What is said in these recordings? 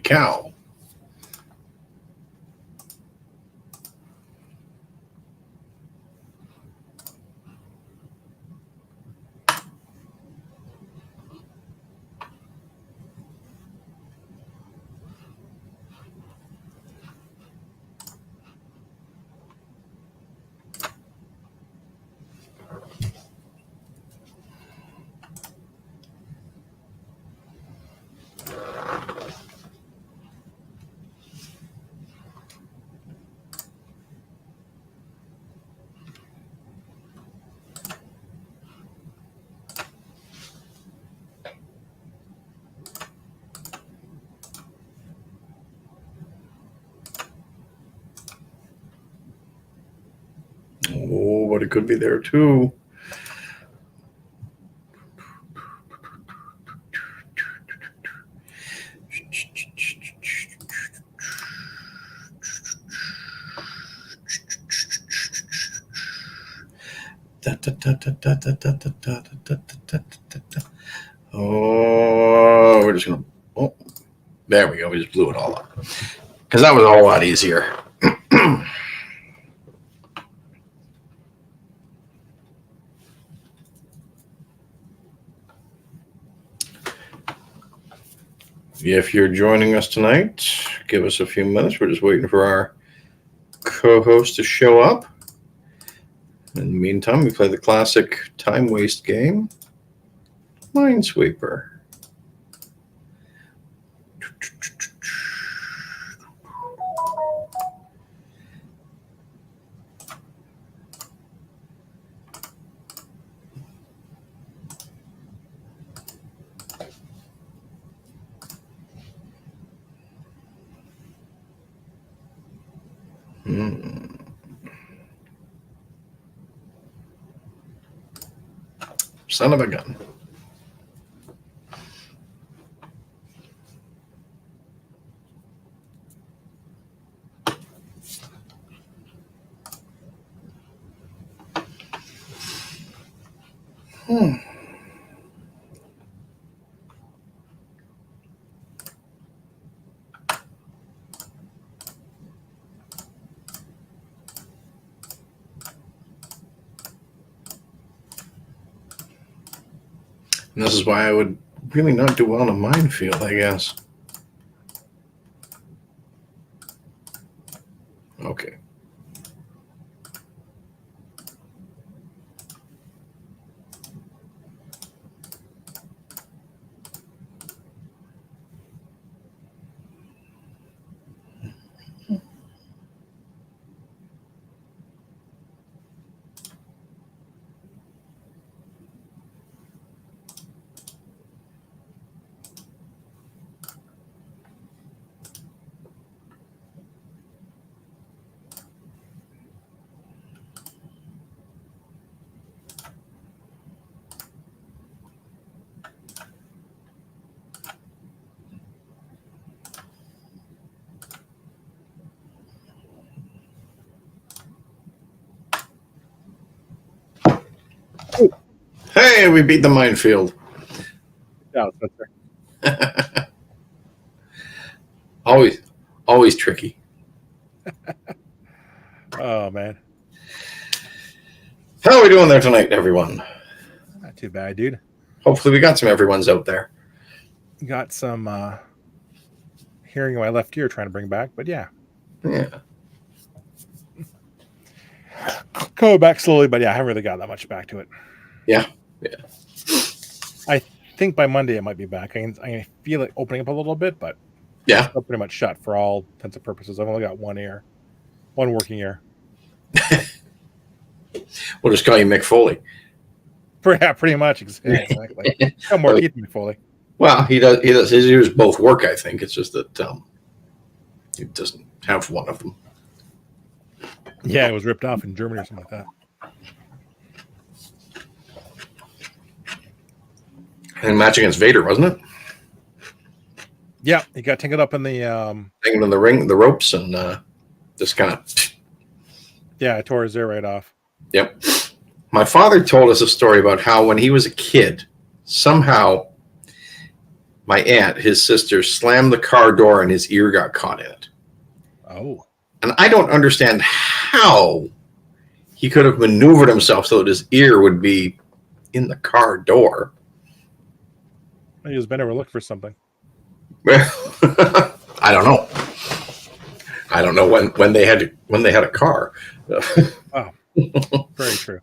cow. Oh, but it could be there too. Oh, we're just gonna. Oh, there we go. We just blew it all up because that was a whole lot easier. If you're joining us tonight, give us a few minutes. We're just waiting for our co-host to show up. In the meantime, we play the classic time waste game, Minesweeper. Son of a gun. And this is why I would really not do well in a minefield, I guess. Okay. Hey, we beat the minefield. Yeah, that's right. Always tricky. Oh, man. How are we doing there tonight, everyone? Not too bad, dude. Hopefully we got some everyone's out there. Got some hearing in my left ear trying to bring back, but yeah. Yeah. Going back slowly, but yeah, I haven't really got that much back to it. Yeah. I think by Monday it might be back. I can feel it opening up a little bit, but yeah, it's still pretty much shut for all intents and purposes. I've only got one working ear. We'll just call you Mick Foley. Yeah, pretty much. Exactly. Got more teeth than Mick Foley. Well, he does. His ears both work. I think it's just that he doesn't have one of them. Yeah, it was ripped off in Germany or something like that. And match against Vader, wasn't it? Yeah, he got tangled up in the hanging in the ropes, and just kind of. Yeah, I tore his ear right off. Yep. My father told us a story about how when he was a kid, somehow my aunt, his sister, slammed the car door and his ear got caught in it. Oh. And I don't understand how he could have maneuvered himself so that his ear would be in the car door. He was better look for something. I don't know. I don't know when they had a car. Oh, very true.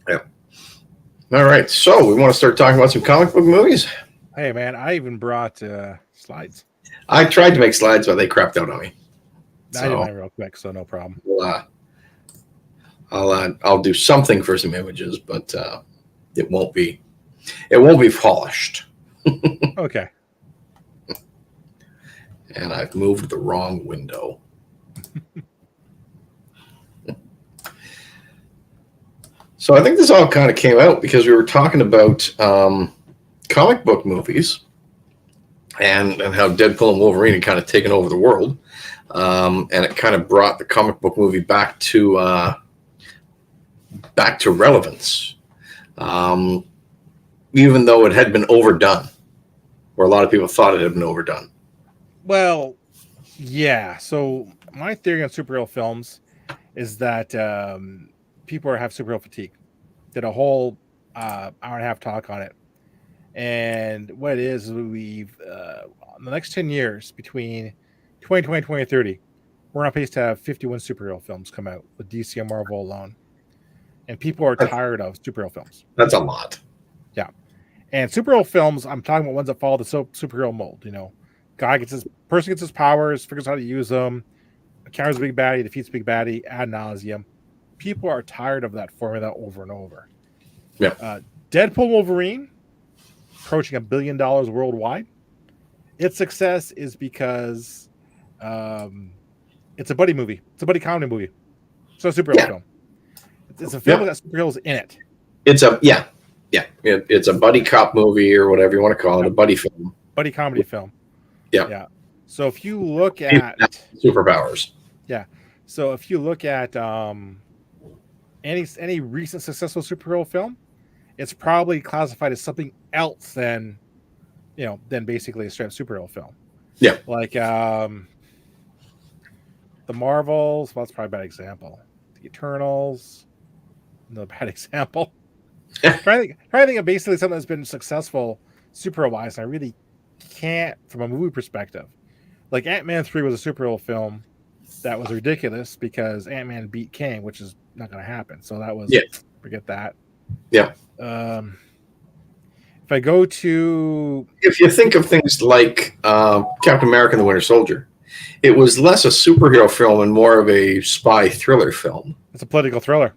Yeah. All right, so we want to start talking about some comic book movies. Hey, man, I even brought slides. I tried to make slides, but they crapped out on me. I did mine real quick, so no problem. I'll do something for some images, but it won't be polished. Okay. And I've moved the wrong window. So I think this all kind of came out because we were talking about comic book movies and how Deadpool and Wolverine had kind of taken over the world. And it kind of brought the comic book movie back to relevance, even though it had been overdone, where a lot of people thought it had been overdone. Well, yeah. So my theory on superhero films is that people have superhero fatigue. Did a whole hour and a half talk on it, and what it is we've in the next 10 years between 2020 and 2030, we're on pace to have 51 superhero films come out with DC and Marvel alone, and people are tired of superhero films. That's a lot. Yeah, and superhero films, I'm talking about ones that follow the superhero mold. You know, person gets his powers, figures out how to use them, encounters a big baddie, defeats a big baddie ad nauseum. People are tired of that formula over and over. Yeah. Deadpool Wolverine approaching $1 billion worldwide. Its success is because it's a buddy movie. It's a buddy comedy movie. It's not a superhero film. It's a film that superheroes in it. It's a buddy cop movie or whatever you want to call it, a buddy film. Buddy comedy film. Yeah. So if you look at superpowers. Yeah. So if you look at any recent successful superhero film, it's probably classified as something else than basically a straight up superhero film. Yeah. Like the Marvels, well, that's probably a bad example. The Eternals, another bad example. trying to think of basically something that's been successful superhero wise, and I really can't from a movie perspective. Like Ant-Man 3 was a superhero film that was ridiculous because Ant-Man beat Kang, which is not going to happen. So that was forget that. Yeah. If I go to, if you think of things like Captain America and the Winter Soldier, it was less a superhero film and more of a spy thriller film. It's a political thriller.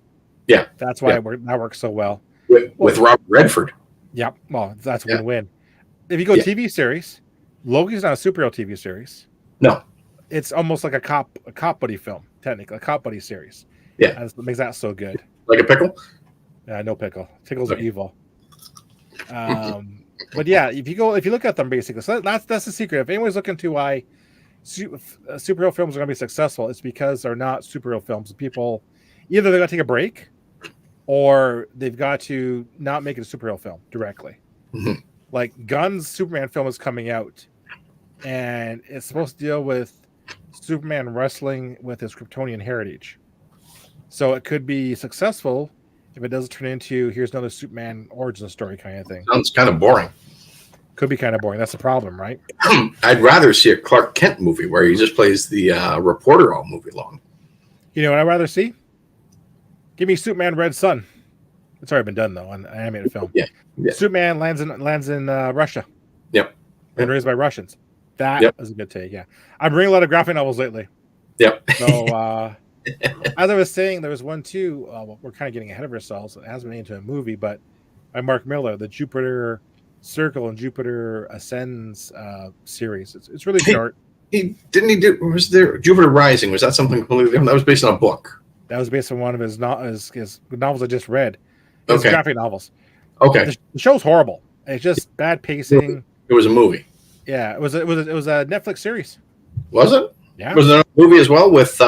Yeah, that's why that works so well with Robert Redford. Yep. Well, that's a win-win. If you go TV series, Loki's not a superhero TV series. No. It's almost like a cop buddy film, technically, a cop buddy series. Yeah. That makes that so good. Like a pickle? No pickle. Pickles are evil. But yeah, if you look at them basically, so that's the secret. If anyone's looking to why superhero films are going to be successful, it's because they're not superhero films. People either they got to take a break, or they've got to not make it a superhero film directly. Mm-hmm. Like Gunn's Superman film is coming out, and it's supposed to deal with Superman wrestling with his Kryptonian heritage. So it could be successful if it doesn't turn into here's another Superman origin story kind of thing. Sounds kind of boring. Could be kind of boring. That's the problem, right? I'd rather see a Clark Kent movie where he just plays the reporter all movie long. You know what I'd rather see? Give me Superman Red Sun. It's already been done though on an animated film. Yeah. Superman lands in Russia. Yep. And raised by Russians. That was a good take. Yeah, I'm reading a lot of graphic novels lately. Yep. So as I was saying, there was one too. We're kind of getting ahead of ourselves. It hasn't been into a movie, but by Mark Miller, the Jupiter Circle and Jupiter Ascends series. It's really short. Was there Jupiter Rising? Was that something completely different? That was based on a book. That was based on one of his novels I just read. His graphic novels. Okay. The show's horrible. It's just bad pacing. It was a movie. Yeah, it was a Netflix series. Was it? Yeah. Was there a movie as well with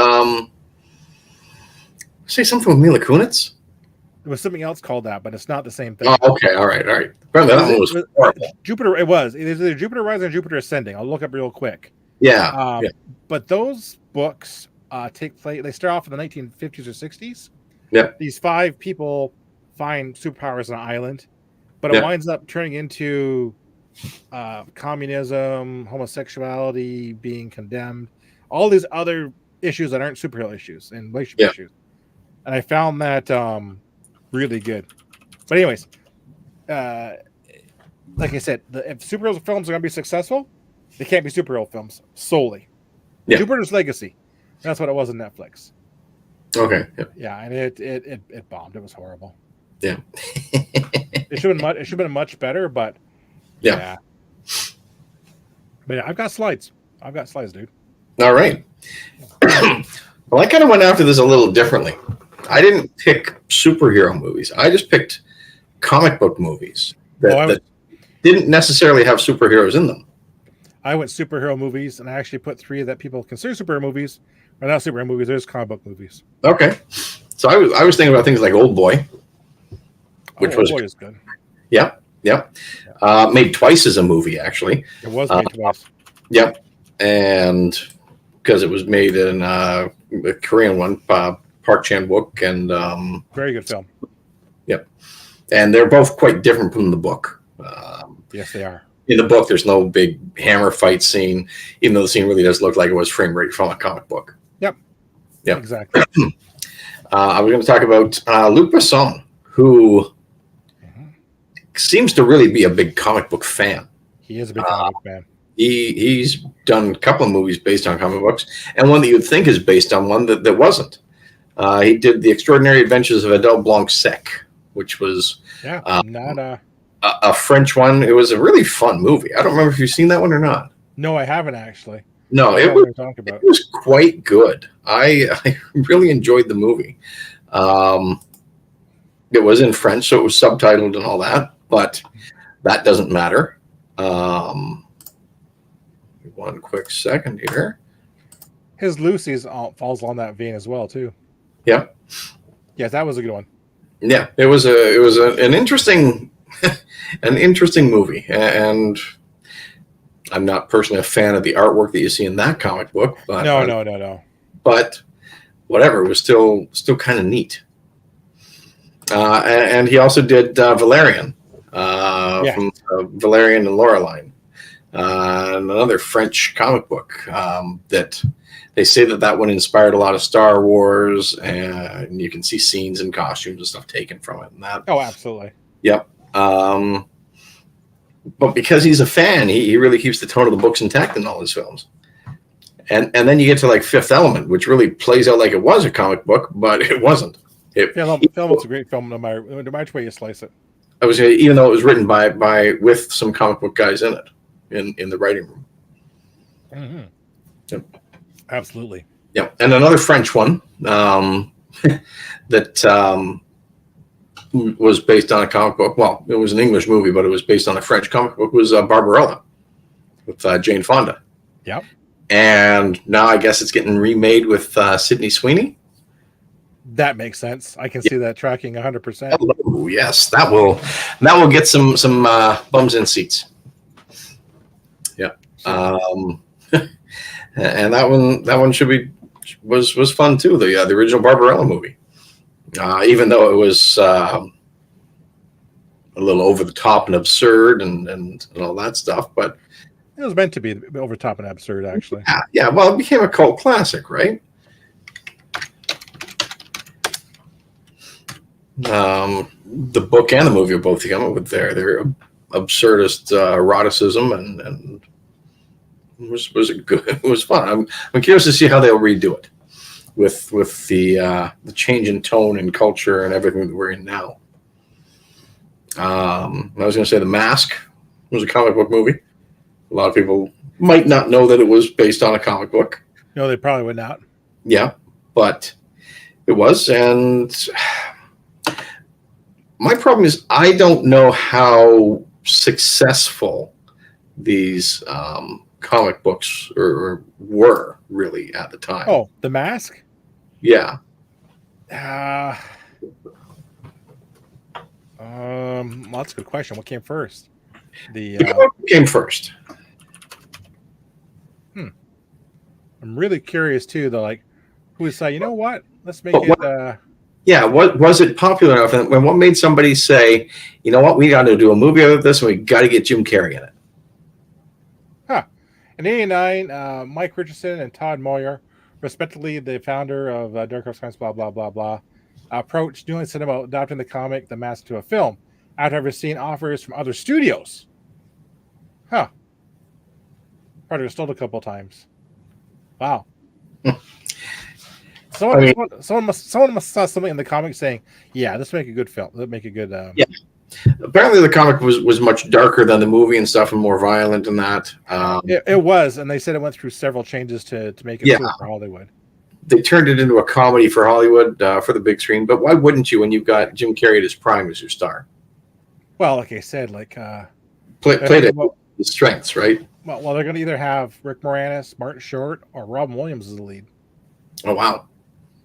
say something with Mila Kunis? There was something else called that, but it's not the same Oh, thing. okay, all right. Apparently that one was horrible. Jupiter. It was. It is either Jupiter Rising or Jupiter Ascending. I'll look up real quick. Yeah, Um, But those books take place. They start off in the 1950s or 60s. yeah, These 5 people find superpowers on an island, but it yeah, winds up turning into communism, homosexuality being condemned, all these other issues that aren't superhero issues and relationship yeah. issues. And I found that really good. But anyways, like I said, if superhero films are going to be successful, they can't be superhero films solely. Yeah. Jupiter's Legacy, that's what it was on Netflix. Okay. Yeah. Yeah, and it bombed. It was horrible. Yeah. It should have been much better, but Yeah. But yeah, I've got slides, dude. All right. Well, I kind of went after this a little differently. I didn't pick superhero movies. I just picked comic book movies that didn't necessarily have superheroes in them. I went superhero movies, and I actually put 3 that people consider superhero movies, but not superhero movies. There's comic book movies. Okay. So I was thinking about things like Old Boy, which was Boy is good. Yep. Made twice as a movie, actually. It was made twice. Yep. And because it was made in the Korean one, Park Chan-wook, and Very good film. Yep. And they're both quite different from the book. Yes, they are. In the book, there's no big hammer fight scene, even though the scene really does look like it was frame rate from a comic book. Yep. Exactly. I was going to talk about Luc Besson, who seems to really be a big comic book fan. He is a big comic book fan. He's done a couple of movies based on comic books, and one that you'd think is based on one that wasn't. He did The Extraordinary Adventures of Adele Blanc-Sec, which was not a French one. It was a really fun movie. I don't remember if you've seen that one or not. No, I haven't actually. No, it was quite good. I really enjoyed the movie. It was in French, so it was subtitled and all that, but that doesn't matter. One quick second here. His Lucy's falls on that vein as well, too. Yeah. Yes, that was a good one. Yeah, it was an interesting an interesting movie, and I'm not personally a fan of the artwork that you see in that comic book, but no. But whatever, it was still kind of neat. And he also did Valerian from Valerian and Laureline, another French comic book that they say that one inspired a lot of Star Wars, and you can see scenes and costumes and stuff taken from it. And that. Oh, absolutely. Yep. But because he's a fan, he really keeps the tone of the books intact in all his films. And then you get to like Fifth Element, which really plays out like it was a comic book, but it wasn't. Fifth Element's a great film, no matter which way you slice it. I was even though it was written by with some comic book guys in it, in the writing room. Mm-hmm. Yep. Absolutely. Yeah, and another French one that was based on a comic book. Well, it was an English movie, but it was based on a French comic book. Was Barbarella with Jane Fonda. Yep. And now I guess it's getting remade with Sydney Sweeney. That makes sense. I can see that tracking 100%. Oh, yes, that will get some bums in seats. Yeah. And that one was fun too. The original Barbarella movie, even though it was a little over the top and absurd and all that stuff, but it was meant to be over top and absurd, actually. Yeah. Well, it became a cult classic, right? The book and the movie are both come up with their absurdist eroticism and it was fun. I'm curious to see how they'll redo it with the change in tone and culture and everything that we're in now. I was going to say The Mask was a comic book movie. A lot of people might not know that it was based on a comic book. No, they probably would not. Yeah, but it was, and my problem is I don't know how successful these comic books were really at the time. Oh, The Mask? Yeah. Well, that's a good question. What came first? The comic book came first. I'm really curious too, though. Like, who would say, you know what? Let's make it. Yeah, what was it popular enough? And what made somebody say, you know what, we got to do a movie out of this, and we got to get Jim Carrey in it? In '89, Mike Richardson and Todd Moyer, respectively the founder of Dark Horse Comics, blah blah blah blah, approached doing cinema, adapting the comic The Mask to a film after having seen offers from other studios. Probably stalled a couple times. Wow. Someone must saw something in the comic saying, "Yeah, this make a good film. That make a good." Yeah. Apparently, the comic was much darker than the movie and stuff, and more violent than that. It was, and they said it went through several changes to make it cool for Hollywood. They turned it into a comedy for Hollywood for the big screen. But why wouldn't you when you've got Jim Carrey at his prime as your star? Well, like I said, like played it his strengths, right? Well, they're going to either have Rick Moranis, Martin Short, or Robin Williams as the lead. Oh wow!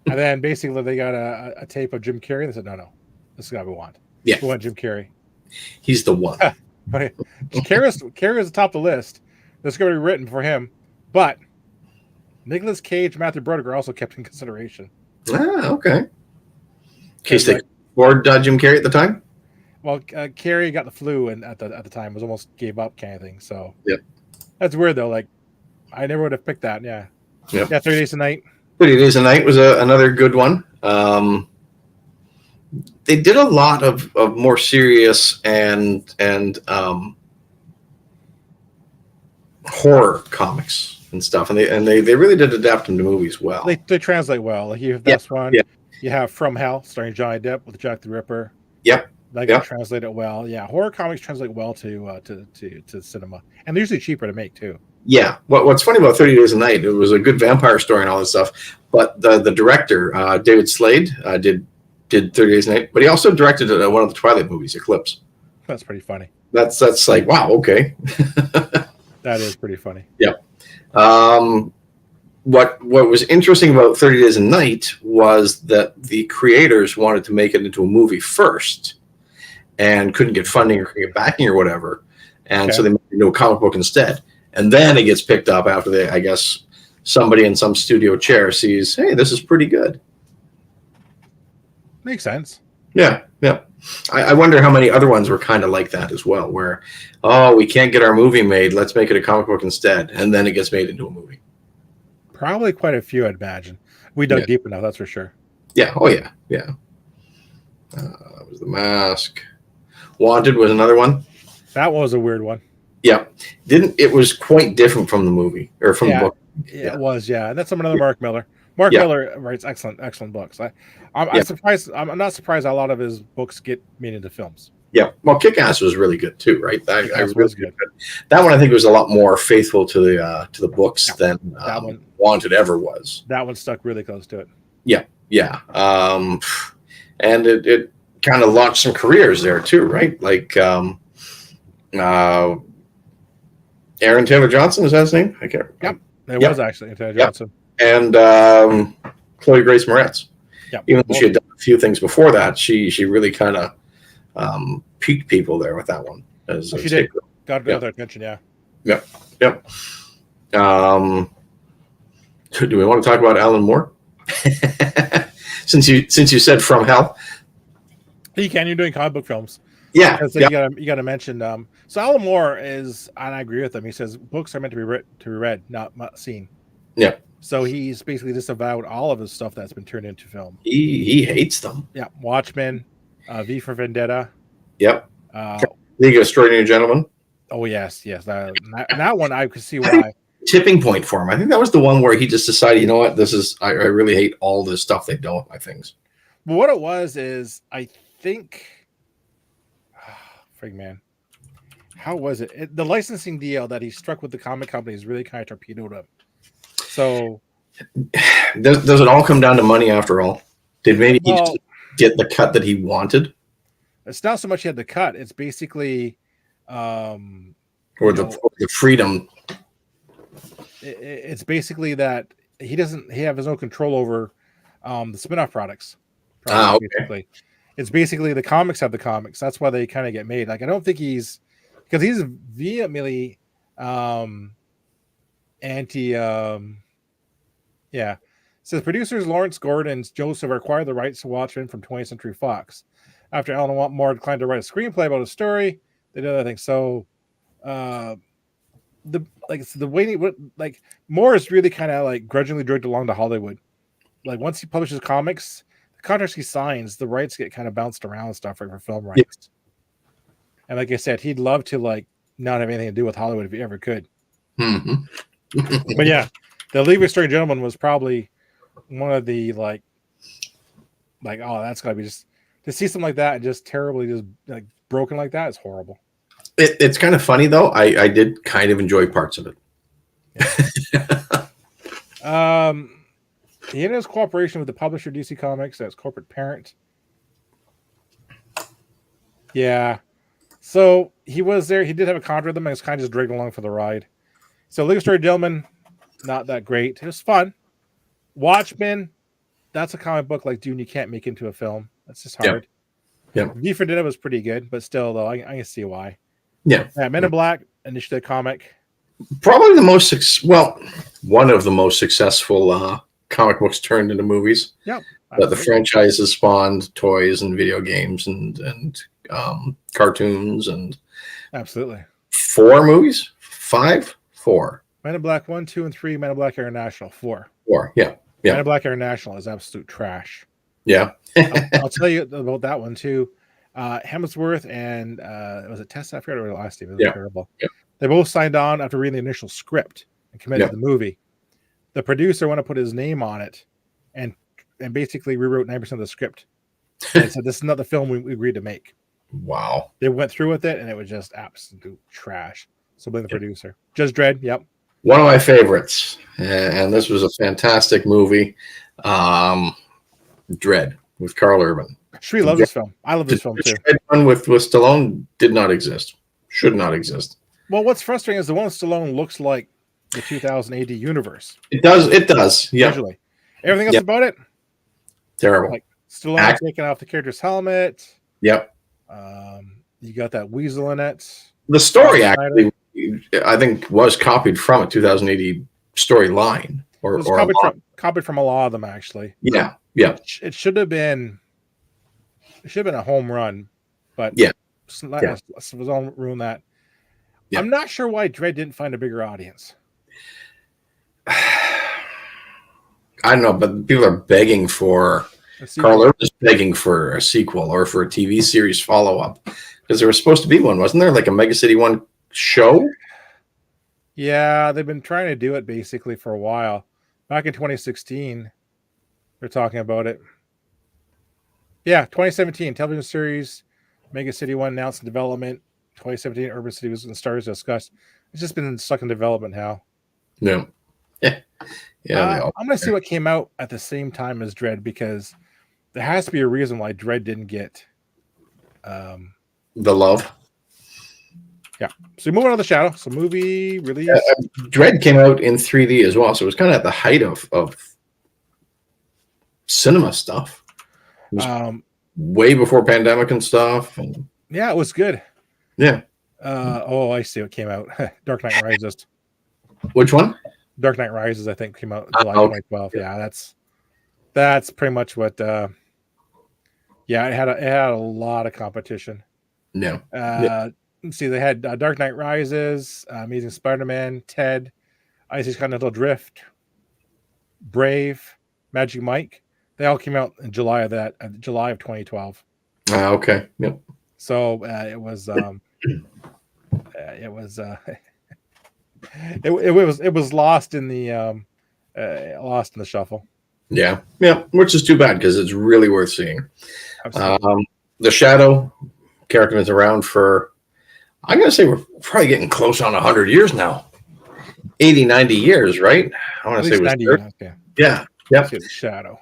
And then basically they got a tape of Jim Carrey. They said, no, this is the guy we want. Yeah, we want Jim Carrey. He's the one. Carrey's atop the list. This is going to be written for him, but Nicolas Cage and Matthew Broderick are also kept in consideration. Ah, okay. In case they bored Jim Carrey at the time. Well, Carrey got the flu and at the time was almost gave up kind of thing. So yep. That's weird though. Like I never would have picked that. Yeah. Yep. Yeah. 30 Days a Night. 30 Days a Night was another good one. They did a lot of more serious and horror comics and stuff, and they really did adapt them to movies well. They translate well. Like you have this one. Yeah. You have From Hell, starring Johnny Depp with Jack the Ripper. Yep. They can translate it well. Yeah, horror comics translate well to cinema, and they're usually cheaper to make too. Yeah. What's funny about 30 Days a Night? It was a good vampire story and all this stuff, but the director David Slade did 30 Days a Night, but he also directed one of the Twilight movies, Eclipse. That's pretty funny. That's like, wow, okay. That is pretty funny. Yeah. What was interesting about 30 Days a Night was that the creators wanted to make it into a movie first and couldn't get funding or couldn't get backing or whatever. And so they made it into a comic book instead. And then it gets picked up after I guess somebody in some studio chair sees, hey, this is pretty good. Makes sense. Yeah. I wonder how many other ones were kind of like that as well, where, we can't get our movie made, let's make it a comic book instead. And then it gets made into a movie. Probably quite a few, I'd imagine. We dug deep enough, that's for sure. Yeah. Oh, yeah. Yeah. That was The Mask. Wanted was another one. That was a weird one. Yeah. It was quite different from the movie or from the book. Yeah, it was. Yeah. And that's another Mark Miller. Mark Miller writes excellent books. I'm surprised. I'm not surprised a lot of his books get made into films. Yeah. Well, Kick-Ass was really good too, right? That was good. That one I think was a lot more faithful to the books than that one, Wanted ever was. That one stuck really close to it. Yeah. Yeah. And it kind of launched some careers there too, right? Like Aaron Taylor Johnson, is that his name? I can't remember. Yep. It was actually Taylor Johnson. And Chloe Grace Moretz. Yep. Even though she had done a few things before that, she really kind of piqued people there with that one. She did. Got their attention, yeah. Yep. Do we want to talk about Alan Moore? since you said From Hell. You can. You're doing comic book films. Yeah. So you got to mention. So Alan Moore is, and I agree with him. He says books are meant to be read, not seen. Yeah. So he's basically disavowed all of his stuff that's been turned into film. He hates them. Yeah. Watchmen, V for Vendetta. Yep. League of Extraordinary Gentlemen. Oh yes. That one I could see why. Tipping point for him. I think that was the one where he just decided, you know what, I really hate all this stuff they've done with my things. But what it was is, I think, frig man, how was it? The licensing deal that he struck with the comic companies really kind of torpedoed him. So does it all come down to money after all? Did maybe he just get the cut that he wanted? It's not so much he had the cut. It's basically or the freedom. It's basically that he have his own control over the spin-off products. Okay. Basically. It's basically the comics have the comics. That's why they kind of get made. Like I don't think he's vehemently anti yeah. It says producers Lawrence Gordon and Joseph acquired the rights to Watchmen from 20th Century Fox. After Alan Moore declined to write a screenplay about a story, they did other things. So the way like Moore is really kind of like grudgingly dragged along to Hollywood. Like once he publishes comics, the contracts he signs, the rights get kind of bounced around and stuff for film rights. Yeah. And like I said, he'd love to like not have anything to do with Hollywood if he ever could. Mm-hmm. But yeah, The League of Extraordinary Gentlemen was probably one of the like oh, that's gotta be just to see something like that and just terribly just like broken like that is horrible. It's kind of funny though. I did kind of enjoy parts of it. Yeah. He ended his cooperation with the publisher DC Comics as corporate parent. Yeah. So he was there. He did have a contract with them and was kind of just dragged along for the ride. So League of Extraordinary Gentlemen, not that great. It was fun. Watchmen, that's a comic book like Dune you can't make into a film. That's just hard. Yeah. V for Dinner was pretty good, but still though, I can see why. Yeah. Men in Black, initially a comic. Probably one of the most successful comic books turned into movies. Yep. That the franchise has spawned toys and video games and cartoons and absolutely 4 movies, 5, 4. Men in Black 1, 2, and 3. Men in Black International 4. Yeah. Men in Black International is absolute trash. Yeah. I'll tell you about that one too. Hemsworth and was it Tessa? I forgot what her last name. It was terrible. Yeah. They both signed on after reading the initial script and committed to the movie. The producer wanted to put his name on it and basically rewrote 9% of the script. And said, this is not the film we agreed to make. Wow. They went through with it and it was just absolute trash. So blame the producer. Judge Dredd, yep. One of my favorites. And this was a fantastic movie. Dredd with Carl Urban. Shree loves this film. I love this film too. The one with Stallone did not exist. Should not exist. Well, what's frustrating is the one with Stallone looks like the 2000 AD universe. It does. Yeah. Visually. Everything else about it? Terrible. Like Stallone taking off the character's helmet. Yep. You got that weasel in it. The story actually, I think, was copied from a 2000 AD storyline. Or copied from a lot of them, actually. Yeah. It should have been a home run, but Stallone ruined that. Yeah. I'm not sure why Dredd didn't find a bigger audience. I don't know, but people are begging for Carl Urban's begging for a sequel or for a TV series follow-up because there was supposed to be one, wasn't there? Like a Mega City 1 show? Yeah, they've been trying to do it basically for a while. Back in 2016, they're talking about it. Yeah, 2017 television series, Mega City 1 announced in development. 2017 Urban City was in the stars discussed. It's just been stuck in development now. No. Yeah. I'm going to see what came out at the same time as Dredd because there has to be a reason why Dredd didn't get the love. Yeah. So moving on to The Shadow. So movie release. Dredd came out in 3D as well. So it was kind of at the height of cinema stuff. It was way before pandemic and stuff. And yeah, it was good. Yeah. I see what came out. Dark Knight Rises. Which one? Dark Knight Rises, I think, came out July 2012. Yeah, that's pretty much what. It had a lot of competition. No. Let's see, they had Dark Knight Rises, Amazing Spider-Man, Ted, Icy's Continental Drift, Brave, Magic Mike. They all came out in July of 2012. Okay. Yep. So it was lost in the shuffle. Yeah, which is too bad because it's really worth seeing. The Shadow character is around for, I'm going to say we're probably getting close on 100 years now. 80, 90 years, right? I want to say it was 90 years. Okay. Yeah. Yep. The Shadow.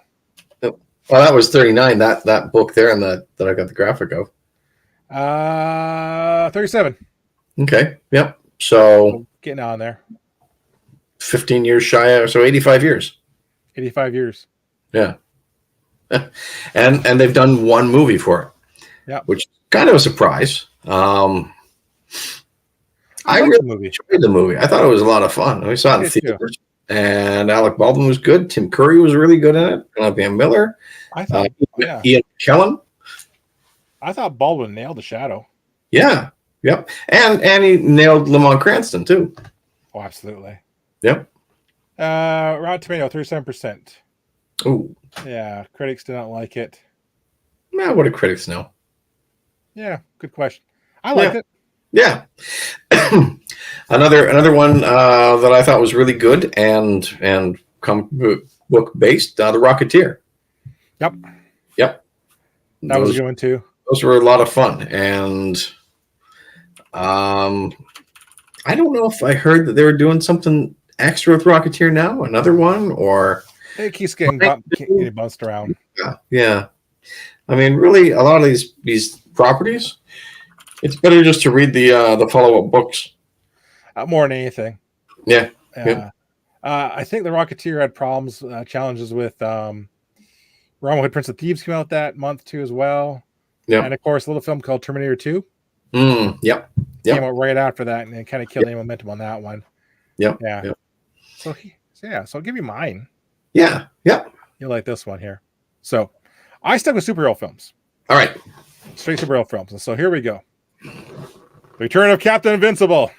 Well, that was 39. That book there, and that I got the graphic of. 37. Okay. Yep. So getting on there. 15 years shy of, so 85 years. 85 years. Yeah. and they've done one movie for it. Yeah, which is kind of a surprise. I like really the movie. enjoyed the movie. I thought it was a lot of fun. We saw it in I did too. theaters, and Alec Baldwin was good. Tim Curry was really good in it. Olympia Miller, I thought, yeah, Ian McKellen. I thought Baldwin nailed the shadow. Yeah, yep, and he nailed Lamont Cranston too. Oh, absolutely. Yep. Rotten Tomato, 37%. Oh, Yeah, critics do not like it. man, what do critics know? Yeah, good question. I liked it. Yeah. another one that I thought was really good and comic book based, The Rocketeer. Yep. That was a good one too. Those were a lot of fun, and I don't know if I heard that they were doing something extra with Rocketeer now, another one, or It keeps getting bounced around. yeah. I mean, really, a lot of these properties, it's better just to read the follow up books. More than anything. Yeah. I think the Rocketeer had problems, challenges with Robin Hood, Prince of Thieves came out that month too as well. Yeah. And of course, a little film called Terminator 2. Yep. Came out right after that, and it kind of killed any momentum on that one. Yep. Yeah. Yep. So I'll give you mine. Yeah. Yep. You'll like this one here. So I stuck with superhero films. All right. Straight superhero films. And so here we go. Return of Captain Invincible.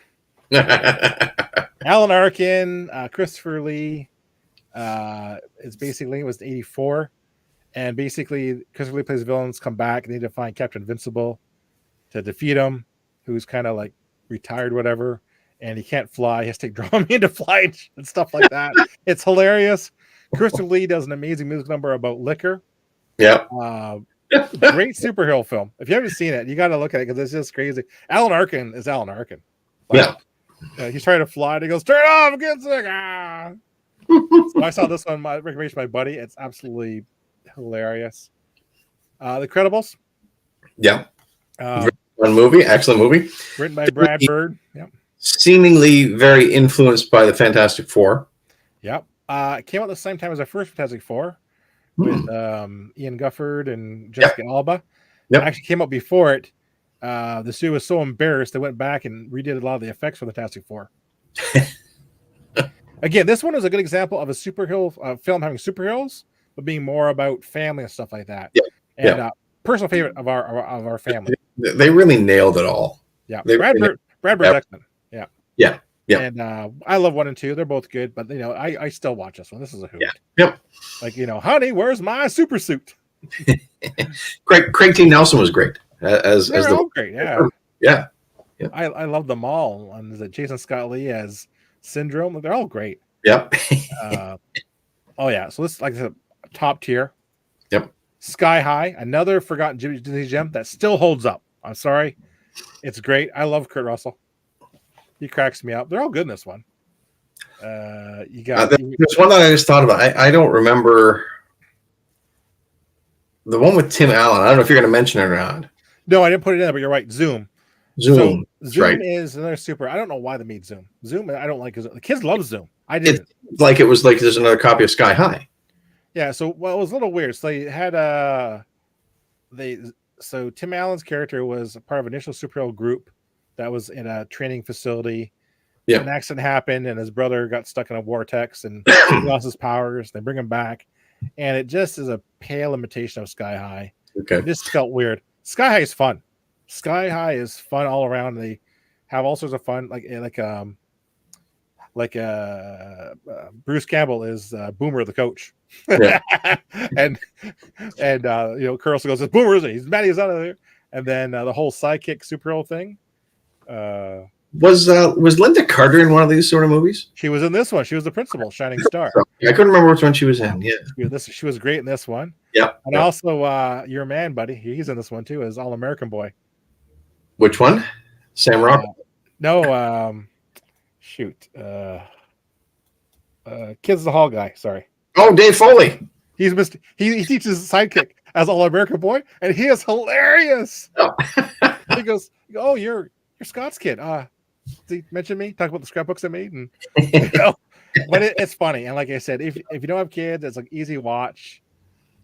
Alan Arkin, Christopher Lee. It was 84. And basically, Christopher Lee plays villains come back. They need to find Captain Invincible to defeat him, who's kind of like retired, whatever. And he can't fly. He has to take Dramamine to fly and stuff like that. It's hilarious. Christopher Lee does an amazing music number about liquor. Yeah. Great superhero film. If you haven't seen it, you got to look at it because it's just crazy. Alan Arkin is Alan Arkin. Like, he's trying to fly and he goes, "Turn it off, I'm getting sick." So I saw this one, my recommendation, my buddy. It's absolutely hilarious. The Credibles. Yeah. One movie, excellent movie. Written by Brad Bird. Yep. Seemingly very influenced by the Fantastic Four. Yep. It came out the same time as the first Fantastic Four with Ian Gufford and Jessica Alba. Yep. It actually came out before it. The studio was so embarrassed they went back and redid a lot of the effects for the Fantastic Four. Again, this one is a good example of a superhero film having superheroes, but being more about family and stuff like that. Yeah. And personal favorite of our family. They really nailed it all. Yeah. Brad Bird's excellent. Yeah. Yeah. Yeah. And I love 1 and 2. They're both good, but I still watch this one. This is a hoot. Yeah. Yep. Like, honey, where's my super suit? Craig T. Nelson was great. They're all great. Yeah. Yeah. I love them all. And is it Jason Scott Lee as Syndrome? They're all great. Yep. Oh yeah. So this is like the top tier. Yep. Sky High, another forgotten Disney gem that still holds up. I'm sorry. It's great. I love Kurt Russell. He cracks me up. They're all good in this one. You got there's one that I just thought about. I don't remember the one with Tim Allen. I don't know if you're going to mention it or not. No, I didn't put it in there, but you're right. Zoom. Zoom is another super. I don't know why they made Zoom. Zoom, I don't like because the kids love Zoom. I didn't. It was like there's another copy of Sky High. Yeah. So it was a little weird. So they had So Tim Allen's character was a part of an initial superhero group that was in a training facility. Yeah. An accident happened, and his brother got stuck in a vortex and he lost his powers. They bring him back, and it just is a pale imitation of Sky High. Okay. It just felt weird. Sky High is fun. Sky High is fun all around. They have all sorts of fun, like Bruce Campbell is Boomer the coach, Yeah. and Kurt Russell goes, "It's Boomer, isn't he? He's mad he's out of there." And then the whole sidekick superhero thing. Was Linda Carter in one of these sort of movies? She was in this one. She was the principal, Shining Star. I couldn't remember which one she was in. Yeah, she was great in this one. Yeah, and also your man, buddy, he's in this one too, as All American Boy. Which one? Sam Rockwell? No, shoot, Kids the Hall guy. Sorry. Oh, Dave Foley. He teaches sidekick as All American Boy, and he is hilarious. Oh. He goes, "Oh, you're Scott's kid. Did he mention me? Talk about the scrapbooks I made, and but it's funny. And like I said, if you don't have kids, it's like easy watch.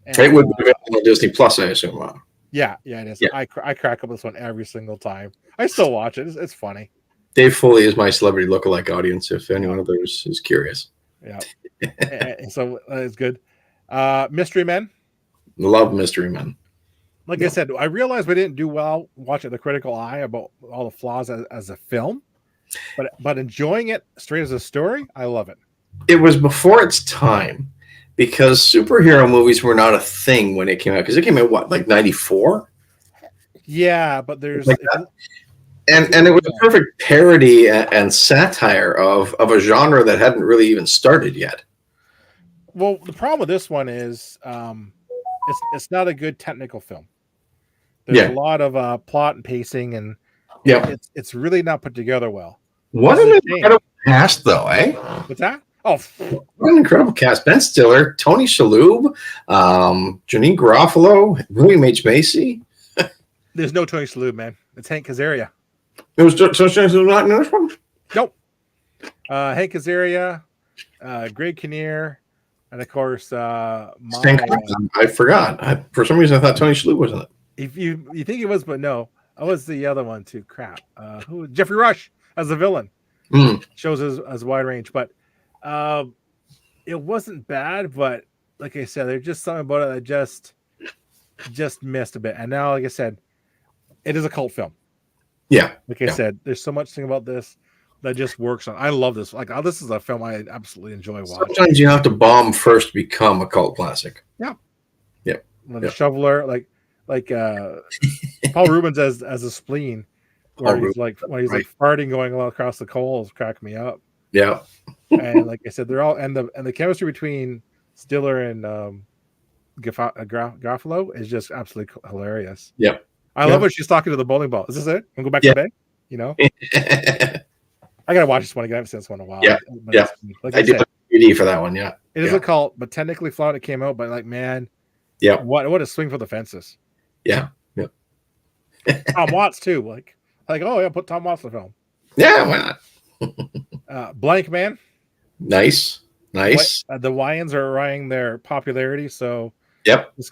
And, It would be available on Disney Plus, I assume. yeah, it is. Yeah. I crack up this one every single time. I still watch it. It's funny. Dave Foley is my celebrity lookalike audience, if anyone of those is curious. Yeah. So it's good. Mystery Men. Love Mystery Men. Like I said, I realized we didn't do well watching The Critical Eye about all the flaws as a film, but enjoying it straight as a story, I love it. It was before its time because superhero movies were not a thing when it came out. Because it came out, what, like 94? Yeah, but there's... Like that. And it was a perfect parody and satire of a genre that hadn't really even started yet. Well, the problem with this one is it's not a good technical film. There's a lot of plot and pacing, and it's really not put together well. What an incredible cast, though, eh? What's that? Oh, what an incredible cast! Ben Stiller, Tony Shalhoub, Janine Garofalo, William H. Macy. There's no Tony Shalhoub, man. It's Hank Azaria. It was Tony Shalhoub not in this one? Nope. Hank Azaria, Greg Kinnear, and of course, I forgot. For some reason, I thought Tony Shalhoub was in it. If you think he was, but no, I was the other one too. Crap. Who? Jeffrey Rush as the villain. Shows as wide range, but it wasn't bad. But like I said, there's just something about it that just missed a bit. And now, like I said, it is a cult film. Yeah. Like I said, there's so much thing about this that just works on. I love this. Like, this is a film I absolutely enjoy watching. Sometimes you have to bomb first to become a cult classic. Yeah. Yep. The Shoveler, like Paul Rubens as a spleen, where he's like farting going all across the coals, crack me up. Yeah. And like I said, they're all and the chemistry between Stiller and Garofalo is just absolutely hilarious. Yeah. I love when she's talking to the bowling ball. Is this it? I'm go back to bed. You know. I gotta watch this one again. I haven't seen this one in a while. Yeah. Like I did the DVD for that one. Yeah. It is a cult, but technically flawed. It came out, but like, man. Yeah. What a swing for the fences. Yeah. Tom Watts too. Like, oh yeah, put Tom Watts in the film. Yeah, why not? Blank Man. Nice. The Wyans are rising their popularity. So this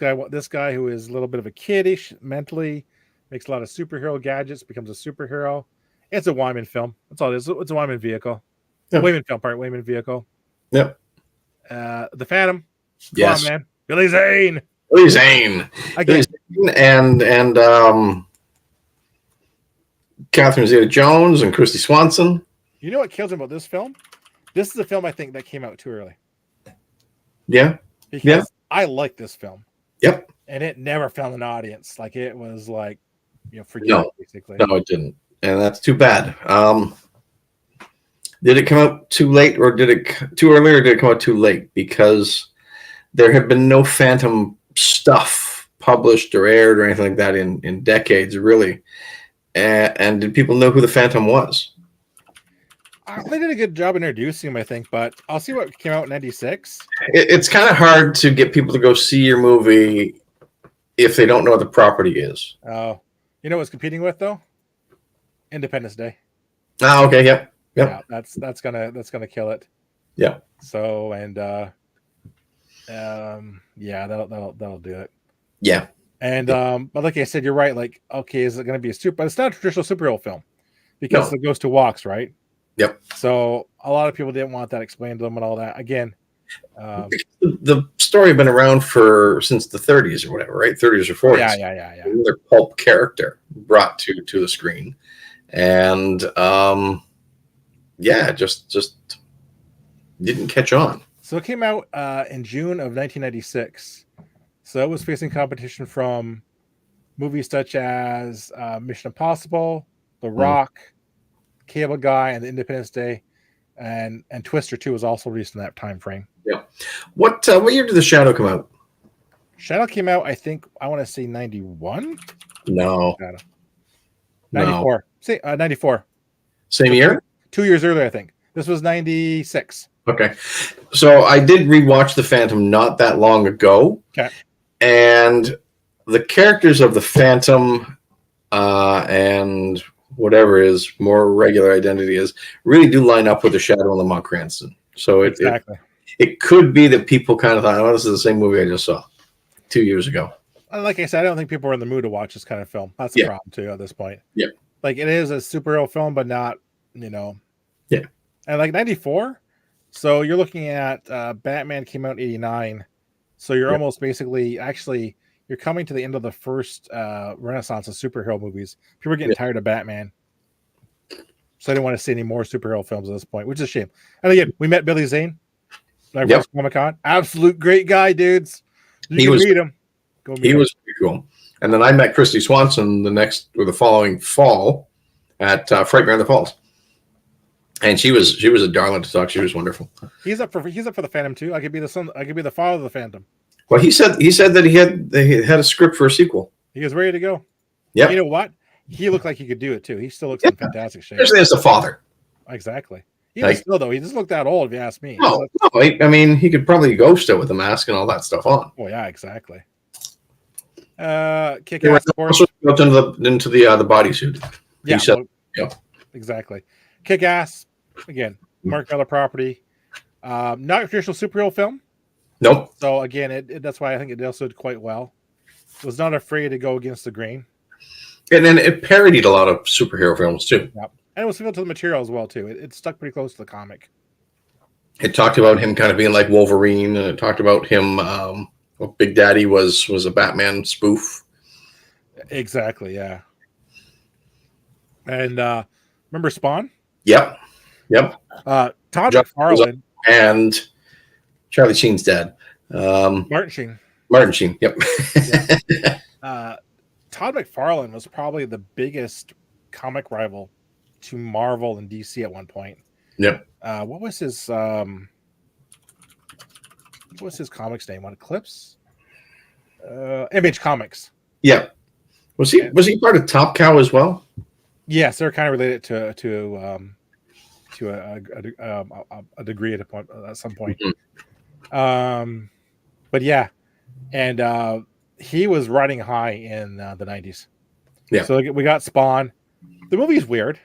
guy who is a little bit of a kiddish mentally, makes a lot of superhero gadgets, becomes a superhero. It's a Wyman film. That's all it is. It's a Wyman vehicle. Yep. Wayman vehicle. Yep. The Phantom. Come on, man. Billy Zane. Again. And Catherine Zeta-Jones and Christy Swanson. You know what kills me about this film? This is a film I think that came out too early. Yeah. Because I like this film. Yep. And it never found an audience. Like, it was like, forget it, basically. No, it didn't. And that's too bad. Did it come out too late, or did it too early, or did it come out too late? Because there had been no Phantom stuff published or aired or anything like that in decades, really. And did people know who the Phantom was? They did a good job introducing him, I think, but I'll see what came out in 96. It's kind of hard to get people to go see your movie if they don't know what the property is. Oh, you know what's competing with, though? Independence Day. Oh, okay, yep. Yeah, that's gonna kill it. Yeah. So that'll do it. Yeah. And but like I said, you're right. Like, okay, is it going to be but it's not a traditional superhero film because it goes to walks, right? Yep. So a lot of people didn't want that explained to them and all that. Again, the story had been around since the 30s or whatever, right? 30s or 40s. Yeah. Another pulp character brought to the screen, and just didn't catch on. So it came out in June of 1996. So it was facing competition from movies such as Mission Impossible, The Rock, Cable Guy, and Independence Day, and Twister 2 was also released in that time frame. Yeah. What year did The Shadow come out? Shadow came out, I think, I want to say 91? No. 94. Say 94. Same year? 2 years earlier, I think. This was 96. Okay. So I did rewatch The Phantom not that long ago. Okay. And the characters of the Phantom and whatever his more regular identity is really do line up with the Shadow and Lamont Cranston. So it could be that people kind of thought, oh, this is the same movie I just saw. 2 years ago. Like I said, I don't think people are in the mood to watch this kind of film. That's the problem too at this point. Yeah. Like it is a superhero film, but not, Yeah. And like 94. So you're looking at Batman came out in 89. So you're almost basically you're coming to the end of the first renaissance of superhero movies. People are getting tired of Batman. So I didn't want to see any more superhero films at this point, which is a shame. And again, we met Billy Zane at our first Comic-Con. Absolute great guy, dudes. You can meet him. He was pretty cool. And then I met Christy Swanson the following fall at Frightmare in the Falls. And she was a darling to talk. She was wonderful. He's up for the Phantom too. I could be the son. I could be the father of the Phantom. Well, he said that he had a script for a sequel. He was ready to go. Yeah. You know what? He looked like he could do it too. He still looks in fantastic shape. Especially as a father. Exactly. Even still though, he doesn't look that old if you ask me. No, I mean he could probably go still with the mask and all that stuff on. Oh yeah, exactly. Kick-Ass, of course. Built into the bodysuit. Yeah. Exactly. Kick-Ass. Again, Mark Miller property. Not a traditional superhero film. Nope. So again, that's why I think it also did quite well. It was not afraid to go against the grain. And then it parodied a lot of superhero films too. Yep. And it was faithful to the material as well too. It stuck pretty close to the comic. It talked about him kind of being like Wolverine, and it talked about him. Big Daddy was a Batman spoof. Exactly. Yeah. And remember Spawn? Yep. Todd McFarlane and Charlie Sheen's dad. Martin Sheen. Martin Sheen. Yep. Todd McFarlane was probably the biggest comic rival to Marvel and DC at one point. Yep. What was his comics name on Eclipse? Image Comics. Yeah. Was he part of Top Cow as well? Yes, they're kind of related to a degree at some point. Mm-hmm. But yeah, and he was riding high in the 90s. Yeah. So we got Spawn. The movie is weird,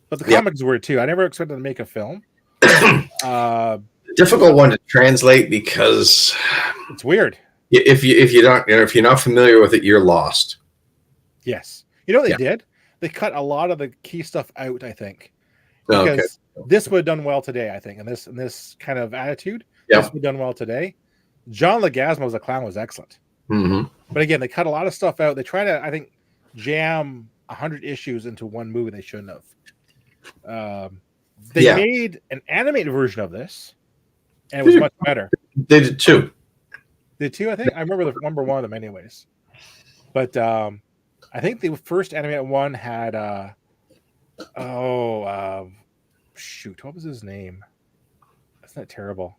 but the comics weird too. I never expected to make a film. Difficult one to translate because it's weird. If you're not familiar with it, you're lost. Yes. You know what they did? They cut a lot of the key stuff out, I think. Because this would have done well today, I think. And this kind of attitude, this would have done well today. John Leguizamo as a clown was excellent. Mm-hmm. But again, they cut a lot of stuff out. They try to, I think, jam 100 issues into one movie they shouldn't have. They made an animated version of this, and it was much better. They did too. Did too, I think. I remember the number one of them anyways. But I think the first animated one had shoot, what was his name? That's not terrible.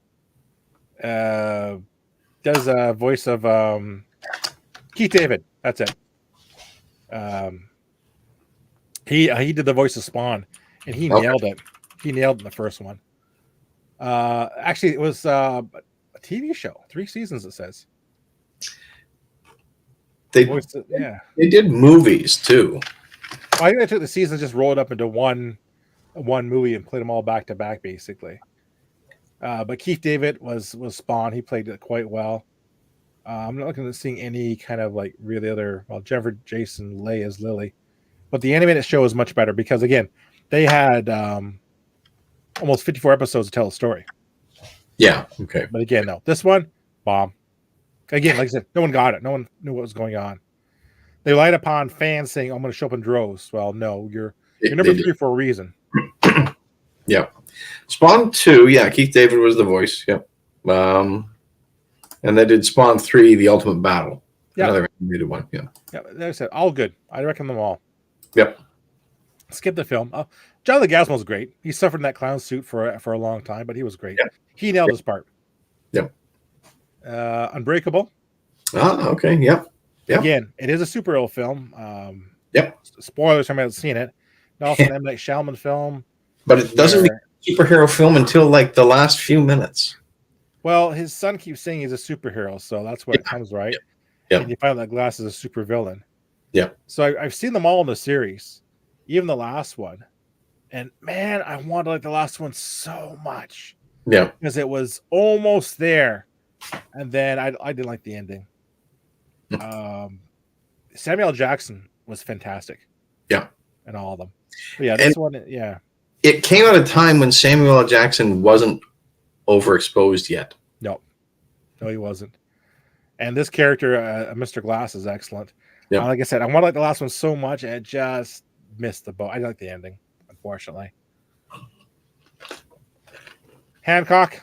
Does a voice of Keith David. That's it. He did the voice of Spawn, and he nailed it. He nailed it in the first one. Actually, it was a TV show, 3 seasons. It says they did movies too. Well, I think they took the seasons, just rolled up into one movie and played them all back to back, basically. But Keith David was Spawn. He played it quite well. I'm not looking at seeing any kind of like really other. Well, Jennifer Jason Leigh as Lily, but the animated show is much better because again, they had almost 54 episodes to tell a story. Yeah. Okay. But again, no, this one bomb. Again, like I said, no one got it. No one knew what was going on. They relied upon fans saying, "I'm going to show up in droves." Well, no, you're number 3 for a reason. Yeah. Spawn 2, Keith David was the voice. Yep. And they did Spawn 3, The Ultimate Battle. Yeah. Another animated one. Yeah. Yeah, like I said, all good. I recommend them all. Yep. Skip the film. John Leguizamo was great. He suffered in that clown suit for a long time, but he was great. Yep. He nailed his part. Yep. Unbreakable. Okay. Yep. Yep. Again, it is a superhero film. Yep. Spoilers, I haven't seen it. And also an M. Night Shyamalan film. But it doesn't become a superhero film until like the last few minutes. Well, his son keeps saying he's a superhero, so that's what it comes, right? Yeah. And you find out that Glass is a super villain. Yeah. So I've seen them all in the series, even the last one. And man, I wanted like the last one so much. Yeah. Because it was almost there. And then I didn't like the ending. Samuel L. Jackson was fantastic. Yeah. In all of them. But yeah, this one, yeah. It came at a time when Samuel L. Jackson wasn't overexposed yet. No, he wasn't. And this character, Mr. Glass, is excellent. Yep. Like I said, I want to like the last one so much, and it just missed the boat. I like the ending, unfortunately. Hancock.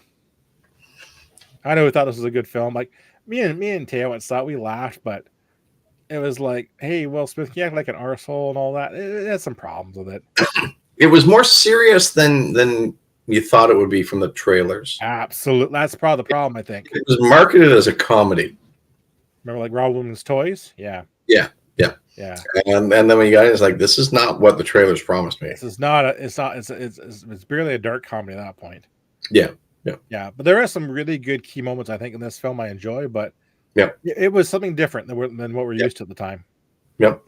I know we thought this was a good film. Like me and Teo and saw it, we laughed, but it was like, hey, Will Smith, you act like an arsehole and all that. It had some problems with it. It was more serious than you thought it would be from the trailers. Absolutely. That's probably the problem, I think. It was marketed as a comedy. Remember like Rob Woman's Toys? Yeah. Yeah. And then when you got it, it's like, this is not what the trailers promised me. This is not it's barely a dark comedy at that point. Yeah. But there are some really good key moments, I think, in this film I enjoy, but yeah, it was something different than what we're used to at the time. Yep.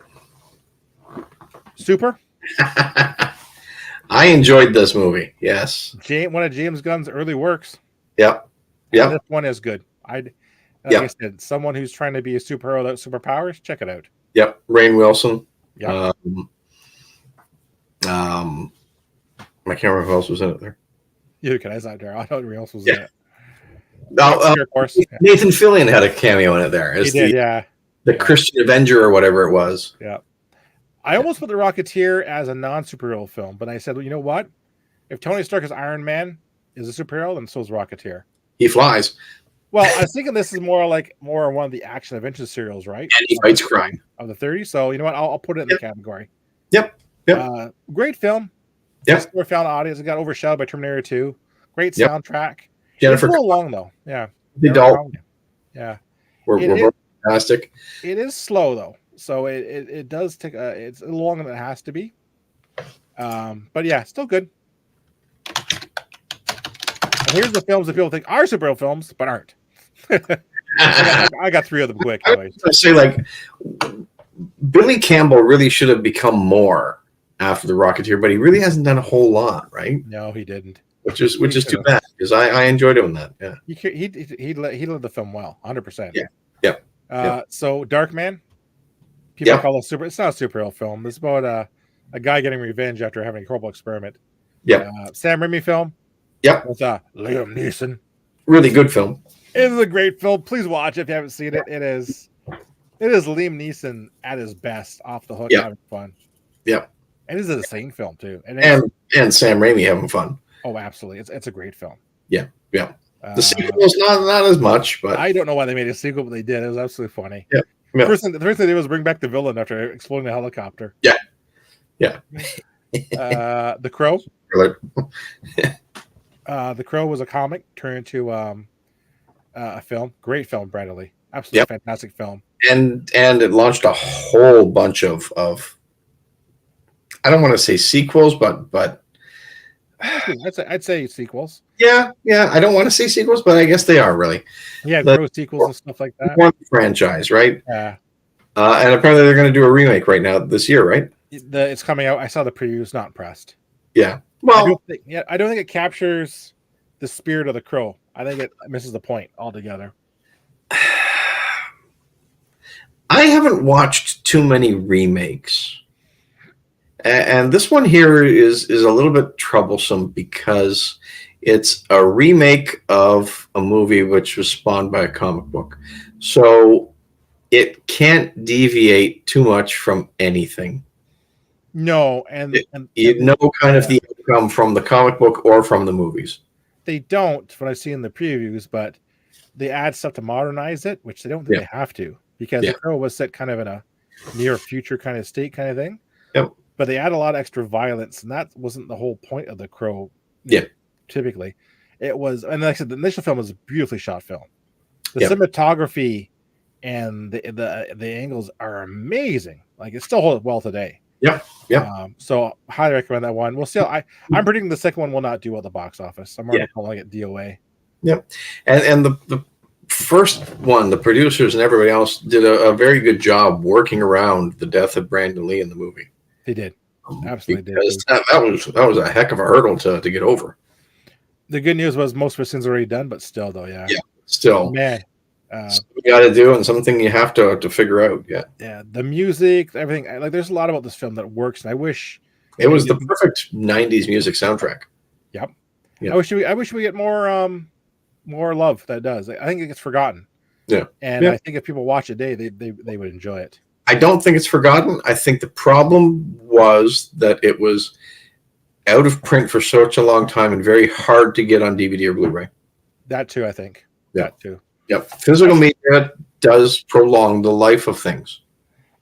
Super. I enjoyed this movie. Yes. One of James Gunn's early works. Yep. This one is good. I said, someone who's trying to be a superhero without superpowers, check it out. Yep. Rainn Wilson. Yeah. I can't remember who else was in it there. Yeah, can I there? I don't know who else was in it. Of course. Nathan Fillion had a cameo in it there. He did, the Christian Avenger or whatever it was. Yeah. I almost put The Rocketeer as a non-superhero film, but I said, well, you know what? If Tony Stark as Iron Man is a superhero, then so is Rocketeer. He flies. Well, I was thinking this is more one of the action adventure serials, right? And he fights crime of the 30s. So you know what? I'll put it in the category. Yep. Great film. Yep. Still found audience. It got overshadowed by Terminator 2. Great soundtrack. Jennifer. It's a little long though. Yeah. The adult. Yeah. We're fantastic. It is slow though, so it does take it's longer than it has to be. But yeah, still good. And here's the films that people think are superhero films, but aren't. I got three of them quick. Anyways. I say, like, Billy Campbell really should have become more after The Rocketeer, but he really hasn't done a whole lot, right? No, he didn't. Which is too bad, because I enjoyed him in that. Yeah, he led the film well, 100%. Yeah. So Darkman, people call it super. It's not a superhero film. It's about a guy getting revenge after having a horrible experiment. Yeah. Sam Raimi film. Yep. With Liam Neeson. Really good film. It is a great film. Please watch it if you haven't seen it. It is Liam Neeson at his best, off the hook, having fun. Yep. And it is a sane film too. And Sam Raimi having fun. Oh, absolutely. It's a great film. Yeah. The sequel is not as much, but I don't know why they made a sequel, but they did. It was absolutely funny. Yeah. The first thing they did was bring back the villain after exploding the helicopter. Yeah. The Crow. The Crow was a comic turned into a film. Great film, Bradley. Absolutely fantastic film. And it launched a whole bunch of I don't want to say sequels, but I'd say sequels. Yeah. I don't want to say sequels, but I guess they are really. Yeah, Crow sequels and stuff like that. One franchise, right? Yeah. And apparently they're going to do a remake right now this year, right? It's coming out. I saw the previews. Not impressed. Yeah. Well, I don't think it captures the spirit of The Crow. I think it misses the point altogether. I haven't watched too many remakes. And this one here is a little bit troublesome because it's a remake of a movie which was spawned by a comic book. So it can't deviate too much from anything. No, the outcome from the comic book or from the movies. They don't, what I see in the previews, but they add stuff to modernize it, which they don't think they have to, because The Crow was set kind of in a near future kind of state kind of thing. Yep. But they add a lot of extra violence, and that wasn't the whole point of The Crow. Yeah. Typically, it was, and like I said, the initial film was a beautifully shot film. The cinematography and the angles are amazing. Like, it still holds well today. Yeah. So highly recommend that one. We'll see. I'm predicting the second one will not do well at the box office. I'm already calling it DOA. Yep. And the first one, the producers and everybody else did a very good job working around the death of Brandon Lee in the movie. They did. Absolutely because did. That was a heck of a hurdle to get over. The good news was most of the scenes already done, but still though, still, man, Something you got to do and something you have to figure out. Yeah. Yeah, the music, everything. Like, there's a lot about this film that works, and I wish It was we the get- perfect 90s music soundtrack. Yep. Yeah. I wish we get more love that does. I think it gets forgotten. Yeah. And Yeah. I think if people watch it today, they would enjoy it. I don't think it's forgotten. I think the problem was that it was out of print for such a long time and very hard to get on DVD or Blu-ray. That too, I think. Yeah. That too. Yep. Physical media does prolong the life of things.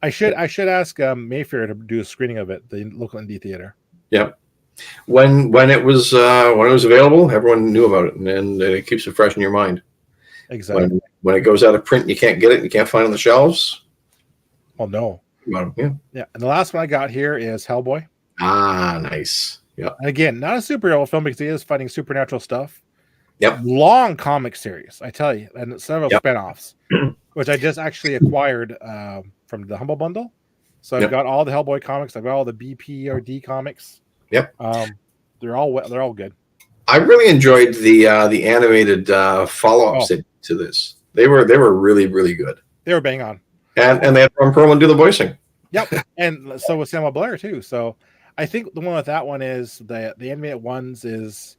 I should ask Mayfair to do a screening of it, the local indie theater. Yep. When it was available, everyone knew about it, and it keeps it fresh in your mind. Exactly. When it goes out of print, and you can't get it, and you can't find it on the shelves. Well, no. Yeah. Yeah. And the last one I got here is Hellboy. Ah, nice. Yeah. And again, not a superhero film because he is fighting supernatural stuff. Yep. Long comic series, I tell you, and several Yep. spinoffs, which I just actually acquired from the Humble Bundle. So I've got all the Hellboy comics. I've got all the BPRD comics. Yep. They're all good. I really enjoyed the animated follow-ups to this. They were really, really good. They were bang on. And they had Ron Perlman do the voicing. Yep. And so was Samuel Blair too. So I think the one with that one is the animated ones is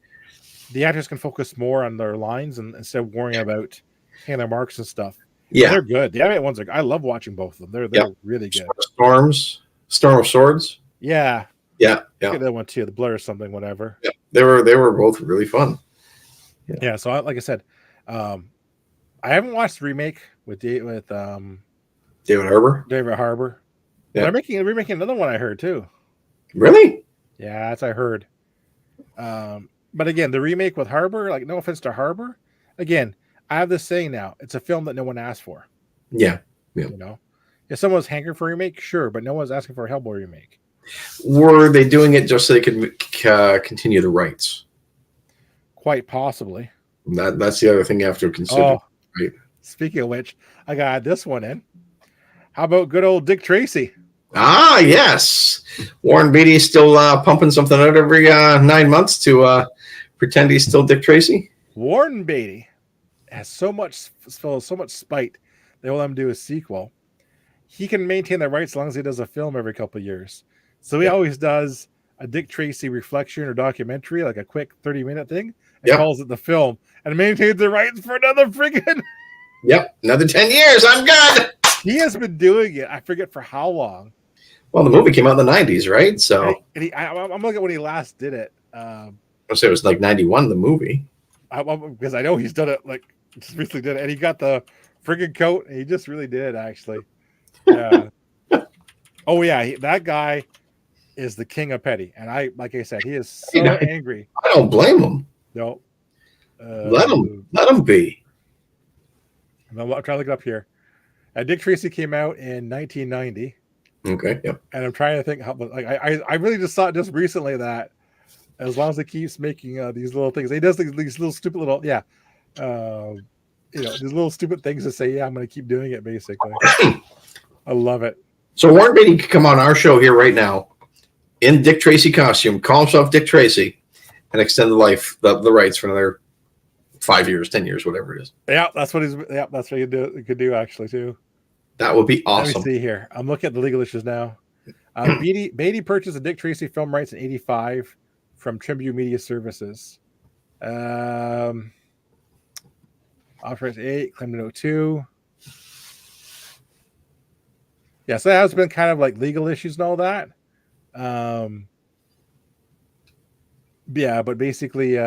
the actors can focus more on their lines and instead of worrying about hitting their marks and stuff. Yeah. And they're good. The animated ones I love watching both of them. They're really good. Storm of Swords. Yeah. Yeah. I get that one too. The Blur or something, whatever. Yeah. They were both really fun. Yeah. So like I said, I haven't watched the remake with David Harbour. Yeah. They're remaking another one I heard too. Really? Yeah, that's I heard. But again, the remake with Harbour, like no offense to Harbour, again, I have this saying now: it's a film that no one asked for. Yeah. You know, if someone was hankering for a remake, sure, but no one's asking for a Hellboy remake. Were they doing it just so they could continue the rights? Quite possibly. That's the other thing you have to consider. Oh, right? Speaking of which, I got this one in. How about good old Dick Tracy? Ah, yes. Warren Beatty's still pumping something out every 9 months to pretend he's still Dick Tracy. Warren Beatty has so much spite. They will let him do a sequel. He can maintain the rights as long as he does a film every couple of years. So he always does a Dick Tracy reflection or documentary, like a quick 30-minute thing, and calls it the film and maintains the rights for another friggin' another 10 years. I'm good. He has been doing it. I forget for how long. Well, the movie came out in the 90s, right? So I'm looking at when he last did it. I'll say it was like 91, the movie. Because I know he's done it, like, just recently did it. And he got the friggin' coat. And he just really did, actually. Yeah. Oh, yeah. That guy is the king of petty. And like I said, he is so angry. I don't blame him. No. Let him be. I'm trying to look it up here. Dick Tracy came out in 1990. Okay. Yep. And I'm trying to think how, like, I really just saw it just recently that as long as he keeps making these little things, he does these little stupid little, these little stupid things to say, I'm going to keep doing it, basically. I love it. So Warren Beatty could come on our show here right now in Dick Tracy costume, call himself Dick Tracy, and extend the rights for another 5 years, 10 years, whatever it is. Yeah, that's what he could do actually too. That would be awesome. Let me see here. I'm looking at the legal issues now. Beatty purchased the Dick Tracy film rights in '85 from Tribune Media Services. Authorized 8, claimed in 02. Yeah, so that has been kind of like legal issues and all that. Yeah, but basically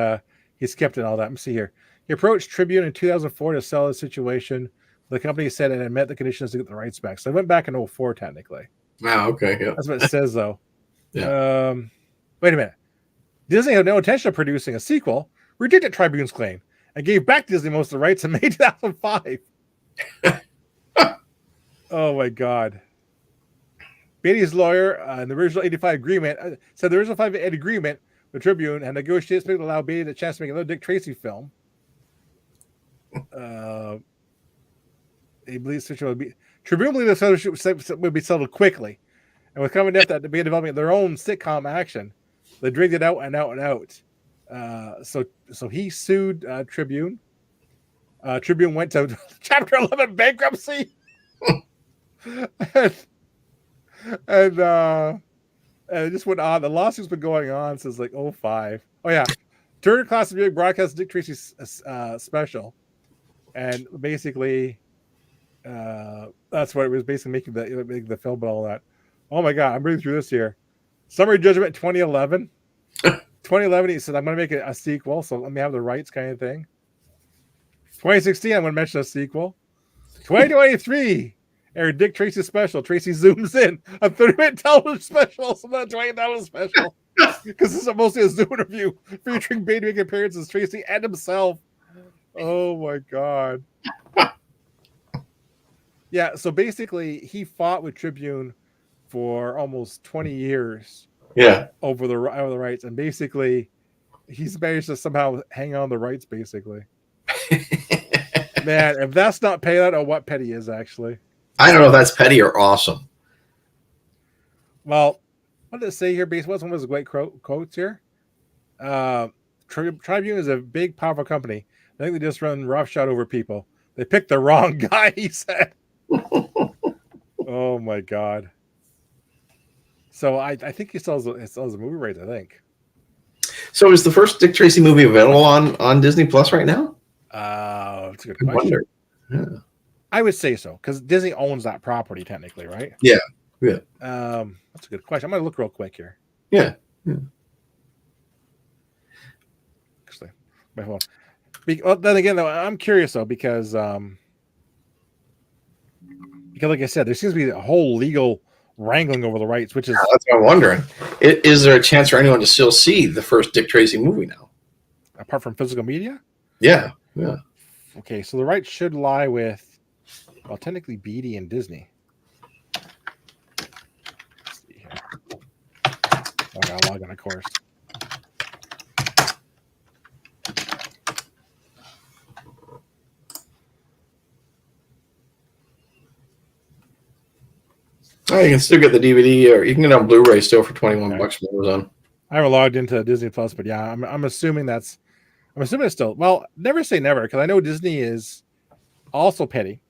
he's kept it all that. Let me see here. He approached Tribune in 2004 to sell the situation. The company said it had met the conditions to get the rights back. So it went back in 2004, technically. Wow, okay. Yeah. That's what it says, though. Yeah. Wait a minute. Disney had no intention of producing a sequel, rejected Tribune's claim, and gave back Disney most of the rights in May 2005. Oh, my God. Beatty's lawyer in the original 85 agreement said the original 5 agreement with Tribune and negotiated to allow Beatty the chance to make another Dick Tracy film. He believes the would be Tribune believed the would be settled quickly, and with common death that to be developing their own sitcom action, they dragged it out and out and out. So he sued Tribune. Tribune went to Chapter 11 bankruptcy, and, and it just went on. The lawsuit's been going on since like 05. Oh yeah, Turner Classic Music broadcast Dick Tracy's special, and basically, that's what it was basically making the film and all that. Oh my god, I'm reading through this here. Summary Judgment 2011. 2011, he said, I'm going to make it a sequel, so let me have the rights kind of thing. 2016, I'm going to mention a sequel. 2023, aired Dick Tracy special. Tracy zooms in. A 30-minute television special, so not a $20 special. Because this is mostly a Zoom interview featuring Baby making appearances, Tracy and himself. Oh my god. Yeah, so basically, he fought with Tribune for almost 20 years. Yeah. Over the rights, and basically, he's managed to somehow hang on the rights. Basically, man, if that's not petty, I don't know what petty is actually. I don't know if that's petty or awesome. Well, what did it say here? Based, what's one of those great quotes here? Tribune is a big, powerful company. I think they just run roughshod over people. They picked the wrong guy. He said. Oh my god. So I think he sells the movie rights, I think. So is the first Dick Tracy movie available on Disney Plus right now? That's a good question. Yeah. I would say so, because Disney owns that property technically, right? Yeah. Yeah. That's a good question. I'm gonna look real quick here. Yeah. Actually, my phone. Well, then again, though, I'm curious though, because like I said, there seems to be a whole legal wrangling over the rights, which is that's what I'm wondering. Is there a chance for anyone to still see the first Dick Tracy movie now? Apart from physical media? Yeah. Okay, so the rights should lie with, well, technically BD and Disney. Let's see here. I gotta log on, of course. Oh, you can still get the DVD, or you can get it on Blu-ray still for $21 from Amazon. I haven't logged into Disney Plus, but yeah, I'm assuming it's still. Well, never say never, because I know Disney is also petty.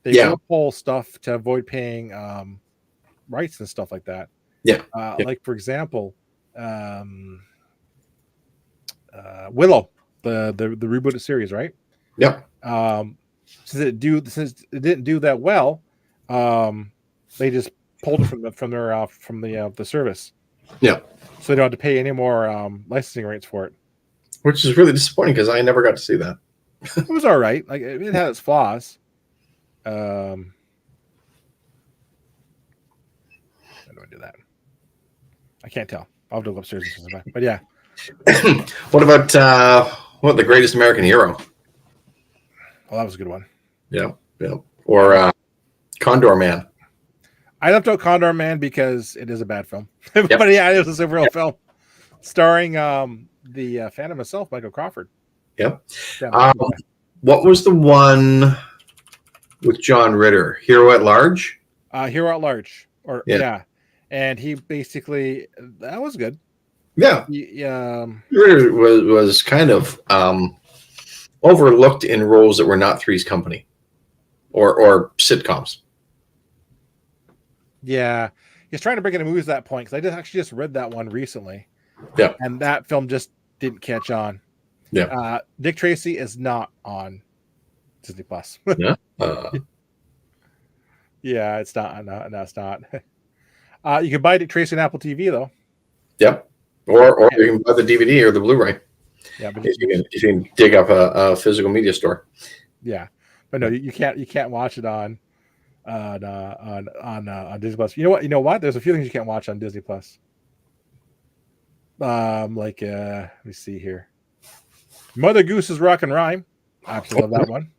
They will pull stuff to avoid paying rights and stuff like that. Yeah. Like for example, Willow, the rebooted series, right? Yep. Since it didn't do that well, they just pulled it from the service. Yeah. So they don't have to pay any more licensing rates for it. Which is really disappointing because I never got to see that. It was all right. Like it had its flaws. How do I do that? I can't tell. I'll have to go upstairs and something back. But yeah. What about The Greatest American Hero? Well, that was a good one. Yeah. Or Condor Man. I left out Condor Man because it is a bad film. But yeah, it was a real film. Starring the Phantom himself, Michael Crawford. Yep. What was the one with John Ritter? Hero at Large? Hero at Large. And he basically, that was good. Yeah. Ritter was kind of overlooked in roles that were not Three's Company or sitcoms. Yeah. He's trying to bring into movies at that point, because I just read that one recently. Yeah. And that film just didn't catch on. Yeah. Dick Tracy is not on Disney Plus. Yeah. Yeah, it's not. No, it's not. You can buy Dick Tracy on Apple TV though. Yep. Or you can buy the DVD or the Blu-ray. Yeah, but you can dig up a physical media store. Yeah, but no, you can't watch it on Disney Plus. You know what? There's a few things you can't watch on Disney Plus. Let me see here. Mother Goose's Rock and Rhyme. I absolutely love that one.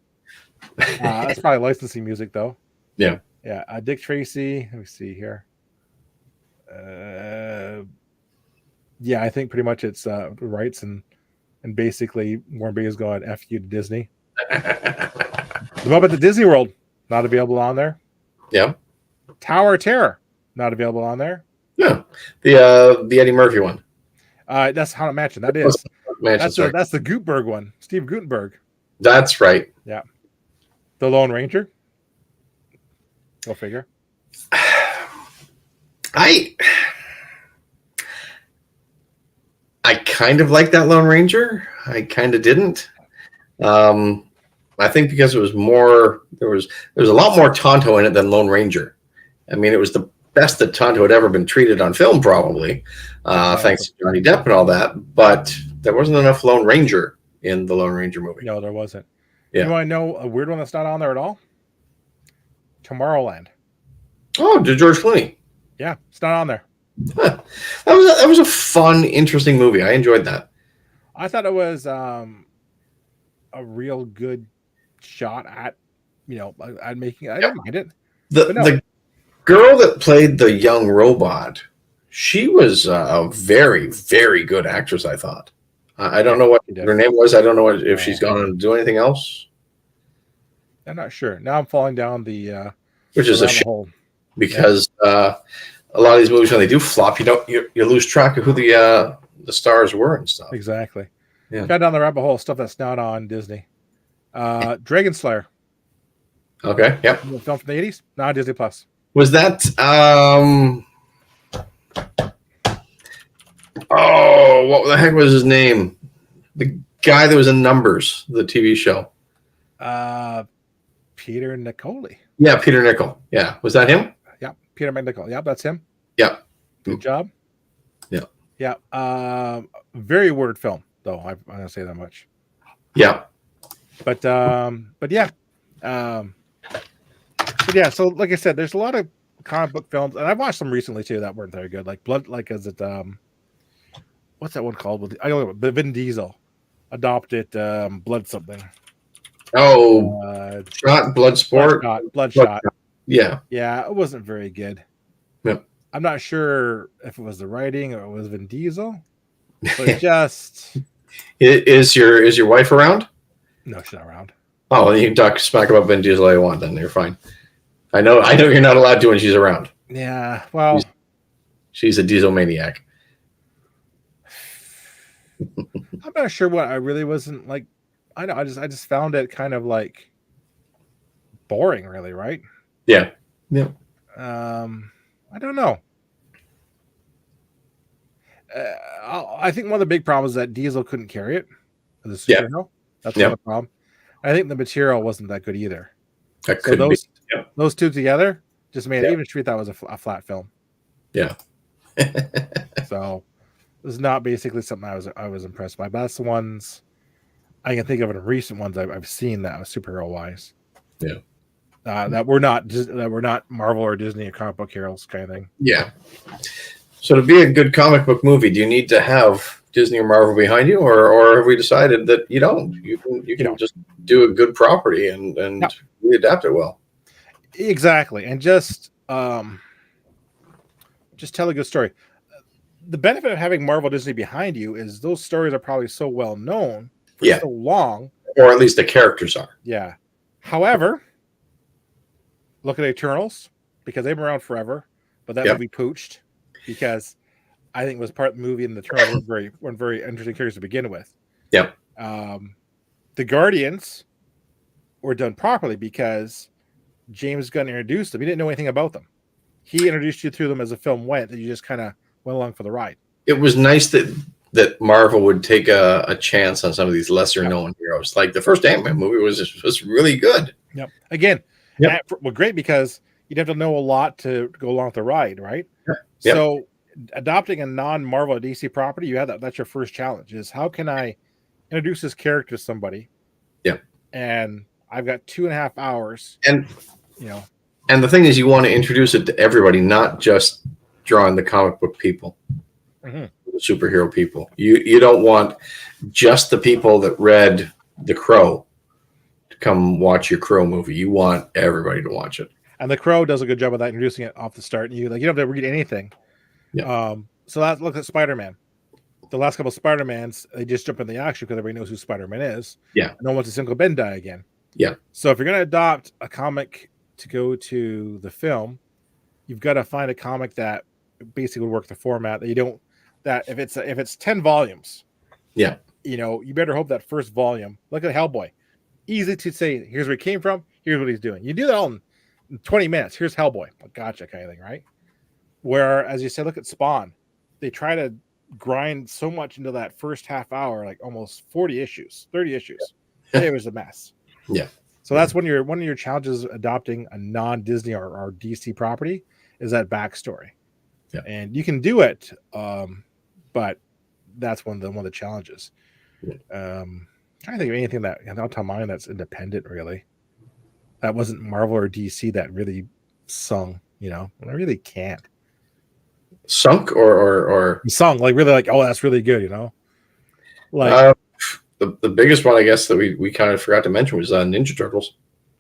That's probably licensing music though. Yeah. Yeah. Dick Tracy. Let me see here. Yeah, I think pretty much it's rights and basically Warren Beatty's going F you to Disney. The Moment at Disney World, not available on there. Yeah. Tower of Terror, not available on there. Yeah. The Eddie Murphy one. That's Haunted Mansion. That is. Mansion, That's the Gutenberg one. Steve Gutenberg. That's right. Yeah. The Lone Ranger. Go figure. I kind of like that Lone Ranger. I kind of didn't. I think because it was more there was a lot more Tonto in it than Lone Ranger. I mean, it was the best that Tonto had ever been treated on film, probably, thanks to Johnny Depp and all that. But there wasn't enough Lone Ranger in the Lone Ranger movie. No, there wasn't. Yeah. You want to know a weird one that's not on there at all? Tomorrowland. Oh, to George Clooney. Yeah, it's not on there. Huh. That was a fun, interesting movie. I enjoyed that. I thought it was a real good shot at, at making. I didn't mind it. The girl that played the young robot, she was a very, very good actress, I thought. I don't know what her name was. I don't know if she's gone on to do anything else. I'm not sure. Now I'm falling down the which is a shame because a lot of these movies, when they do flop, you lose track of who the stars were and stuff. Exactly. Yeah. Got down the rabbit hole, stuff that's not on Disney. Dragon Slayer. Okay. Yep. Film from the 80s. Not on Disney Plus. Was that what the heck was his name? The guy that was in Numbers, the TV show. Peter Nicoli. Yeah, Peter Nicol. Yeah. Was that him? Yeah, Peter McNichol. Yeah, that's him. Yeah. Good job. Yeah. Yeah. Very weird film, though. I'm gonna say that much. Yeah. But yeah. But yeah, so like I said, there's a lot of comic book films, and I've watched some recently too that weren't very good. Like what's that one called? I don't know, Vin Diesel adopted Blood something. Oh, Bloodsport. Bloodshot. Yeah. Yeah, it wasn't very good. Yeah. I'm not sure if it was the writing or it was Vin Diesel. But just is your wife around? No, she's not around. Oh, you can talk smack about Vin Diesel all you want, then you're fine. I know you're not allowed to when she's around. Yeah, well, she's a diesel maniac. I'm not sure what I really wasn't like. I know I just found it kind of like boring, really, right? Yeah. Yeah. I don't know. I think one of the big problems is that Diesel couldn't carry it as a superhero. Yeah. That's one of the problem. I think the material wasn't that good either. That could be. Those two together just made it. Even Street that was a flat film. Yeah. So it was not basically something I was impressed by. But that's the ones I can think of in recent ones I've seen that was superhero wise. Yeah. That were not Marvel or Disney or comic book heroes kind of thing. Yeah. So to be a good comic book movie, do you need to have Disney or Marvel behind you, or have we decided that you don't? You can just do a good property and really adapt it well. Exactly, and just tell a good story. The benefit of having Marvel Disney behind you is those stories are probably so well known for so long, or at least the characters are. Yeah. However, look at Eternals, because they've been around forever, but that movie pooched because I think it was part of the movie, and the Eternals weren't very interesting characters to begin with. Yeah. The Guardians were done properly because James Gunn introduced them. He didn't know anything about them. He introduced you through them as the film went, and you just kind of went along for the ride. It was nice that Marvel would take a chance on some of these lesser known heroes. Like the first Ant-Man movie was really good. Yep. Again, well, great because you'd have to know a lot to go along with the ride, right? Yep. So adopting a non-Marvel DC property, you have that's your first challenge is how can I introduce this character to somebody? Yeah. And I've got 2.5 hours. And and the thing is, you want to introduce it to everybody, not just drawing the comic book people, the superhero people. You don't want just the people that read The Crow to come watch your Crow movie. You want everybody to watch it. And The Crow does a good job of that, introducing it off the start. You don't have to read anything. Yeah. So look at Spider-Man. The last couple of Spider-Mans, they just jump in the action because everybody knows who Spider-Man is. Yeah. No one wants to see Uncle Ben die again. Yeah. So if you're going to adopt a comic to go to the film, you've got to find a comic that basically would work the format that you don't. That if it's 10 volumes, you better hope that first volume. Look at Hellboy. easy to say, here's where he came from, here's what he's doing. You do that all in 20 minutes. Here's Hellboy. Gotcha, kind of thing, right? Where, as you said, look at Spawn. They try to grind so much into that first half hour, like almost 40 issues, 30 issues. It was a mess. Yeah. So that's one of your challenges adopting a non-Disney or DC property is that backstory. Yeah. And you can do it, but that's one of the challenges. Yeah. Trying to think of anything that on top of mind that's independent, really. That wasn't Marvel or DC that really sung, and I really can't. Sunk or sung, like really, like, oh, that's really good, Like the biggest one, I guess, that we kind of forgot to mention was Ninja Turtles.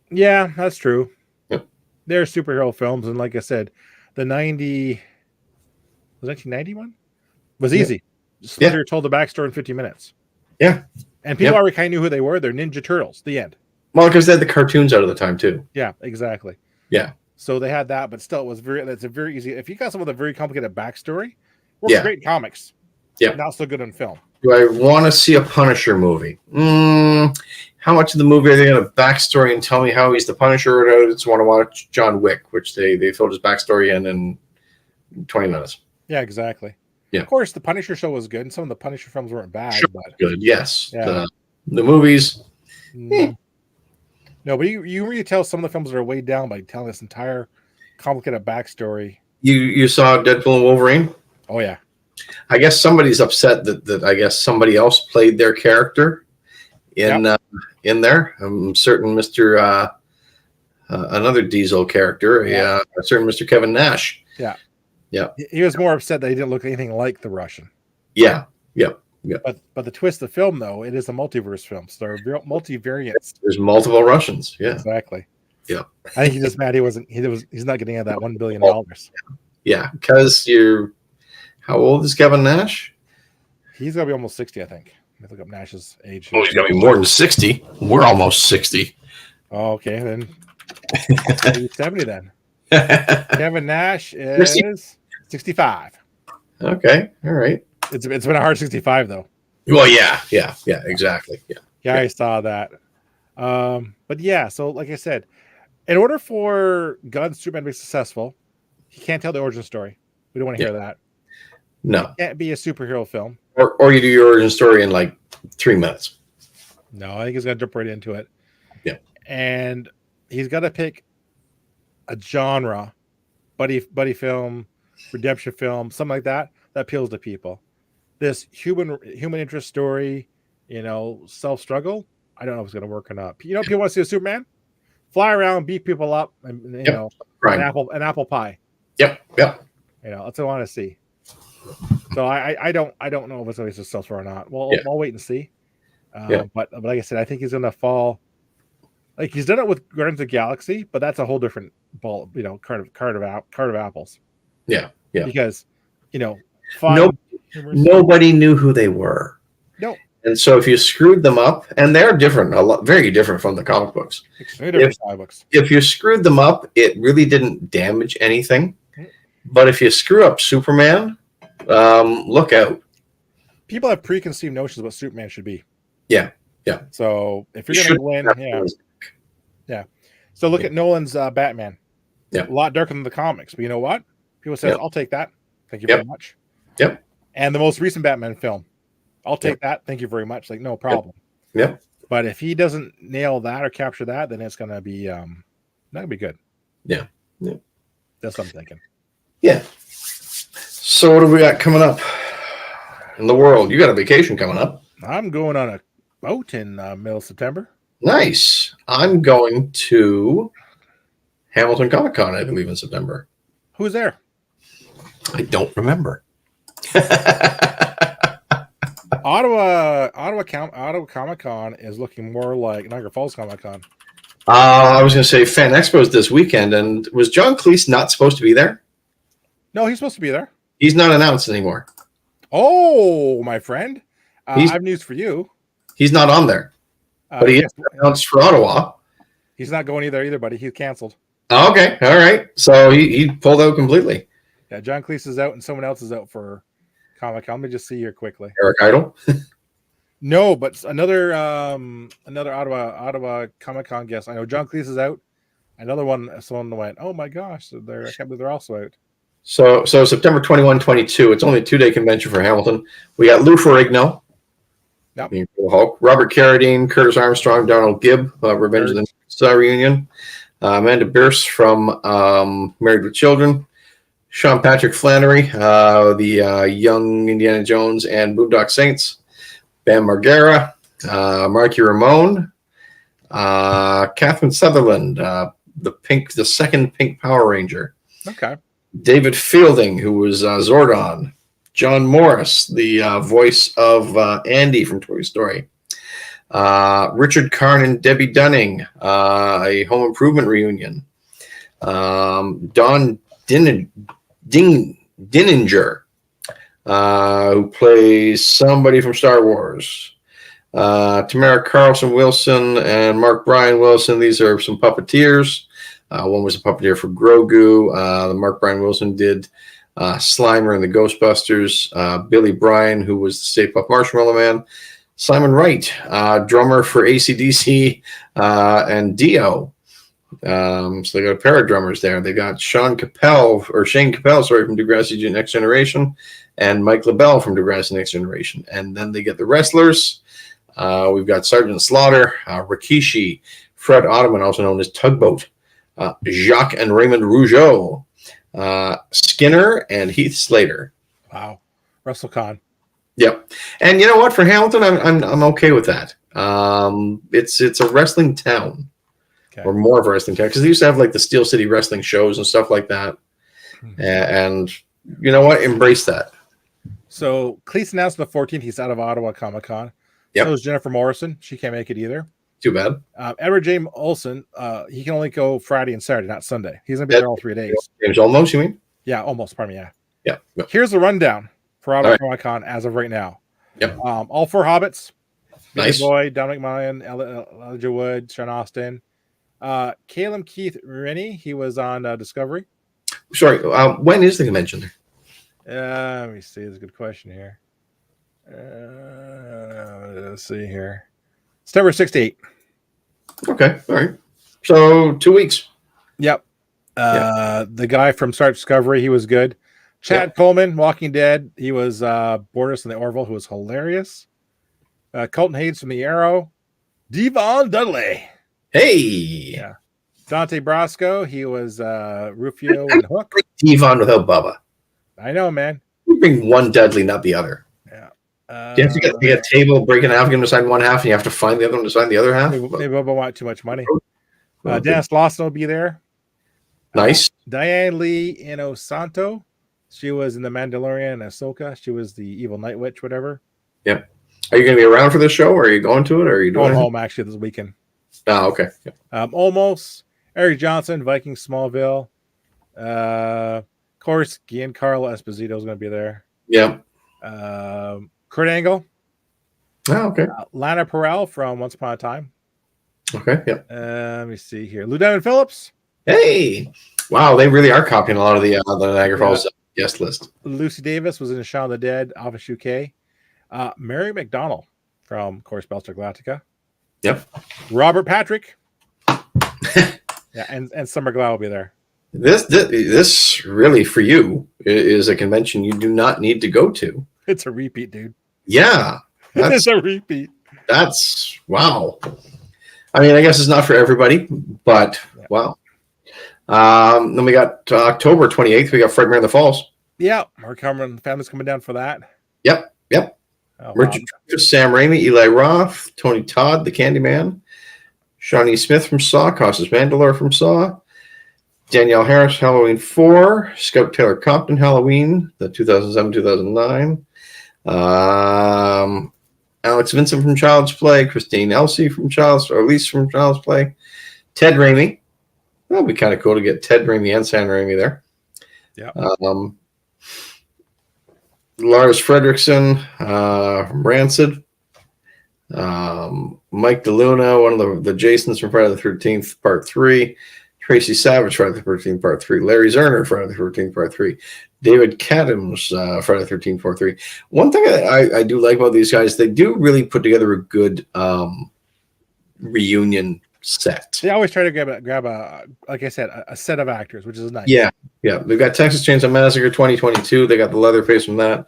Yeah, that's true. Yep. They're superhero films, and like I said, the 1991 was easy. Splinter told the backstory in 50 minutes. Yeah. And people already kind of knew who they were. They're Ninja Turtles. The end. Well, because they had the cartoons out of the time too. Yeah, exactly. Yeah. So they had that, but still, it was that's a very easy. If you got someone with a very complicated backstory, works great in comics. Yeah. Not so good on film. Do I want to see a Punisher movie? How much of the movie are they going to backstory and tell me how he's the Punisher, or do I just want to watch John Wick, which they filled his backstory in 20 minutes? Yeah, exactly. Yeah. Of course, the Punisher show was good, and some of the Punisher films weren't bad. Sure, but good, yes. Yeah. The movies. No, but you really tell some of the films that are weighed down by telling this entire complicated backstory. You saw Deadpool and Wolverine? Oh yeah. I guess somebody's upset that I guess somebody else played their character in there. Certain Mr. Another Diesel character, a certain Mr. Kevin Nash. Yeah. Yeah. He was more upset that he didn't look anything like the Russian. Yeah. Yeah. Yeah. But the twist of the film, though, it is a multiverse film. So there are multivariants. There's multiple Russians. Yeah. Exactly. Yeah. I think he's just mad he's not getting out of that $1 billion. Yeah. Because how old is Kevin Nash? He's gonna be almost 60, I think. Let me look up Nash's age. Oh, he's gonna be more than 60. We're almost 60. Oh, okay, then maybe 70 then. Kevin Nash is 65. Okay, all right. It's been a hard 65 though. Well, yeah, exactly. Yeah, I saw that. But yeah, so like I said, in order for Gunn's Superman to be successful, he can't tell the origin story. We don't want to hear that. No. It can't be a superhero film. Or you do your origin story in like 3 minutes. No, I think he's gonna jump right into it. Yeah. And he's got to pick a genre, buddy film, redemption film, something like that appeals to people. This human interest story, self-struggle, I don't know if it's going to work or not. People want to see a Superman fly around, beat people up, and an apple pie. Yep. That's what I want to see. So I don't know if it's going to be successful or not. Well, I'll wait and see. But like I said, I think he's going to fall. Like he's done it with Guardians of the Galaxy, but that's a whole different ball. Cart of apples. Yeah. Because nobody knew who they were. No. And so if you screwed them up, and they're different, very different from the comic books. If you screwed them up, it really didn't damage anything. But if you screw up Superman, look out. People have preconceived notions of what Superman should be. Yeah. So if you're going to win, yeah. So look at Nolan's Batman. Yeah. A lot darker than the comics, but you know what? People say, I'll take that. Thank you very much. Yep. And the most recent Batman film, I'll take that. Thank you very much. Like, no problem. Yep. But if he doesn't nail that or capture that, then it's going to be not going to be good. Yeah. That's what I'm thinking. Yeah. So what have we got coming up in the world? You got a vacation coming up. I'm going on a boat in middle of September. Nice. I'm going to Hamilton Comic Con, I believe, in September. Who's there? I don't remember. Ottawa Comic Con is looking more like Niagara Falls Comic Con. I was going to say Fan Expo is this weekend, and was John Cleese not supposed to be there? No, he's supposed to be there. He's not announced anymore. Oh, my friend. I have news for you. He's not on there. But he is announced for Ottawa. He's not going either, buddy. He's canceled. Okay. All right. So he pulled out completely. Yeah, John Cleese is out and someone else is out for Comic-Con. Let me just see here quickly. Eric Idle? No, but another Ottawa Comic Con guest. I know John Cleese is out. Another one, someone went, oh my gosh, I can't believe they're also out. So September 21, 22. It's only a 2-day convention for Hamilton. We got Lou Ferrigno, Yep. Hulk, Robert Carradine, Curtis Armstrong, Donald Gibb, Revenge of the Star reunion, Amanda Bierce from Married with Children, Sean Patrick Flannery, the young Indiana Jones and Boondock Saints, Bam Margera, Marky Ramone, Catherine Sutherland, the second Pink Power Ranger. Okay. David Fielding, who was Zordon. John Morris, the voice of Andy from Toy Story. Richard Karn and Debbie Dunning, a Home Improvement reunion. Don Dinninger, who plays somebody from Star Wars. Tamara Carlson Wilson and Mark Brian Wilson. These are some puppeteers. One was a puppeteer for Grogu. The Mark Brian Wilson did Slimer and the Ghostbusters. Billy Bryan, who was the Stay Puft Marshmallow Man. Simon Wright, drummer for AC/DC and Dio. So they got a pair of drummers there. They got Shane Capel, from Degrassi Next Generation, and Mike LaBelle from Degrassi Next Generation. And then they get the wrestlers. We've got Sergeant Slaughter, Rikishi, Fred Ottoman, also known as Tugboat, Jacques and Raymond Rougeau, Skinner, and Heath Slater. Wow, WrestleCon. Yep. And you know what? For Hamilton, I'm okay with that. It's a wrestling town, or more of a wrestling town, because they used to have like the Steel City wrestling shows and stuff like that. And you know what? Embrace that. So Cleese announced on the 14th he's out of Ottawa Comic Con. Yep. So is Jennifer Morrison. She can't make it either. Too bad. Edward James Olsen, he can only go Friday and Saturday, not Sunday. He's going to be there all 3 days. James Olmos, you mean? Yeah, almost. Pardon me. Yeah. Yeah. Yep. Here's the rundown for Ottawa Comic Con as of right now. Yep. All 4 Hobbits. Nice. Boy, Dominic Monaghan, Elijah Wood, Sean Austin. Caleb Keith Rennie, he was on Discovery. Sorry, when is the convention? Let me see. It's a good question here. Let's see here. September 6 to 8. Okay, all right. So 2 weeks. Yep. The guy from Star Discovery, he was good. Chad Coleman, Walking Dead, he was Bortus in the Orville, who was hilarious. Colton Hayes from The Arrow. Devon Dudley. Hey. Yeah. Dante Brasco, he was Rufio and Hook. Devon without Bubba. I know, man. You bring one Dudley, not the other. Yeah. You have to get a table, break it in half, get him to sign one half, and you have to find the other one to sign the other half. Maybe Bubba wanted too much money. Dennis Lawson will be there. Nice. Diane Lee Inosanto. She was in The Mandalorian and Ahsoka. She was the evil night witch, whatever. Yep. Are you going to be around for this show, or are you going to it, or are you doing going home actually this weekend? Oh, okay. Yep. Almost. Eric Johnson, Viking Smallville. Of course, Giancarlo Esposito is going to be there. Yep. Kurt Angle. Oh, okay. Lana Perel from Once Upon a Time. Okay. Yep. Let me see here. Lieutenant Phillips. Hey. Wow, they really are copying a lot of the Niagara Falls guest list. Lucy Davis was in Shaun of the Dead, Office UK. Mary McDonnell from, of course, Battlestar Galactica. Yep. Robert Patrick. Yeah, and Summer Glau will be there. This really, for you, is a convention you do not need to go to. It's a repeat, dude. Yeah. It's a repeat. That's, wow. I mean, I guess it's not for everybody, but wow. Then we got October 28th. We got Frightmare in the Falls. Yeah. Mark Cameron family's coming down for that. Yep. Oh, Richard Dreyfuss, Sam Raimi, Eli Roth, Tony Todd, the Candyman, Shawnee Smith from Saw, Costas Mandalore from Saw, Danielle Harris, Halloween 4, Scout Taylor Compton, Halloween, the 2007-2009, Alex Vincent from Child's Play, Christine Elsie from Elise from Child's Play, Ted Raimi. That'll be kind of cool to get Ted Raimi and Sam Raimi there. Yeah. Lars Fredrickson from Rancid. Mike DeLuna, one of the Jasons from Friday the 13th, Part 3. Tracy Savage, Friday the 13th, Part 3. Larry Zerner, Friday the 13th, Part 3. David Cadams, Friday the 13th, Part 3. One thing I do like about these guys, they do really put together a good reunion set. They always try to grab a like I said, a set of actors, which is nice. Yeah. They've got Texas Chainsaw Massacre 2022. They got the Leatherface from that.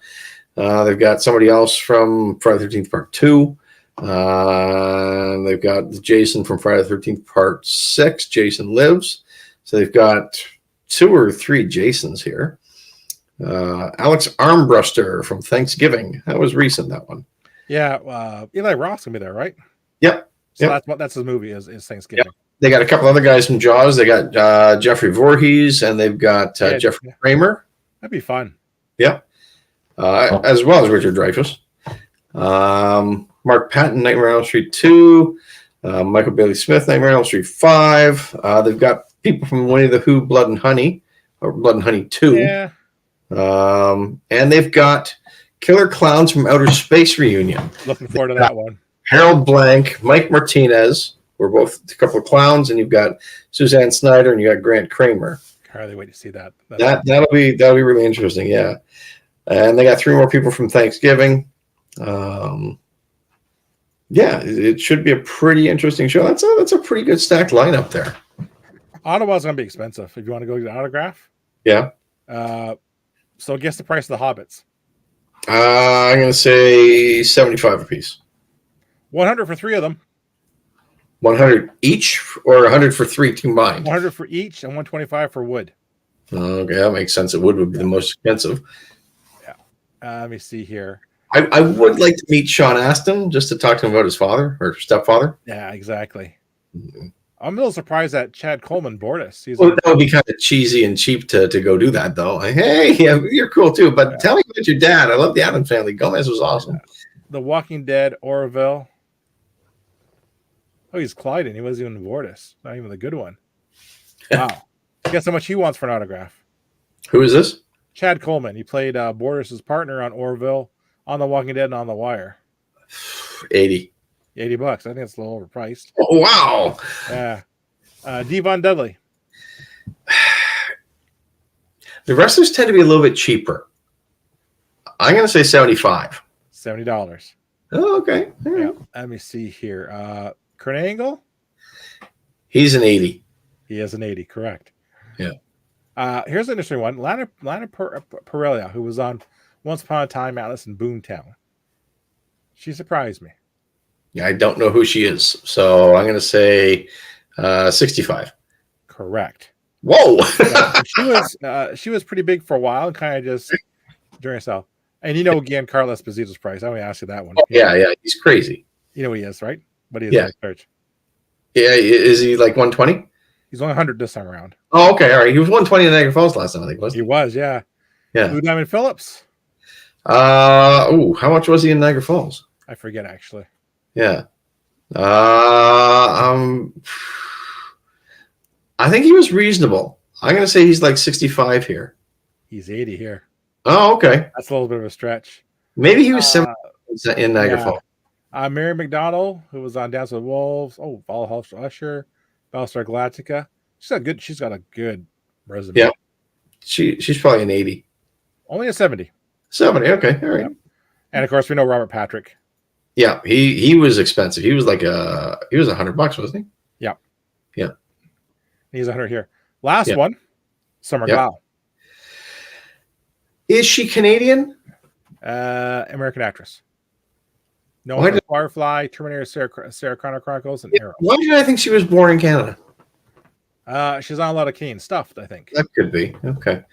They've got somebody else from Friday the 13th, Part 2. They've got Jason from Friday the 13th, Part 6. Jason Lives. So they've got 2 or 3 Jasons here. Alex Armbruster from Thanksgiving. That was recent, that one. Yeah, Eli Roth's gonna be there, right? Yep. So that's his movie is Thanksgiving. Yep. They got a couple other guys from Jaws. They got Jeffrey Voorhees, and they've got Jeffrey Kramer. That'd be fun. Yeah. As well as Richard Dreyfuss. Mark Patton, Nightmare on Elm Street 2. Michael Bailey Smith, Nightmare on Elm Street 5. They've got people from Winnie the Pooh, Blood and Honey, or Blood and Honey 2. Yeah. And they've got Killer Clowns from Outer Space reunion. Looking forward to that one. Harold Blank, Mike Martinez. We're both a couple of clowns, and you've got Suzanne Snyder and you got Grant Kramer. Hardly wait to see that. That'll be really interesting, yeah. And they got 3 more people from Thanksgiving. Yeah, it should be a pretty interesting show. That's a pretty good stacked lineup there. Ottawa's gonna be expensive if you want to go get an autograph. Yeah. So guess the price of the Hobbits. I'm gonna say 75 a piece. 100 for 3 of them. 100 each, or 100 for 3 combined? 100 for each, and 125 for wood. Okay, that makes sense. It would be the most expensive. Yeah. Let me see here. I would like to meet Sean Astin just to talk to him about his father or stepfather. Yeah, exactly. Mm-hmm. I'm a little surprised that Chad Coleman bored us. That would be kind of cheesy and cheap to go do that, though. Like, hey, yeah, you're cool too, but tell me about your dad. I love the Addams Family. Gomez was awesome. The Walking Dead, Orville. Oh, he's Clyden. He wasn't even Vortis. Not even the good one. Wow. Guess how much he wants for an autograph? Who is this? Chad Coleman. He played Bortus's partner on Orville, on The Walking Dead, and on The Wire. 80. $80. I think it's a little overpriced. Oh, wow. Yeah. Devon Dudley. The wrestlers tend to be a little bit cheaper. I'm going to say 75. $70. Oh, okay. Yeah. Let me see here. Kurt Angle? He's an 80. He is an 80, correct. Yeah. Here's an interesting one. Lana Parrilla, who was on Once Upon a Time, Alice in Boomtown. She surprised me. Yeah, I don't know who she is, so I'm going to say 65. Correct. Whoa! She was pretty big for a while and kind of just during herself. And again, Carlos Esposito's price. I only asked you that one. Oh, yeah, he's crazy. You know who he is, right? But he is yeah. Search. Yeah, is he like 120? He's only 100 this time around. Oh, okay, all right. He was 120 in Niagara Falls last time, I think, wasn't he? He was, yeah. Yeah. Blue Diamond Phillips. How much was he in Niagara Falls? I forget, actually. Yeah. I think he was reasonable. I'm going to say he's like 65 here. He's 80 here. Oh, okay. That's a little bit of a stretch. Maybe he was 70 in Niagara Falls. Mary McDonald, who was on Dance with Wolves. Oh, Valhalla Usher, Battlestar Galactica. She's got a good resume. Yeah. She's probably an 80. Only a 70. 70, okay. All right. Yeah. And of course we know Robert Patrick. Yeah, he was expensive. He was like he was $100, wasn't he? Yeah. Yeah. He's 100 here. Last one, Summer Glau. Is she Canadian? American actress. No one Firefly, Terminator, Sarah Connor Chronicles, and Arrow. Why did I think she was born in Canada? She's on a lot of Canadian stuff, I think. That could be. Okay.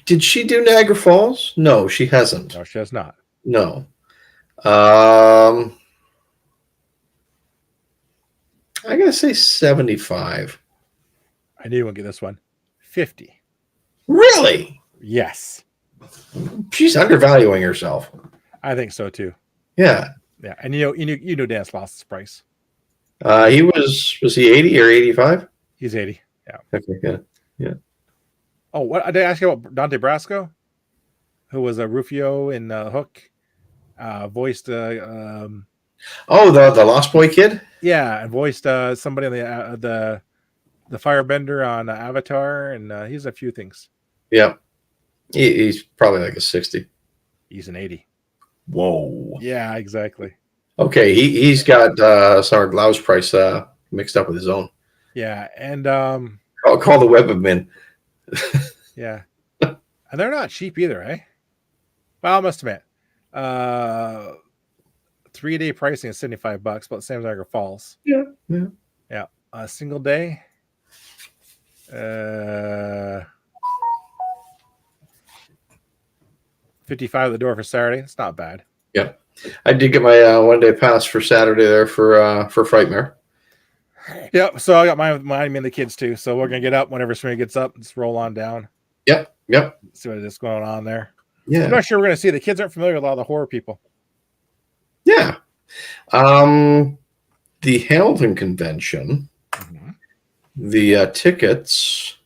Did she do Niagara Falls? No, she hasn't. No, she has not. No. I'm going to say 75. I knew you would get this one. 50. Really? Yes. She's undervaluing herself. I think so too. Yeah. Yeah, and you know Dan Sloss's price. He was he 80 or 85? He's 80. Yeah. Okay. Yeah. Oh, what did I ask you about Dante Brasco, who was a Rufio in Hook? Voiced Oh, the Lost Boy kid. and voiced somebody on the Firebender on Avatar, and he's a few things. Yeah, he's probably like a 60. He's an 80. Whoa. Yeah, exactly. Okay, he's got Sarah Glau's price mixed up with his own. Yeah, and I'll call the web admin. yeah, and they're not cheap either, eh? Well, I must admit, 3-day pricing is $75, about the same as Niagara Falls. Yeah. Yeah, a single day, $55 at the door for Saturday. It's not bad. Yeah, I did get my 1-day pass for Saturday there for Frightmare. Yep. So I got mine and the kids too. So we're gonna get up whenever Serena gets up. Just roll on down. Yep. See what is going on there. Yeah. I'm not sure we're gonna see. The kids aren't familiar with a lot of the horror people. Yeah. The Hamilton convention, the tickets,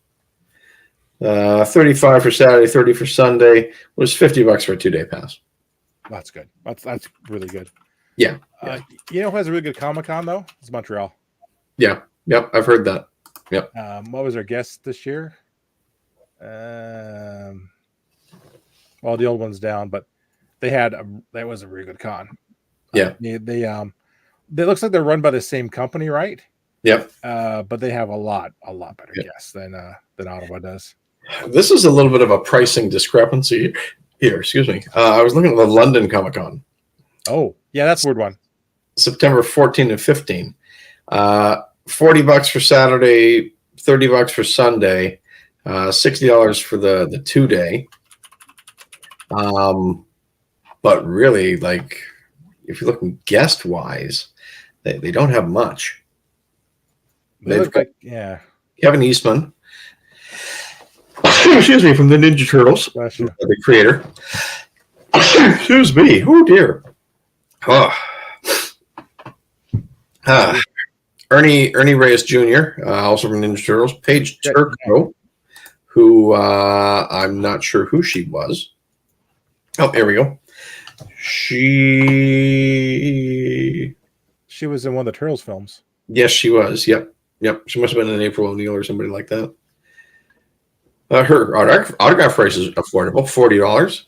35 for Saturday, 30 for Sunday, was $50 for a 2-day pass. That's good. That's really good. Yeah. You know who has a really good Comic-Con though? It's Montreal. Yeah. Yep. I've heard that. Yep. What was our guest this year? Well, the old one's down, but that was a really good con. Yeah. They looks like they're run by the same company, right? Yep. But they have a lot better guests than Ottawa does. This is a little bit of a pricing discrepancy here. Excuse me. I was looking at the London Comic Con. Oh, yeah, that's a weird one. September 14 and 15. $40 for Saturday, $30 for Sunday, $60 for the 2-day. But really, like, if you're looking guest wise, they don't have much. They look got like Kevin Eastman. Excuse me, from the Ninja Turtles, the creator. Excuse me. Oh dear. Oh. Ernie Reyes Jr., also from Ninja Turtles. Paige Turco, who I'm not sure who she was. Oh, here we go. She was in one of the Turtles films. Yes, she was. Yep. She must have been an April O'Neil or somebody like that. Her autograph price is affordable, $40.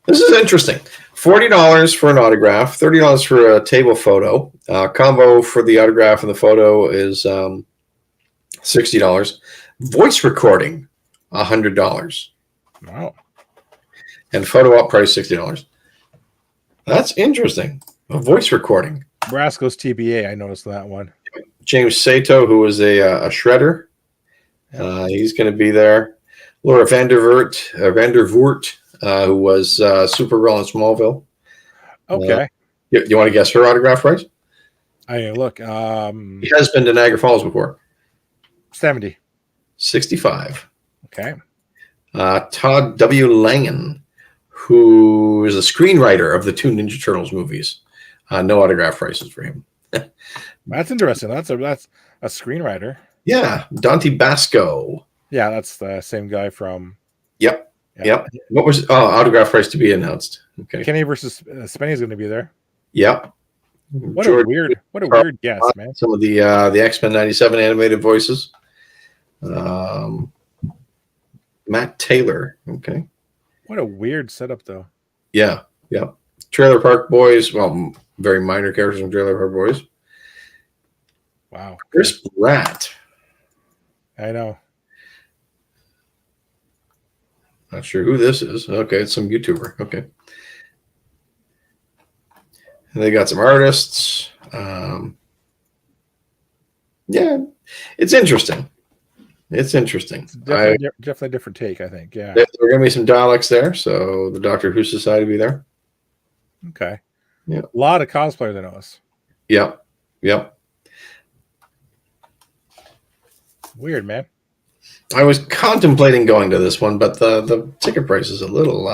This is interesting. $40 for an autograph, $30 for a table photo. Combo for the autograph and the photo is $60. Voice recording, $100. Wow. And photo op price, $60. That's interesting. A voice recording. Brasco's TBA, I noticed that one. James Sato, who was a shredder. He's going to be there. Laura Vandervoort, who was Supergirl in Smallville. Okay. You want to guess her autograph price? I look. He has been to Niagara Falls before. 70. 65. Okay. Todd W. Langen, who is a screenwriter of the 2 Ninja Turtles movies. No autograph prices for him. That's interesting. That's a screenwriter. Yeah, Dante Basco. Yeah, that's the same guy from. Yep. What was autograph price to be announced? Okay. Kenny versus Spenny is going to be there. Yep. What a weird guess, man. Some of the X-Men '97 animated voices. Matt Taylor. Okay. What a weird setup, though. Yeah. Trailer Park Boys. Well, very minor characters from Trailer Park Boys. Wow. Chris Pratt. I know. Not sure who this is. Okay, it's some YouTuber. Okay. And they got some artists. Yeah, it's interesting. It's definitely a different take, I think. Yeah. There are going to be some Daleks there, so the Doctor Who Society will be there. Okay. Yeah. A lot of cosplayers I notice. Yep. Weird, man. I was contemplating going to this one, but the ticket price is a little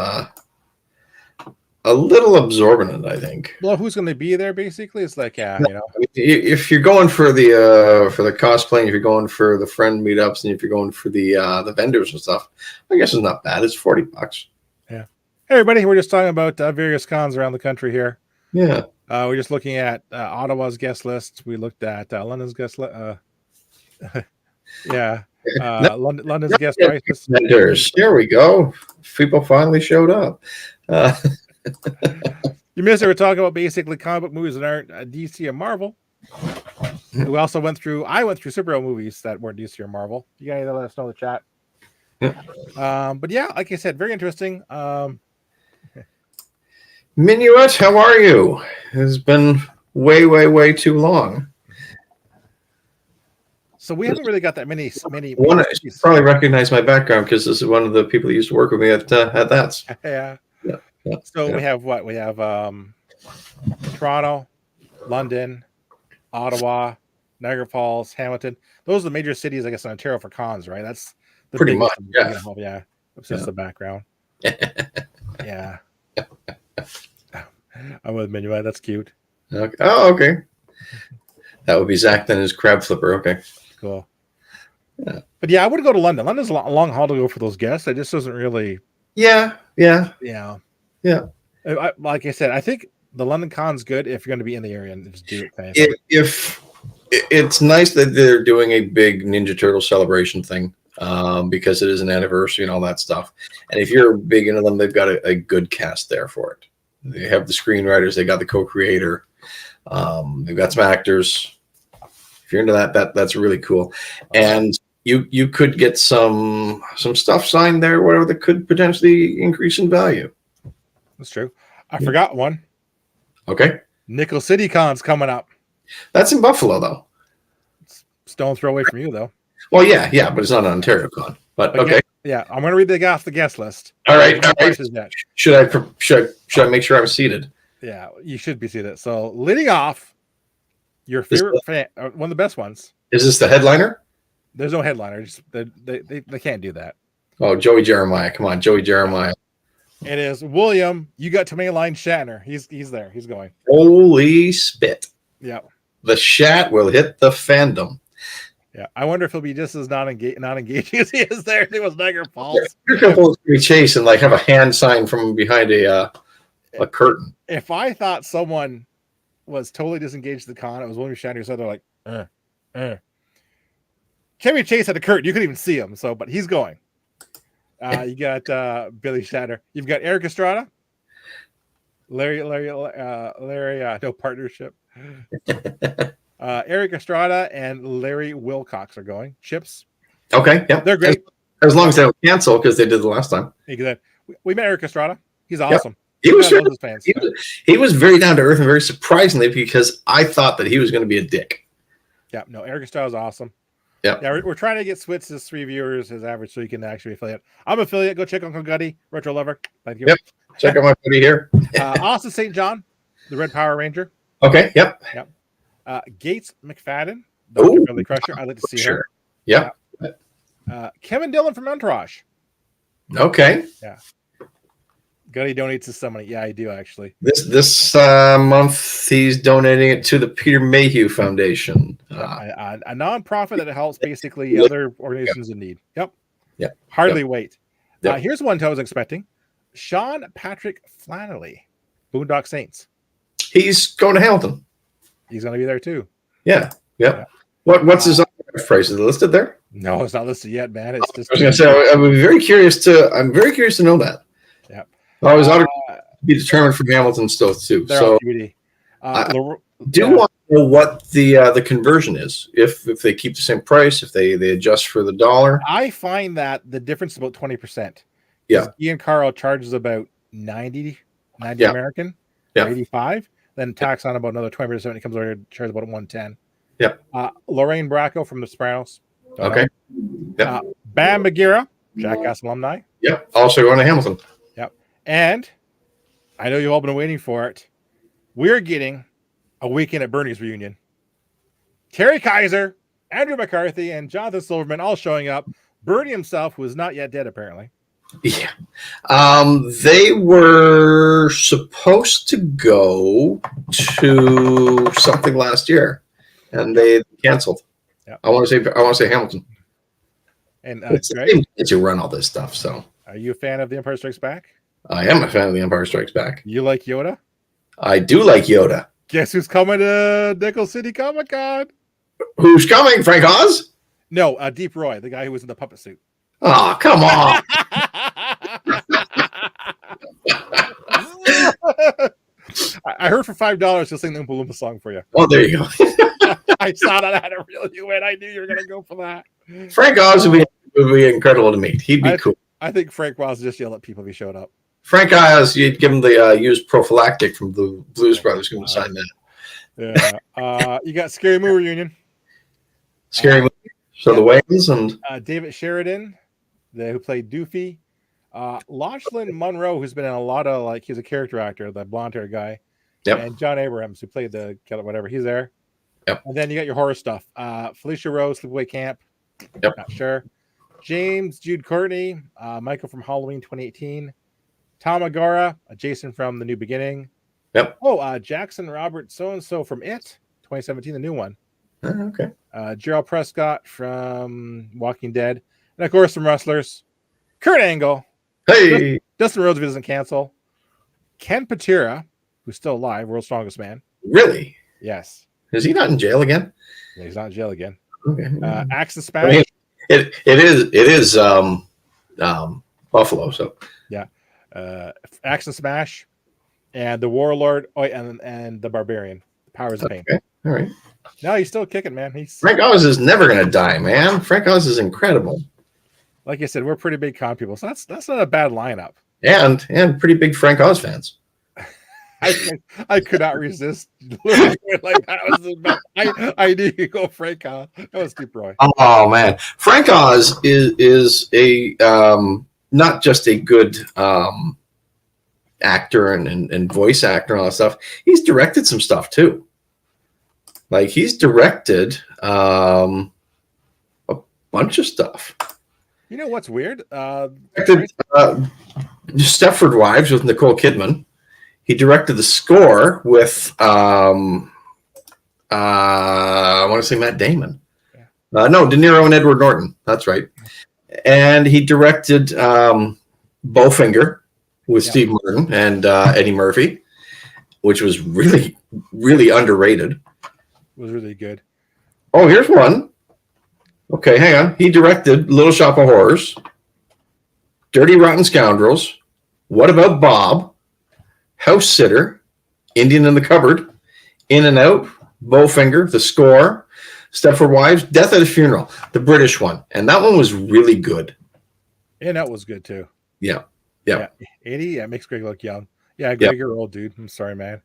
absorbent, I think. Well, who's going to be there? Basically, it's like, if you're going for the cosplaying, if you're going for the friend meetups, and if you're going for the vendors and stuff, I guess it's not bad. It's $40. Yeah, Hey, everybody. We're just talking about various cons around the country here. Yeah. We're just looking at Ottawa's guest list. We looked at London's guest list. Yeah. London's guest prices. There we go. People finally showed up. You missed it. We're talking about basically comic book movies that aren't DC or Marvel. We also went through superhero movies that weren't DC or Marvel. You got to let us know in the chat. But yeah, like I said, very interesting. Minuet, how are you? It's been way too long. So we haven't really got that many. You probably recognize my background because this is one of the people that used to work with me at that. Yeah. So we have what? We have Toronto, London, Ottawa, Niagara Falls, Hamilton. Those are the major cities, I guess, in Ontario for cons, right? That's the pretty much. Yeah. That's just the background. Yeah. I'm with Minuet. That's cute. Okay. Oh, okay. That would be Zach then his crab flipper. Okay. Cool. Yeah. But yeah, I would go to London. London's a long haul to go for those guests. It just doesn't really. Yeah. Like I said, I think the London con's good if you're going to be in the area and just do it. If it's nice that they're doing a big Ninja Turtle celebration thing, because it is an anniversary and all that stuff. And if you're big into them, they've got a good cast there for it. They have the screenwriters, they got the co-creator, they've got some actors. If you're into that's really cool. And you could get some stuff signed there, whatever, that could potentially increase in value. That's true. I forgot one. Okay. Nickel City Con's coming up. That's in Buffalo, though. Stone throw away from you, though. Well, yeah, but it's not an Ontario con. But okay. Yeah, I'm going to read off the guest list. All right. Should I make sure I'm seated? Yeah, you should be seated. So, leading off, your favorite fan, one of the best ones. Is this the headliner? There's no headliner. They can't do that. Oh, Joey Jeremiah. Come on, Joey Jeremiah. It is William. You got to mainline Shatner. He's there. He's going. Holy spit. Yeah. The Shat will hit the fandom. Yeah. I wonder if he'll be just as not engaging as he is there. It was Niagara Falls. You're going to chase and have a hand sign from behind a curtain. If I thought someone was totally disengaged at the con, it was William Shatner. So they're like, Chevy Chase had a curtain. You couldn't even see him. But he's going. You got Billy Shatner. You've got Eric Estrada, Larry, no partnership. Eric Estrada and Larry Wilcox are going. Chips. Okay, yeah, they're great. As long as they don't cancel, because they did the last time. We met Eric Estrada. He's awesome. Yep. He was very down to earth and very surprisingly, because I thought that he was going to be a dick. Yeah, no, Eric Estrada is awesome. Yeah, we're trying to get Switz's 3 viewers his average, so you can actually affiliate. I'm affiliate. Go check Uncle Gutty, Retro Lover. Thank you. Yep. Check out my buddy here. Austin St. John, the Red Power Ranger. Okay. Yep. Gates McFadden, Dr. Billy Crusher. I'd like to see her. Yeah. Kevin Dillon from Entourage. Okay. Yeah. Gutty donates to somebody. Yeah, I do actually. This month he's donating it to the Peter Mayhew Foundation, a nonprofit that helps basically other organizations in need. Yep. Hardly wait. Here's one I was expecting: Sean Patrick Flannelly, Boondock Saints. He's going to Hamilton. He's going to be there too. Yeah. What's his price? Is it listed there? No, it's not listed yet, man. It's just. I was going to say I'm very curious to know that. Yeah. Oh, his autograph to be determined for Hamilton still too. So I do want to know what the conversion is. If they keep the same price, if they adjust for the dollar. I find that the difference is about 20%. Yeah. Ian Carl charges about 90 American, 85. Then tax on about another 20%. It comes over to charge about 110. Yeah. Lorraine Bracco from The Sopranos. Okay. Bam Bagheera, Jackass alumni. Yep. Also going to Hamilton. Yep. And I know you've all been waiting for it. We're getting a Weekend at Bernie's reunion. Terry Kaiser, Andrew McCarthy, and Jonathan Silverman all showing up. Bernie himself, who is not yet dead, apparently. Yeah. They were supposed to go to something last year, and they canceled. Yep. I want to say Hamilton. And it's to run all this stuff. So, are you a fan of The Empire Strikes Back? I am a fan of The Empire Strikes Back. You like Yoda? I do like Yoda. Guess who's coming to Nickel City Comic Con? Who's coming? Frank Oz? No, Deep Roy, the guy who was in the puppet suit. Oh, come on. I heard for $5 he'll sing the Oompa Loompa song for you. Oh, there you go. I saw that I had to reel you in. I knew you were going to go for that. Frank Oz would be incredible to meet. He'd be cool. I think Frank Oz just yell at people if he showed up. Frank Oz, you'd give him the used prophylactic from the Blues Brothers. Going to sign that. Yeah. You got Scary Movie Reunion. Scary movie. So the Wayans and David Sheridan, who played Doofy. Lachlan Monroe, who's been in a lot of he's a character actor, the blonde-haired guy. Yep. And John Abrams, who played the whatever. He's there. Yep. And then you got your horror stuff. Felicia Rose, Sleepaway Camp. Yep. Not sure. James Jude Courtney, Michael from Halloween 2018. Tom Agora, Jason from The New Beginning. Yep. Oh, Jackson Robert so-and-so from It, 2017, the new one. Okay. Gerald Prescott from Walking Dead. And of course, some wrestlers. Kurt Angle. Hey. Dustin Rhodes doesn't cancel. Ken Patera, who's still alive, world's strongest man. Really? Yes. Is he not in jail again? Yeah, he's not in jail again. Okay. Axe and Smash. I mean, it is Buffalo. So yeah. Axe and Smash, and the Warlord. Oh, and the Barbarian. The Powers of Pain. Okay. All right. No, he's still kicking, man. Frank Oz is never going to die, man. Frank Oz is incredible. Like I said, we're pretty big con people, so that's not a bad lineup. And pretty big Frank Oz fans. I could not resist. Like I knew you go Frank Oz. That was Deep Roy. Oh man, Frank Oz is a not just a good actor and voice actor and all that stuff. He's directed some stuff too. Like he's directed a bunch of stuff. You know what's weird? Directed Stepford Wives with Nicole Kidman. He directed the score with I want to say Matt Damon. Yeah. No, De Niro and Edward Norton. That's right. And he directed Bowfinger with Steve Martin and Eddie Murphy, which was really, really underrated. It was really good. Oh, here's one. Okay, hang on. He directed Little Shop of Horrors, Dirty Rotten Scoundrels, What About Bob, House Sitter, Indian in the Cupboard, In and Out, Bowfinger, The Score, Stepford Wives, Death at a Funeral, the British one. And that one was really good. And that was good too. Yeah. 80, yeah, makes Greg look young. Yeah, Greg, you're old, dude. I'm sorry, man.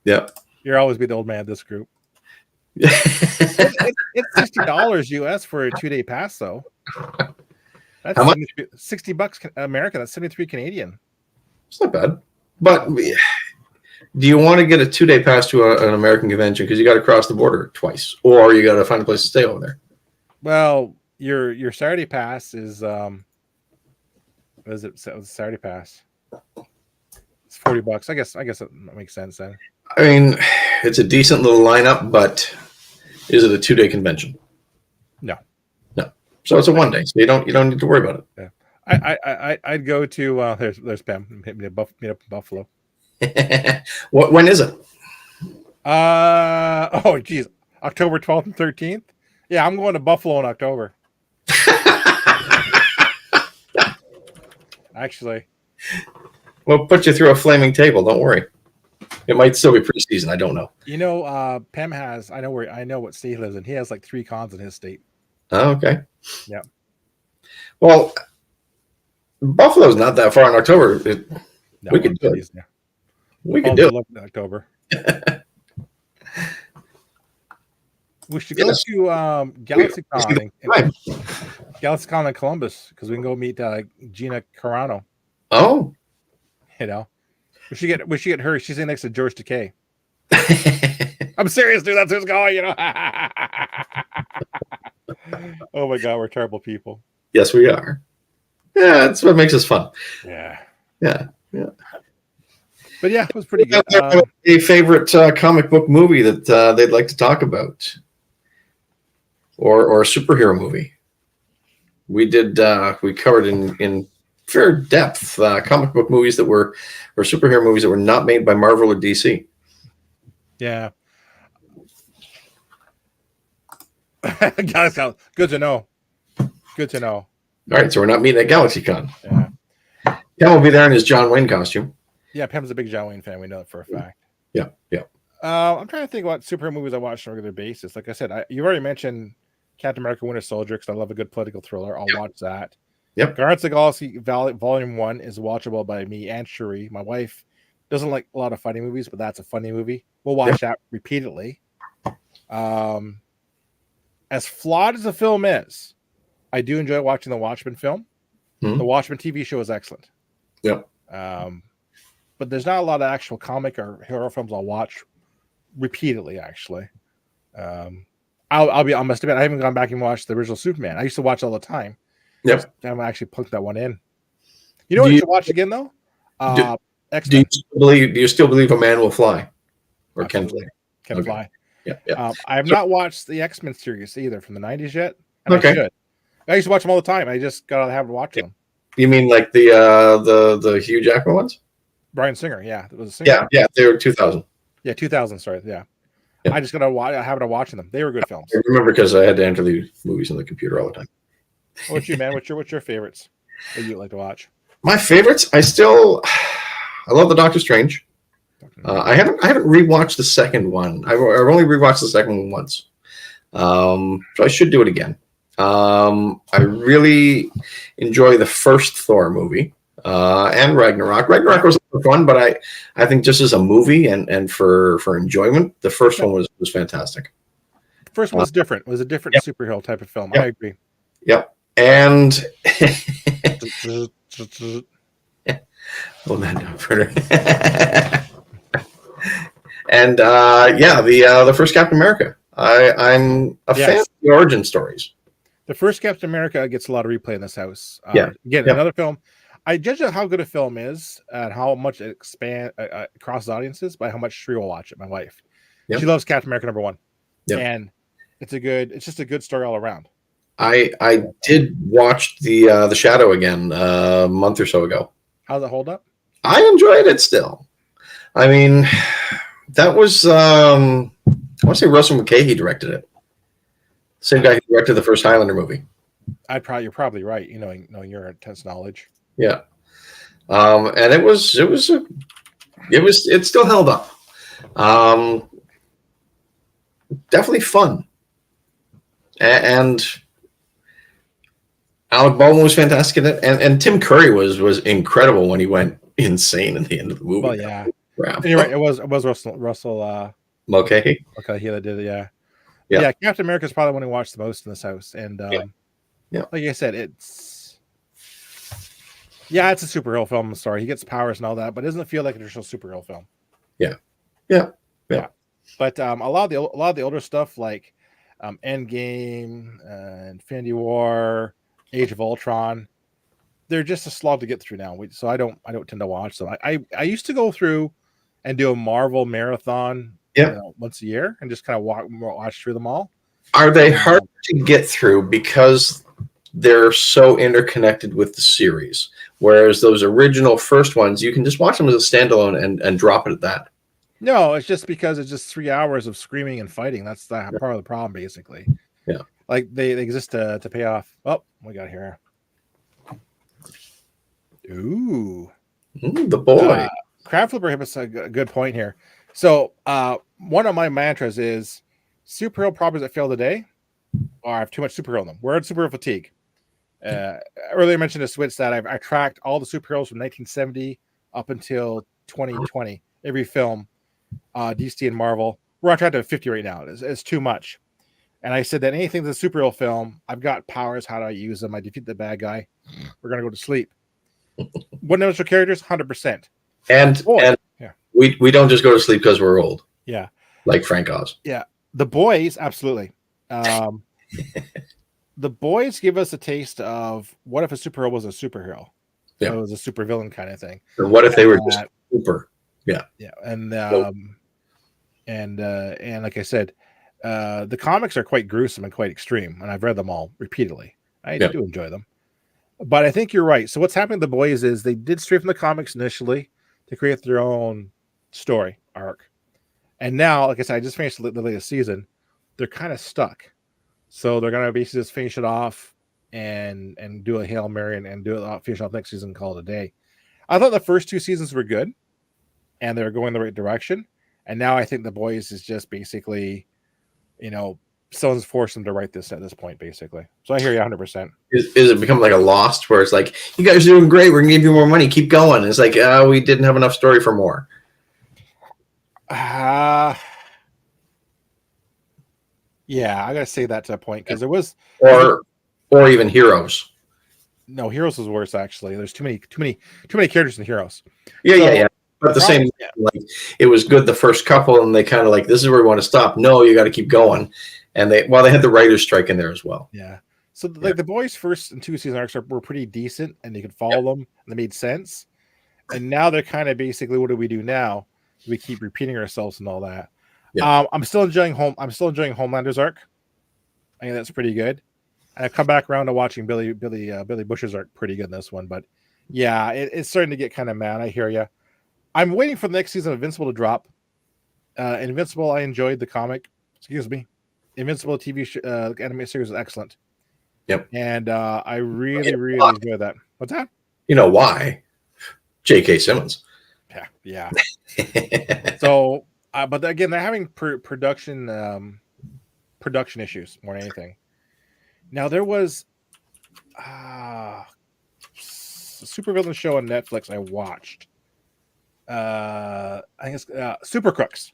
Yeah. You'll always be the old man of this group. It's $60 US for a 2-day pass, though. That's how much? $60 American. That's 73 Canadian. It's not bad. But do you want to get a 2-day pass to an American convention because you got to cross the border twice, or you got to find a place to stay over there? Well, your Saturday pass is what is it? Saturday pass. It's $40. I guess that makes sense then. I mean, it's a decent little lineup, but is it a 2-day convention? No. So it's a 1-day, so you don't need to worry about it. Yeah. I'd go to there's Pam. Meet up in Buffalo. When is it? Oh geez, October 12th and 13th. Yeah, I'm going to Buffalo in October. Actually, we'll put you through a flaming table. Don't worry. It might still be preseason. I don't know. You know, Pam has. I know what state he lives in. He has like 3 cons in his state. Oh, okay. Yeah. Well, Buffalo's not that far in October. We could do it. Yeah. We could do it in October. We should go to GalaxyCon GalaxyCon in Columbus because we can go meet Gina Carano. Oh, you know, we should get her. She's in next to George Takei. I'm serious, dude. That's who's going. You know. Oh my God, we're terrible people. Yes, we are. Yeah, that's what makes us fun. Yeah. But yeah, it was pretty good. A favorite comic book movie that they'd like to talk about, or a superhero movie. We did. We covered in fair depth comic book movies that were, or superhero movies that were not made by Marvel or DC. Yeah. Good to know. Good to know. All right, so we're not meeting at GalaxyCon. Yeah. Ken will be there in his John Wayne costume. Yeah, Pam's a big John Wayne fan. We know that for a fact. Yeah, yeah. I'm trying to think what superhero movies I watch on a regular basis. Like I said, you already mentioned Captain America: Winter Soldier because I love a good political thriller. I'll watch that. Yep. Guardians of the Galaxy Volume 1 is watchable by me and Cherie. My wife doesn't like a lot of funny movies, but that's a funny movie. We'll watch that repeatedly. As flawed as the film is, I do enjoy watching the Watchmen film. Mm-hmm. The Watchmen TV show is excellent. Yep. But there's not a lot of actual comic or hero films I'll watch repeatedly. Actually, I must admit I haven't gone back and watched the original Superman. I used to watch all the time. Yep. I haven't actually plunked that one in. You know what you should watch again though? Do X-Men. you still believe a man will fly, or Absolutely. Can fly? Yeah. Yeah. I have not watched the X-Men series either from the 90s yet. And I should. I used to watch them all the time. I just got out of the habit of watching them. You mean like the Hugh Jackman ones? Brian Singer, yeah, it was a singer. Yeah, they were 2000. Yeah, 2000. Sorry, yeah. Yeah. I just got a habit of watching them. They were good films. I remember because I had to enter the movies on the computer all the time. What's you, man? What's your favorites that you like to watch? My favorites, I love the Doctor Strange. I haven't rewatched the second one. I've only rewatched the second one once, so I should do it again. I really enjoy the first Thor movie and Ragnarok. Ragnarok was fun, but I think just as a movie and for enjoyment, the first one was fantastic. The first one was different. It was a different superhero type of film. Yep. I agree. Yep. And hold that down further. And the first Captain America. I'm a fan of the origin stories. The first Captain America gets a lot of replay in this house. Again, Yeah. another film. I judge how good a film is and how much it crosses audiences by how much Shri will watch it. My wife, she loves Captain America #1, and it's just a good story all around. I did watch the Shadow again a month or so ago. How's it hold up? I enjoyed it still. I mean, that was I want to say Russell McKay directed it. Same guy who directed the first Highlander movie. You're probably right. Knowing your intense knowledge. Yeah, and it still held up. Definitely fun, and Alec Baldwin was fantastic in it, and Tim Curry was incredible when he went insane at the end of the movie. Well, yeah. You're right. It was Russell Mulcahy. Okay, he that did it. Yeah. Captain America is probably the one who watched the most in this house, and like I said, it's a superhero film. Sorry, he gets powers and all that, but it doesn't feel like a traditional superhero film. Yeah. But a lot of the older stuff like Endgame, Infinity War, Age of Ultron, they're just a slog to get through now. So I don't tend to watch them. I used to go through and do a Marvel marathon once a year and just kind of watch through them all. Are they hard to get through because they're so interconnected with the series? Whereas those original first ones, you can just watch them as a standalone and drop it at that. No, it's just because it's just 3 hours of screaming and fighting. That's part of the problem, basically. Yeah. Like they exist to pay off. Oh, we got here. Ooh. The boy. Crab Flipper hit us a good point here. So one of my mantras is superhero properties that fail today or have too much superhero in them. We're at superhero fatigue. Earlier I mentioned a switch that I tracked all the superheroes from 1970 up until 2020. Every film, DC and Marvel. We're on track to 50 right now. It's too much. And I said that anything that's a superhero film, I've got powers. How do I use them? I defeat the bad guy. We're going to go to sleep. What dimensional characters? 100%. And we don't just go to sleep because we're old. Yeah. Like Frank Oz. Yeah. The Boys, absolutely. The Boys give us a taste of what if a superhero was a superhero? Yeah. So it was a supervillain kind of thing. Or what if they were just super? Yeah. Yeah. And like I said, the comics are quite gruesome and quite extreme, and I've read them all repeatedly. I do enjoy them. But I think you're right. So what's happening to The Boys is they did stray from the comics initially to create their own story arc. And now, like I said, I just finished the latest season. They're kind of stuck. So they're going to basically just finish it off and do a Hail Mary and do it, finish off next season and call it a day. I thought the first 2 seasons were good and they're going the right direction. And now I think The Boys is just basically, someone's forced them to write this at this point, basically. So I hear you 100%. Is it become like a Lost where it's like, you guys are doing great, we're going to give you more money, keep going? It's like, we didn't have enough story for more. Yeah, I got to say that to a point because there was... Or even Heroes. No, Heroes was worse, actually. There's too many characters in Heroes. Yeah. But the same, like, it was good the first couple, and they kind of like, this is where we want to stop. No, you got to keep going. And they had the writer's strike in there as well. Yeah. So like The Boys' first and 2 season arcs were pretty decent, and you could follow them, and they made sense. And now they're kind of basically, what do we do now? We keep repeating ourselves and all that. Yeah. I'm still enjoying Homelander's arc. I think that's pretty good. And I've come back around to watching Billy Bush's arc, pretty good in this one. But yeah, it's starting to get kind of mad. I hear you. I'm waiting for the next season of Invincible to drop. Invincible, I enjoyed the comic. Excuse me. Invincible TV anime series is excellent. Yep. And I really enjoy that. What's that? You know why? J.K. Simmons. Yeah. So, but again, they're having production issues more than anything. Now, there was a supervillain show on Netflix I watched. I think it's Super Crooks.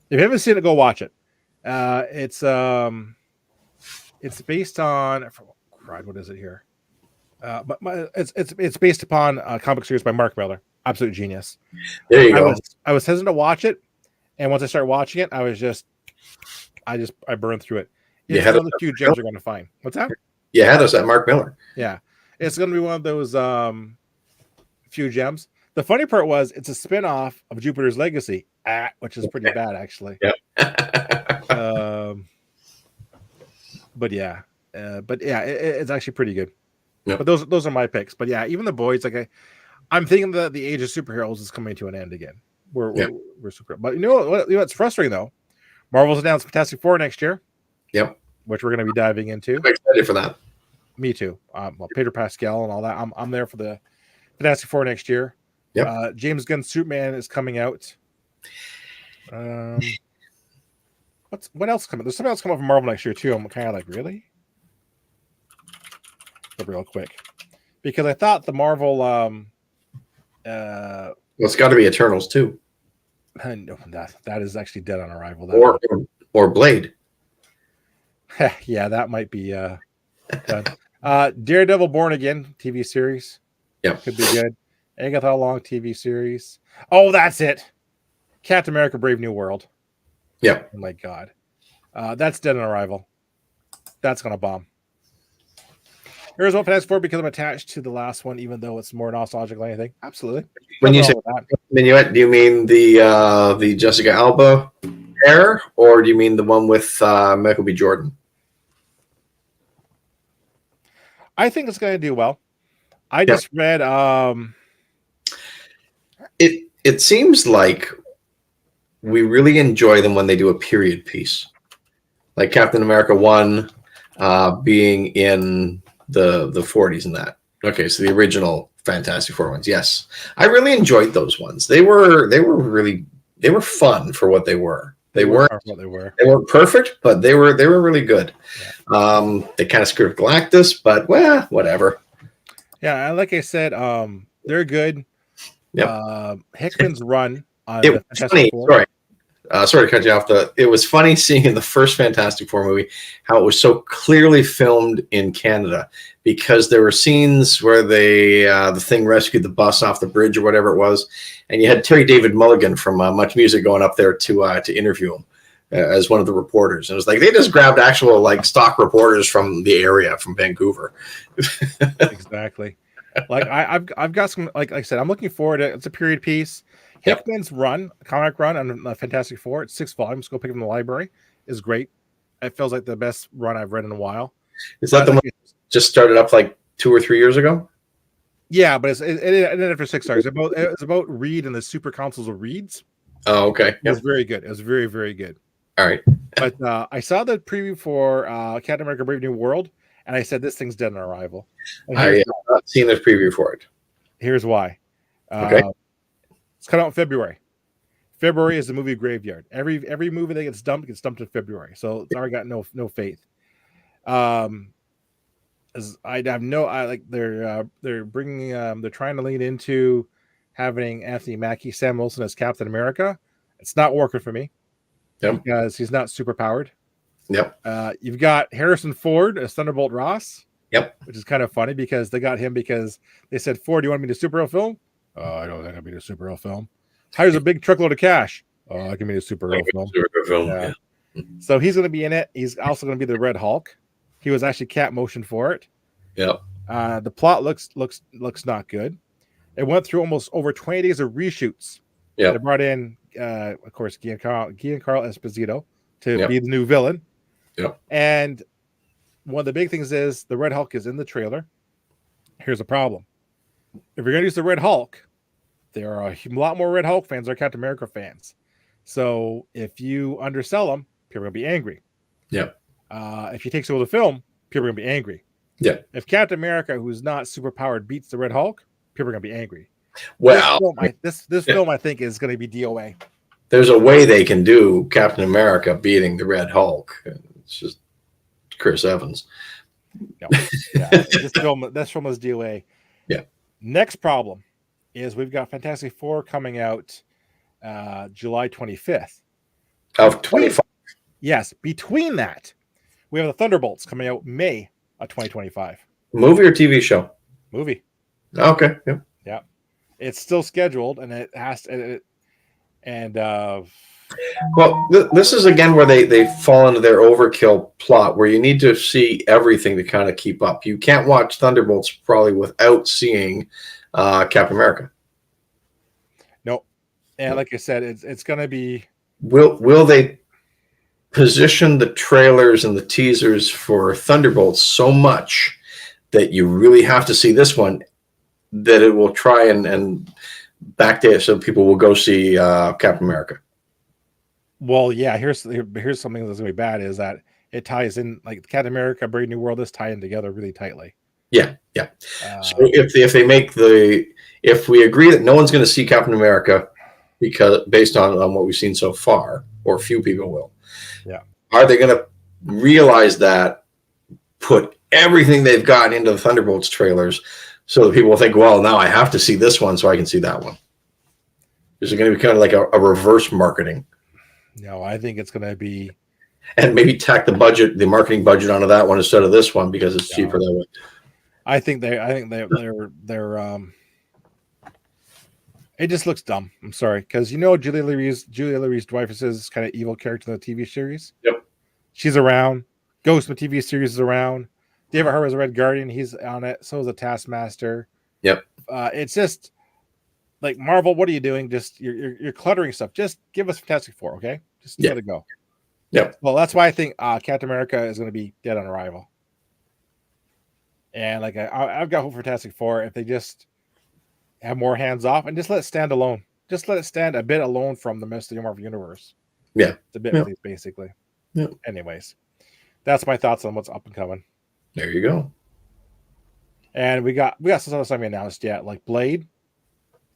If you haven't seen it, go watch it. It's based on what is it here? But it's based upon a comic series by Mark Millar. Absolute genius. There you go. I was hesitant to watch it, and once I started watching it, I burned through it. It's one of the few gems you're going to find. What's that? You had us at Mark Millar. Yeah, it's going to be one of those few gems. The funny part was it's a spin-off of Jupiter's Legacy, which is pretty bad, actually. Yeah. But yeah, it's actually pretty good. Yep. But those are my picks. But yeah, even The Boys, like I'm thinking that the age of superheroes is coming to an end again. We're super. But you know what's frustrating though? Marvel's announced Fantastic Four next year. Yep. Which we're going to be diving into. I'm excited for that. Me too. Pedro Pascal and all that. I'm there for the Fantastic Four next year. Yep. James Gunn's Superman is coming out. What else coming? There's something else coming up from Marvel next year too. I'm kind of like, really? But real quick, because I thought the Marvel. Well, it's got to be Eternals too. No, that is actually dead on arrival. Or Blade. Yeah, that might be done. Daredevil Born Again TV series. Yeah, could be good. Agatha Long TV series. Oh, that's it. Captain America: Brave New World. Yeah. Oh my God, that's dead on arrival. That's gonna bomb. Here's one Fantastic Four because I'm attached to the last one, even though it's more nostalgic than anything. Absolutely. When you say Minuet, do you mean the Jessica Alba hair, or do you mean the one with Michael B. Jordan? I think it's going to do well. I just read. It seems like we really enjoy them when they do a period piece, like Captain America 1 being in the 40s and that. Okay, so the original Fantastic Four ones. Yes, I really enjoyed those ones. They were fun for what they were. They weren't perfect, but they were really good. Yeah. They kind of screwed Galactus, but well, whatever. Yeah, like I said, they're good. Yep. Hickman's run on it was funny. Sorry to cut you off. It was funny seeing in the first Fantastic Four movie how it was so clearly filmed in Canada, because there were scenes where the Thing rescued the bus off the bridge or whatever it was, and you had Terry David Mulligan from Much Music going up there to interview him as one of the reporters. And it was like they just grabbed actual like stock reporters from the area, from Vancouver. Exactly. Like I've got some, like I said, I'm looking forward to it. It's a period piece. Hickman's comic run on Fantastic Four, it's 6 volumes. Go pick it from the library. Is great. It feels like the best run I've read in a while. Is that the one that just started up like 2 or 3 years ago. Yeah, but it ended after 6 stars. It's about Reed and the super councils of Reeds. Oh, okay. It was very good. It was very, very good. All right. But I saw the preview for Captain America: Brave New World, and I said this thing's dead on arrival. I have not seen the preview for it. Here's why. Okay. It's coming out in February. February is the movie graveyard. Every movie that gets dumped in February. So it's already got no faith. They're bringing they're trying to lean into having Anthony Mackie, Sam Wilson as Captain America. It's not working for me. Yep. Because he's not super powered. Yep. You've got Harrison Ford as Thunderbolt Ross. Yep. Which is kind of funny because they got him because they said, Ford, do you want me to superhero film? I don't think I'll be a superhero film. Hires a big truckload of cash. I can be a superhero film. Yeah. So he's going to be in it. He's also going to be the Red Hulk. He was actually Cat motion for it. Yep. The plot looks not good. It went through almost over 20 days of reshoots. Yeah. They brought in, of course, Giancarlo Esposito to Yep. be the new villain. Yep. And one of the big things is the Red Hulk is in the trailer. Here's the problem. If you're going to use the Red Hulk, there are a lot more Red Hulk fans than Captain America fans. So if you undersell them, people are going to be angry. Yeah. If you take some of the film, people are going to be angry. Yeah. If Captain America, who's not super powered, beats the Red Hulk, people are going to be angry. Well, this film, I think, is going to be DOA. There's a way they can do Captain America beating the Red Hulk. It's just Chris Evans. No. Yeah. this film is DOA. Yeah. Next problem is we've got Fantastic Four coming out July 25th. Of 25. Yes. Between that, we have the Thunderbolts coming out May of 2025. Movie or TV show? Movie. Okay. Yeah. Yeah. It's still scheduled, and it has to. Well, this is again where they fall into their overkill plot, where you need to see everything to kind of keep up. You can't watch Thunderbolts probably without seeing Captain America. No, and like I said, it's going to be. Will they position the trailers and the teasers for Thunderbolts so much that you really have to see this one, that it will try and backdate so people will go see Captain America? Well, yeah. Here's something that's going to be bad is that it ties in, like Captain America, Brave New World is tying together really tightly. Yeah. So if we agree that no one's going to see Captain America because based on what we've seen so far, or few people will, are they going to realize that, put everything they've got into the Thunderbolts trailers, so that people will think, well, now I have to see this one so I can see that one? Is it going to be kind of like a reverse marketing? No, I think it's going to be, and maybe tack the marketing budget onto that one instead of this one because it's cheaper that way. I think they're it just looks dumb. I'm sorry, because Julia Louis-Dreyfus's kind of evil character in the TV series. Yep, she's around. Ghost in the TV series is around. David Harbour's a Red Guardian. He's on it. So is a Taskmaster. Yep. It's just like Marvel. What are you doing? Just you're cluttering stuff. Just give us Fantastic Four, okay? Just let it go. Yep. Well, that's why I think Captain America is going to be dead on arrival. And like I've got hope for Fantastic Four if they just have more hands off and just let it stand alone. Just let it stand a bit alone from the rest of the Marvel universe. Yeah, it's a bit basically. Yeah. Anyways, that's my thoughts on what's up and coming. There you go. And we got some other stuff we announced yet, like Blade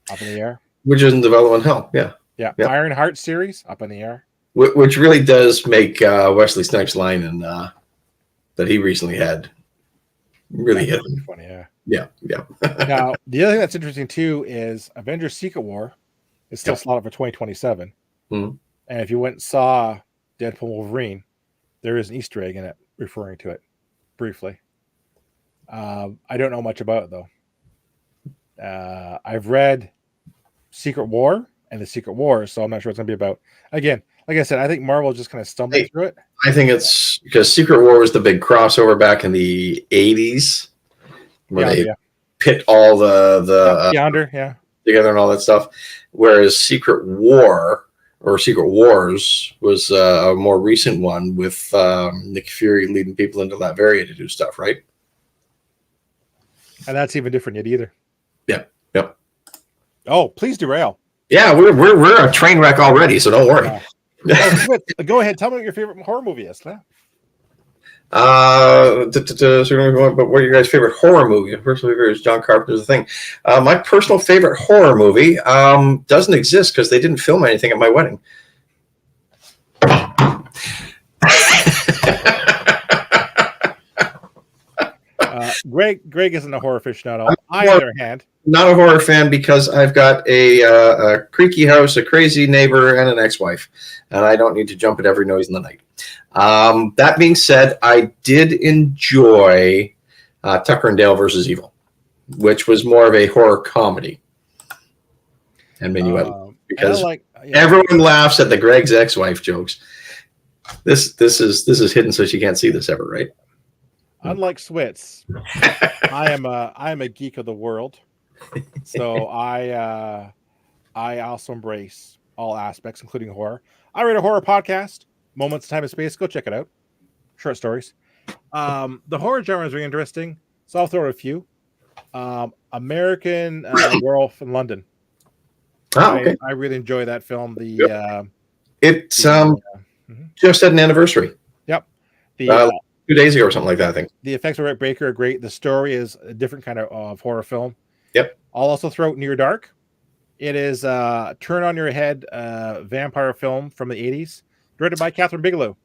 up in the air, which is in development hell. Yeah. Iron Heart series up in the air, which really does make Wesley Snipes' line and that he recently had really hit him. Funny, yeah. Now the other thing that's interesting too is Avengers: Secret War is still slotted for 2027. Mm-hmm. And if you went and saw Deadpool Wolverine, there is an Easter egg in it referring to it briefly. I don't know much about it though. I've read Secret War and the Secret Wars, so I'm not sure what it's going to be about. Again, like I said, I think Marvel is just kind of stumbling through it. I think it's because Secret War was the big crossover back in the 80s where they pit all the yonder, together and all that stuff. Whereas Secret War or Secret Wars was a more recent one with Nick Fury leading people into Latveria to do stuff, right? And that's even different yet either. Yeah. Yep. Oh, please derail. Yeah, we're a train wreck already, so don't worry. Go ahead. Tell me what your favorite horror movie is. But what are your guys' favorite horror movie? Personal favorite is John Carpenter's The Thing. My personal favorite horror movie doesn't exist because they didn't film anything at my wedding. Greg isn't a horror aficionado. I, on the other hand, not a horror fan because I've got a creaky house, a crazy neighbor, and an ex-wife, and I don't need to jump at every noise in the night. That being said, I did enjoy Tucker and Dale versus Evil, which was more of a horror comedy. And Minuet, because everyone laughs at the Greg's ex-wife jokes. This is hidden so she can't see this ever, right? Unlike Switz, I am a geek of the world, so I also embrace all aspects, including horror. I read a horror podcast, Moments of Time and Space. Go check it out. Short stories. The horror genre is really interesting, so I'll throw out a few. American Werewolf in London. Oh, okay. I really enjoy that film. It's just had an anniversary. Yep. 2 days ago or something like that, I think. The effects of Rick Baker are great. The story is a different kind of horror film. Yep. I'll also throw out Near Dark. It is a turn on your head vampire film from the 80s, directed by Catherine Bigelow.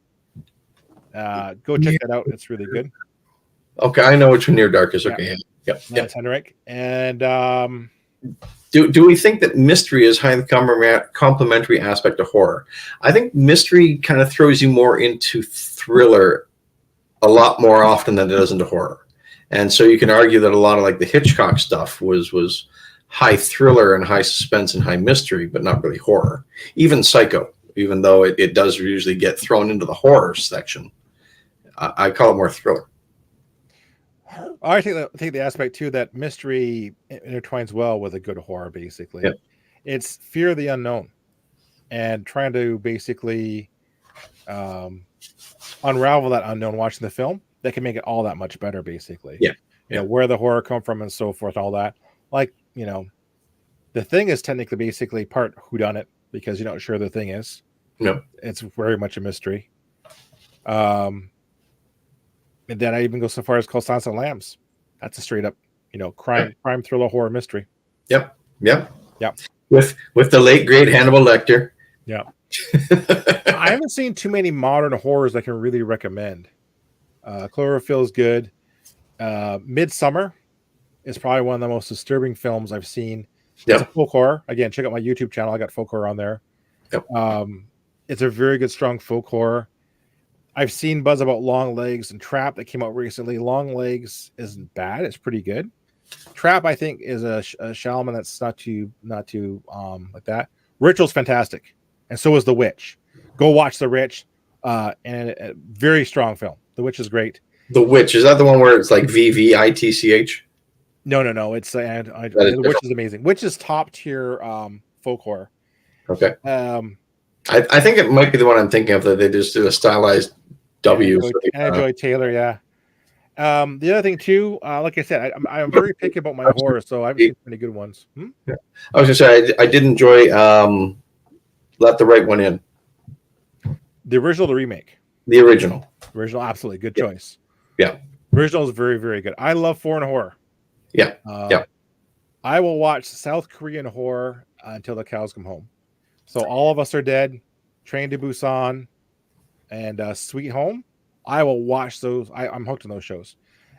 Go check that out. It's really good. Okay, I know which one Near Dark is. Okay. Yep. That's Henrik. And do we think that mystery is highly complementary aspect of horror? I think mystery kind of throws you more into thriller a lot more often than it does into horror. And so you can argue that a lot of like the Hitchcock stuff was high thriller and high suspense and high mystery, but not really horror. Even Psycho, even though it does usually get thrown into the horror section, I call it more thriller. I think the aspect too that mystery intertwines well with a good horror. Basically, It's fear of the unknown and trying to basically unravel that unknown. Watching the film, that can make it all that much better. Basically, you know, where the horror come from and so forth, all that. Like, you know, The Thing is technically basically part whodunit because you're not sure the thing is. No, it's very much a mystery. And then I even go so far as called Silence of the Lambs. That's a straight up, you know, crime thriller horror mystery. Yep. Yep. With the late great Hannibal Lecter. Yeah. I haven't seen too many modern horrors I can really recommend. Cloverfield's good. Midsummer is probably one of the most disturbing films I've seen. It's a folk horror. Again, check out my YouTube channel. I got folk horror on there. Yep. It's a very good, strong folk horror. I've seen buzz about Long Legs and Trap that came out recently. Long Legs isn't bad. It's pretty good. Trap, I think, is a Shyamalan that's not too like that. Ritual's fantastic. And so is The Witch. Go watch The Witch. And a very strong film. The Witch is great. The Witch, is that the one where it's like VVITCH? No. It's The Witch is amazing. Witch is top tier folk horror. Okay. I think it might be the one I'm thinking of that they just did a stylized W. Enjoy Taylor, yeah. The other thing too, like I said, I'm very picky about my horror, so I've seen pretty good ones. Yeah. I was gonna say I did enjoy Let the Right One In. The original, the remake. The original. Original, absolutely good choice. Yeah. Original is very, very good. I love foreign horror. Yeah. I will watch South Korean horror until the cows come home. So All of Us Are Dead, Train to Busan, and Sweet Home. I will watch those. I'm hooked on those shows.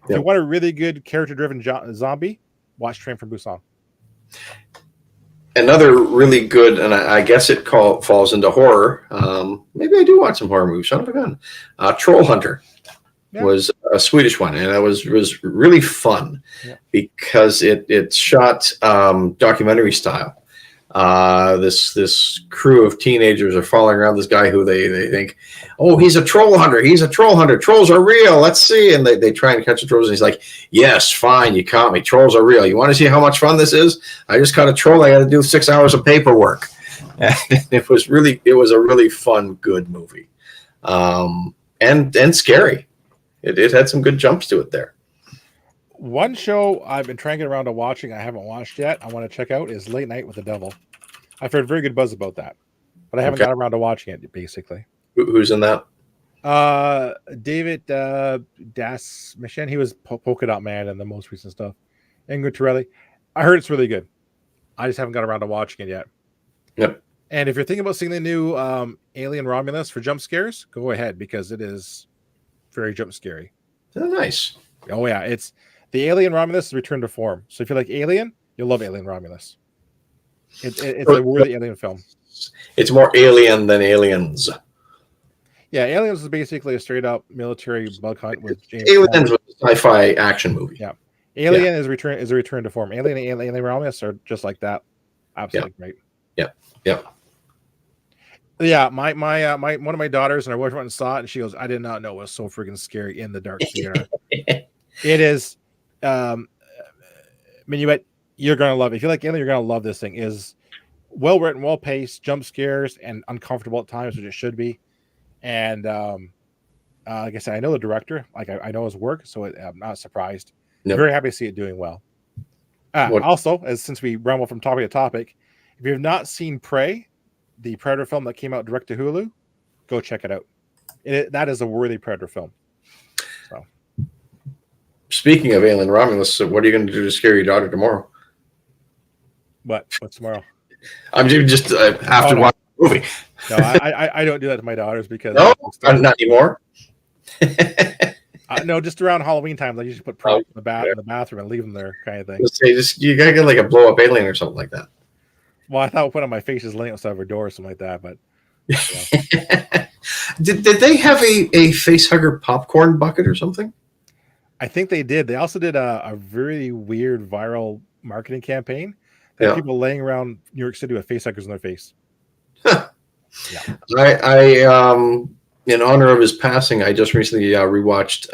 If you want a really good character-driven zombie, watch Train from Busan. Another really good, and I guess it falls into horror. Maybe I do watch some horror movies. Son of a gun. Troll Hunter was a Swedish one, and it was really fun because it shot documentary style. This crew of teenagers are following around this guy who they think, oh, he's a troll hunter. He's a troll hunter. Trolls are real. Let's see. And they try and catch the trolls. And he's like, yes, fine. You caught me. Trolls are real. You want to see how much fun this is? I just caught a troll. I got to do 6 hours of paperwork. And it was a really fun, good movie. And scary. It had some good jumps to it there. One show I've been trying to get around to watching, I haven't watched yet. I want to check out is Late Night with the Devil. I've heard very good buzz about that, but I haven't got around to watching it. Basically, Who's in that? David Das Mission. He was Polka Dot Man and the most recent stuff. Ingrid Torelli. I heard it's really good. I just haven't got around to watching it yet. Yep. And if you're thinking about seeing the new Alien Romulus for jump scares, go ahead because it is very jump scary. Oh, nice. Oh yeah, it's the Alien Romulus is Return to Form. So if you like Alien, you'll love Alien Romulus. It's a worthy Alien film. It's more Alien than Aliens. Yeah, Aliens is basically a straight up military bug hunt with James. Aliens was a sci-fi action movie. Yeah, Alien is a return to form. Alien and Alien Romulus are just like that. Absolutely great. Yep. Yeah, my one of my daughters and her boyfriend went and saw it, and she goes, "I did not know it was so freaking scary in the dark theater." It is. Minuet, you're gonna love it. If you like Alien, you're gonna love this thing. It is well written, well paced, jump scares, and uncomfortable at times, which it should be. And like I said, I know the director. Like I know his work, so I'm not surprised. Nope. Very happy to see it doing well. Also, since we rumble from topic to topic, if you have not seen Prey, the Predator film that came out direct to Hulu, go check it out. That is a worthy Predator film. So, speaking of Alien Romulus, what are you going to do to scare your daughter tomorrow? What's tomorrow? I'm just after watching the movie. No, I don't do that to my daughters because not anymore. No, just around Halloween time, they usually put props in the bathroom and leave them there, kind of thing. You gotta get like a blow up alien or something like that. Well, I thought we'll put on my face is laying outside of her door or something like that, but did they have a face hugger popcorn bucket or something? I think they did. They also did a very weird viral marketing campaign. They had people laying around New York City with face huggers in their face. Huh. Yeah. I in honor of his passing, I just recently rewatched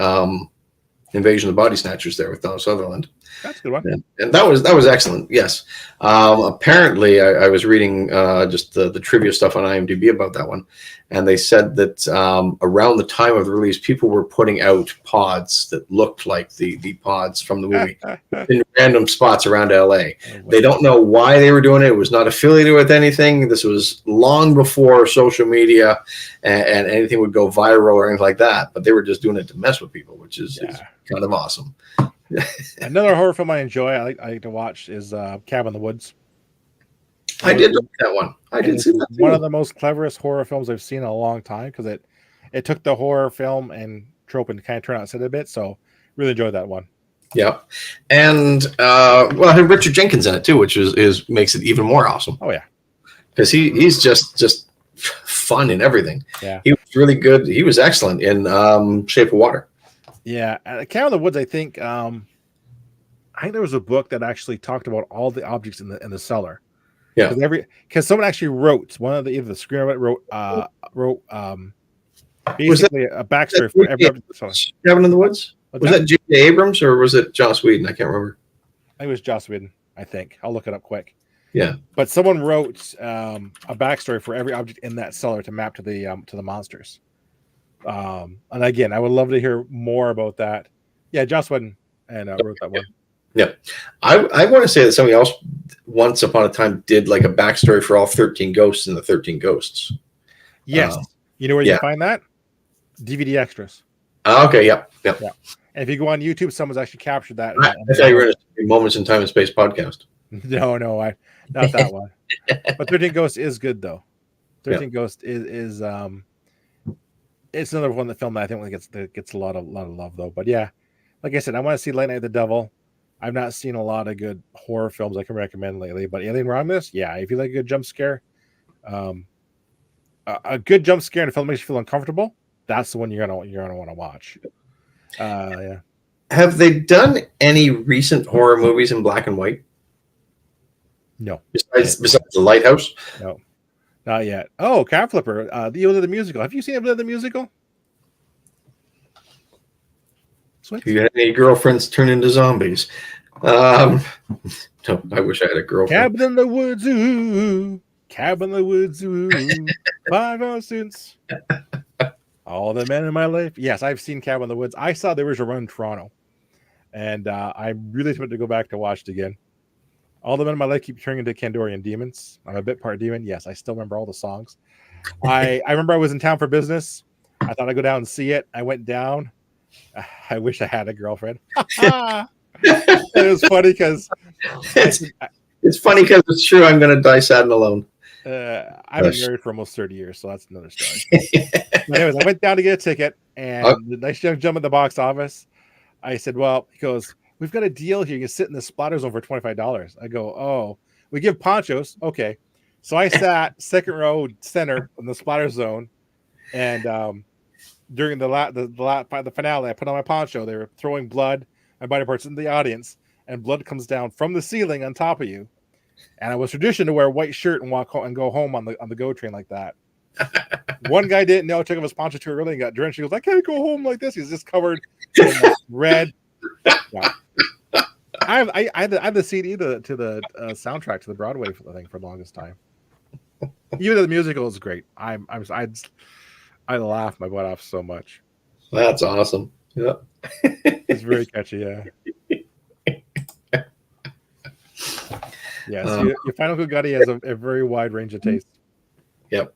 Invasion of the Body Snatchers there with Donald Sutherland. That's a good one. And that was excellent. Yes. Apparently, I was reading just the trivia stuff on IMDb about that one, and they said that around the time of the release, people were putting out pods that looked like the pods from the movie in random spots around LA. They don't know why they were doing it. It was not affiliated with anything. This was long before social media and anything would go viral or anything like that. But they were just doing it to mess with people, which is kind of awesome. Another horror film I enjoy, I like to watch is Cabin in the Woods. I did like that one. I did see that too. One of the most cleverest horror films I've seen in a long time because it took the horror film and trope and kind of turned out it a bit. So really enjoyed that one. Yeah, and well, I had Richard Jenkins in it too, which is makes it even more awesome. Oh yeah, because he's just fun in everything. Yeah, he was really good. He was excellent in Shape of Water. Yeah, Cabin in the Woods. I think there was a book that actually talked about all the objects in the cellar. Yeah, because someone actually wrote either the screenwriter wrote basically a backstory for every object. Cabin in the Woods. Was that J.J. Abrams or was it Joss Whedon? I can't remember. I think it was Joss Whedon. I think I'll look it up quick. Yeah, but someone wrote a backstory for every object in that cellar to map to the monsters. And again, I would love to hear more about that. Yeah, Joss Whedon and wrote that one. Yeah, I want to say that somebody else once upon a time did like a backstory for all 13 ghosts in the 13 Ghosts. Yes, you know where you can find that? DVD extras. Okay, yeah. And if you go on YouTube, someone's actually captured that. I thought you were in a Moments in Time and Space podcast. No, not that one. But 13 Ghosts is good though. 13 Ghosts is it's another one that film that I think gets a lot of love though. But yeah, like I said, I want to see Late Night at the Devil. I've not seen a lot of good horror films I can recommend lately, but Alien Romulus, yeah, if you like a good jump scare, a good jump scare in a film makes you feel uncomfortable, that's the one you're gonna want to watch. Yeah. Have they done any recent horror movies in black and white? No. Besides The Lighthouse? No. Not yet. Oh, Cat Flipper, the Evil Dead the Musical. Have you seen Evil Dead the Musical? Sweet. You had any girlfriends turn into zombies? No, I wish I had a girlfriend. Cabin in the Woods, ooh. Cabin in the Woods, ooh. 5 hours since. All the men in my life. Yes, I've seen Cabin in the Woods. I saw the original run in Toronto. and I'm really tempted to go back to watch it again. All the men in my life keep turning into Kandorian demons. I'm a bit part demon. Yes, I still remember all the songs. I remember I was in town for business. I thought I'd go down and see it. I went down. I wish I had a girlfriend. It was funny because it's funny because it's true. I'm going to die sad and alone. I've been married for almost 30 years, so that's another story. But anyways, I went down to get a ticket, and the nice young gentleman at the box office, I said, well, he goes, we've got a deal here. You can sit in the splatter zone for $25. I go, oh, we give ponchos. Okay. So I sat second row center in the splatter zone, and during the finale, I put on my poncho. They were throwing blood and body parts in the audience, and blood comes down from the ceiling on top of you. And I was tradition to wear a white shirt and walk home and go home on the GO train like that. One guy didn't know, took off his poncho too early and got drenched. He goes, I can't go home like this. He's just covered in red. Yeah. I had the CD to the soundtrack to the Broadway thing for the longest time. Even though the musical is great, I laugh my butt off so much. That's awesome. Yeah, it's very catchy. Yeah. Yes, your Final Gugatti has a very wide range of tastes. Yep.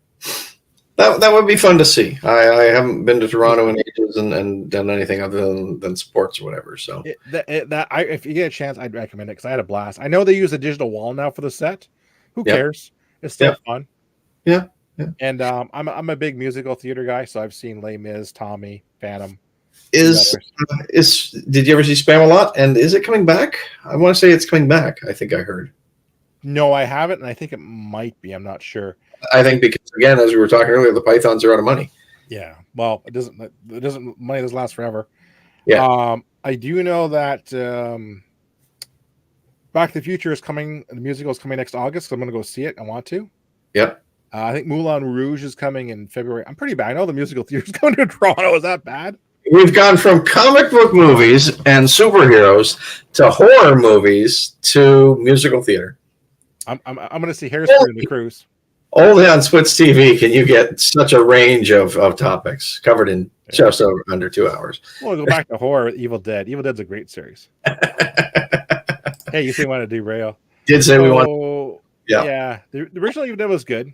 That would be fun to see. I haven't been to Toronto in ages and done anything other than sports or whatever. So if you get a chance, I'd recommend it because I had a blast. I know they use a digital wall now for the set. Who cares? It's still fun. Yeah. And I'm a big musical theater guy, so I've seen Les Mis, Tommy, Phantom. Did you ever see Spam-A-Lot? And is it coming back? I want to say it's coming back. I think I heard. No, I haven't, and I think it might be. I'm not sure. I think because, again, as we were talking earlier, the Pythons are out of money. Yeah. Well, it doesn't. Money doesn't last forever. Yeah. I do know that Back to the Future is coming. The musical is coming next August. So I'm going to go see it. I want to. Yep. I think Moulin Rouge is coming in February. I'm pretty bad. I know the musical theater is going to Toronto. Is that bad? We've gone from comic book movies and superheroes to horror movies to musical theater. I'm going to see Hairspray in the cruise. Only on Splits TV can you get such a range of topics covered in just under 2 hours. We'll go back to horror. Evil Dead. Evil Dead's a great series. Hey, you say we want to derail? Did say we want. Yeah. The original Evil Dead was good.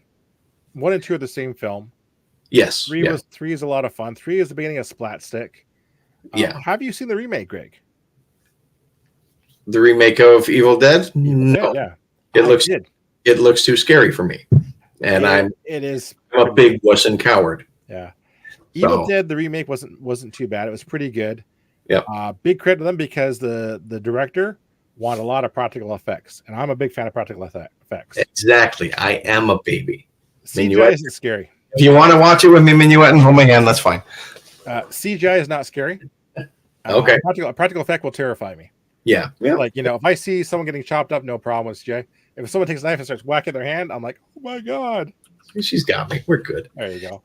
1 and 2 are the same film. Yes. 3 is a lot of fun. 3 is the beginning of Splatstick. Have you seen the remake, Greg? The remake of Evil Dead? No. Yeah. It looks too scary for me. And I'm a big wuss and coward. Yeah. Evil Dead, the remake wasn't too bad. It was pretty good. Yeah. Big credit to them because the director wanted a lot of practical effects. And I'm a big fan of practical effects. Exactly. I am a baby. CGI isn't scary. If you want to watch it with me, Minuet, and hold my hand, that's fine. CGI is not scary. Okay. Practical effect will terrify me. Yeah. Like, if I see someone getting chopped up, no problem with CGI. If someone takes a knife and starts whacking their hand, I'm like, oh my God. She's got me. We're good. There you go.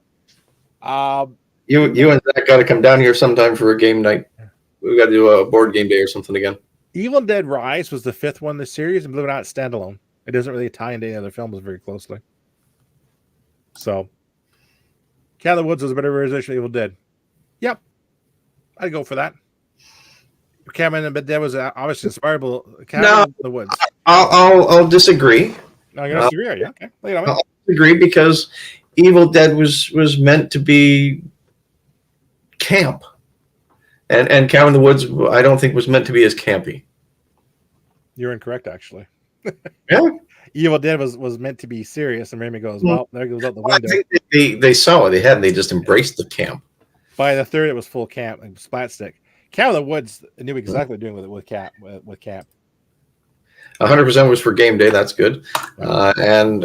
You and Zach got to come down here sometime for a game night. We've got to do a board game day or something again. Evil Dead Rise was the 5th one in the series, and believe it or not, it's standalone. It doesn't really tie into any other films very closely. So, Cat in the Woods was a better version of Evil Dead. Yep. I'd go for that. Cabin in the Dead was obviously inspirable. Cabin in the Woods. I'll disagree. No, you're not disagree, are you? Okay. I'll disagree because Evil Dead was meant to be camp. And Cabin in the Woods, I don't think was meant to be as campy. You're incorrect, actually. Yeah. Evil Dead was meant to be serious, and Raimi goes, well, there goes out the window. I think they saw what they had, and they just embraced the camp. By the 3rd, it was full camp and Splatstick. Cabin in the Woods knew exactly what doing with camp. 100% was for game day. That's good. And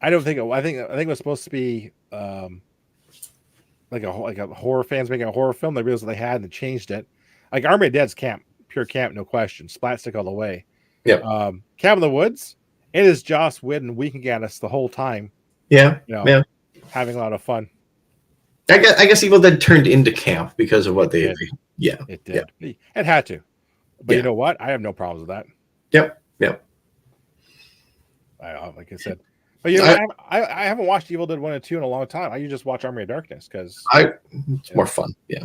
I don't think I think it was supposed to be like a horror fans making a horror film. They realized what they had and they changed it. Like Army of Dead's camp, pure camp, no question. Splatstick all the way. Yeah. Cabin in the Woods, it is Joss Whedon winking at us the whole time. Yeah. Having a lot of fun. I guess Evil Dead turned into camp because of what they did. Yeah. It did. Yeah. It had to. But you know what? I have no problems with that. Yep. Like I said, But you know, I haven't watched Evil Dead 1 and 2 in a long time. I just watch Army of Darkness because it's more fun. Yeah.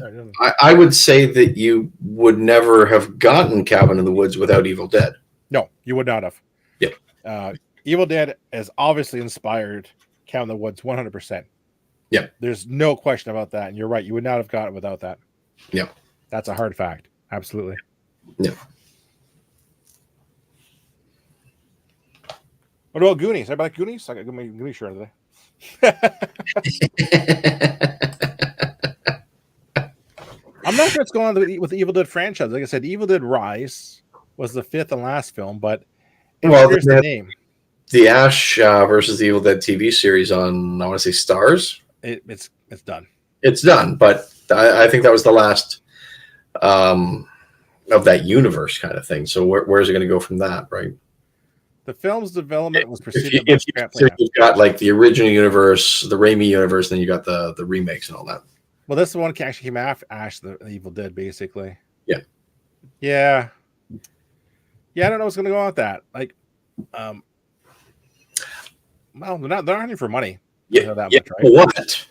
I would say that you would never have gotten Cabin in the Woods without Evil Dead. No, you would not have. Yeah. Evil Dead has obviously inspired Cabin in the Woods 100%. Yeah. There's no question about that. And you're right. You would not have got it without that. Yeah. That's a hard fact. Absolutely. Yeah. What about Goonies? Everybody like Goonies? I got my Goonies shirt today. I'm not sure what's going on with the Evil Dead franchise. Like I said, Evil Dead Rise was the 5th and last film, but here's the name. The Ash versus the Evil Dead TV series on, I want to say, Stars. It's done. It's done, but I think that was the last of that universe kind of thing. So where's it going to go from that, right? The film's development was preceded by you've got like the original universe, the Raimi universe, then you got the remakes and all that. Well, this one actually came after Ash the Evil Dead, basically. Yeah. Yeah. Yeah, I don't know what's gonna go on with that. Like, well, they're not hunting for money. Yeah. That yeah. Much, right? What?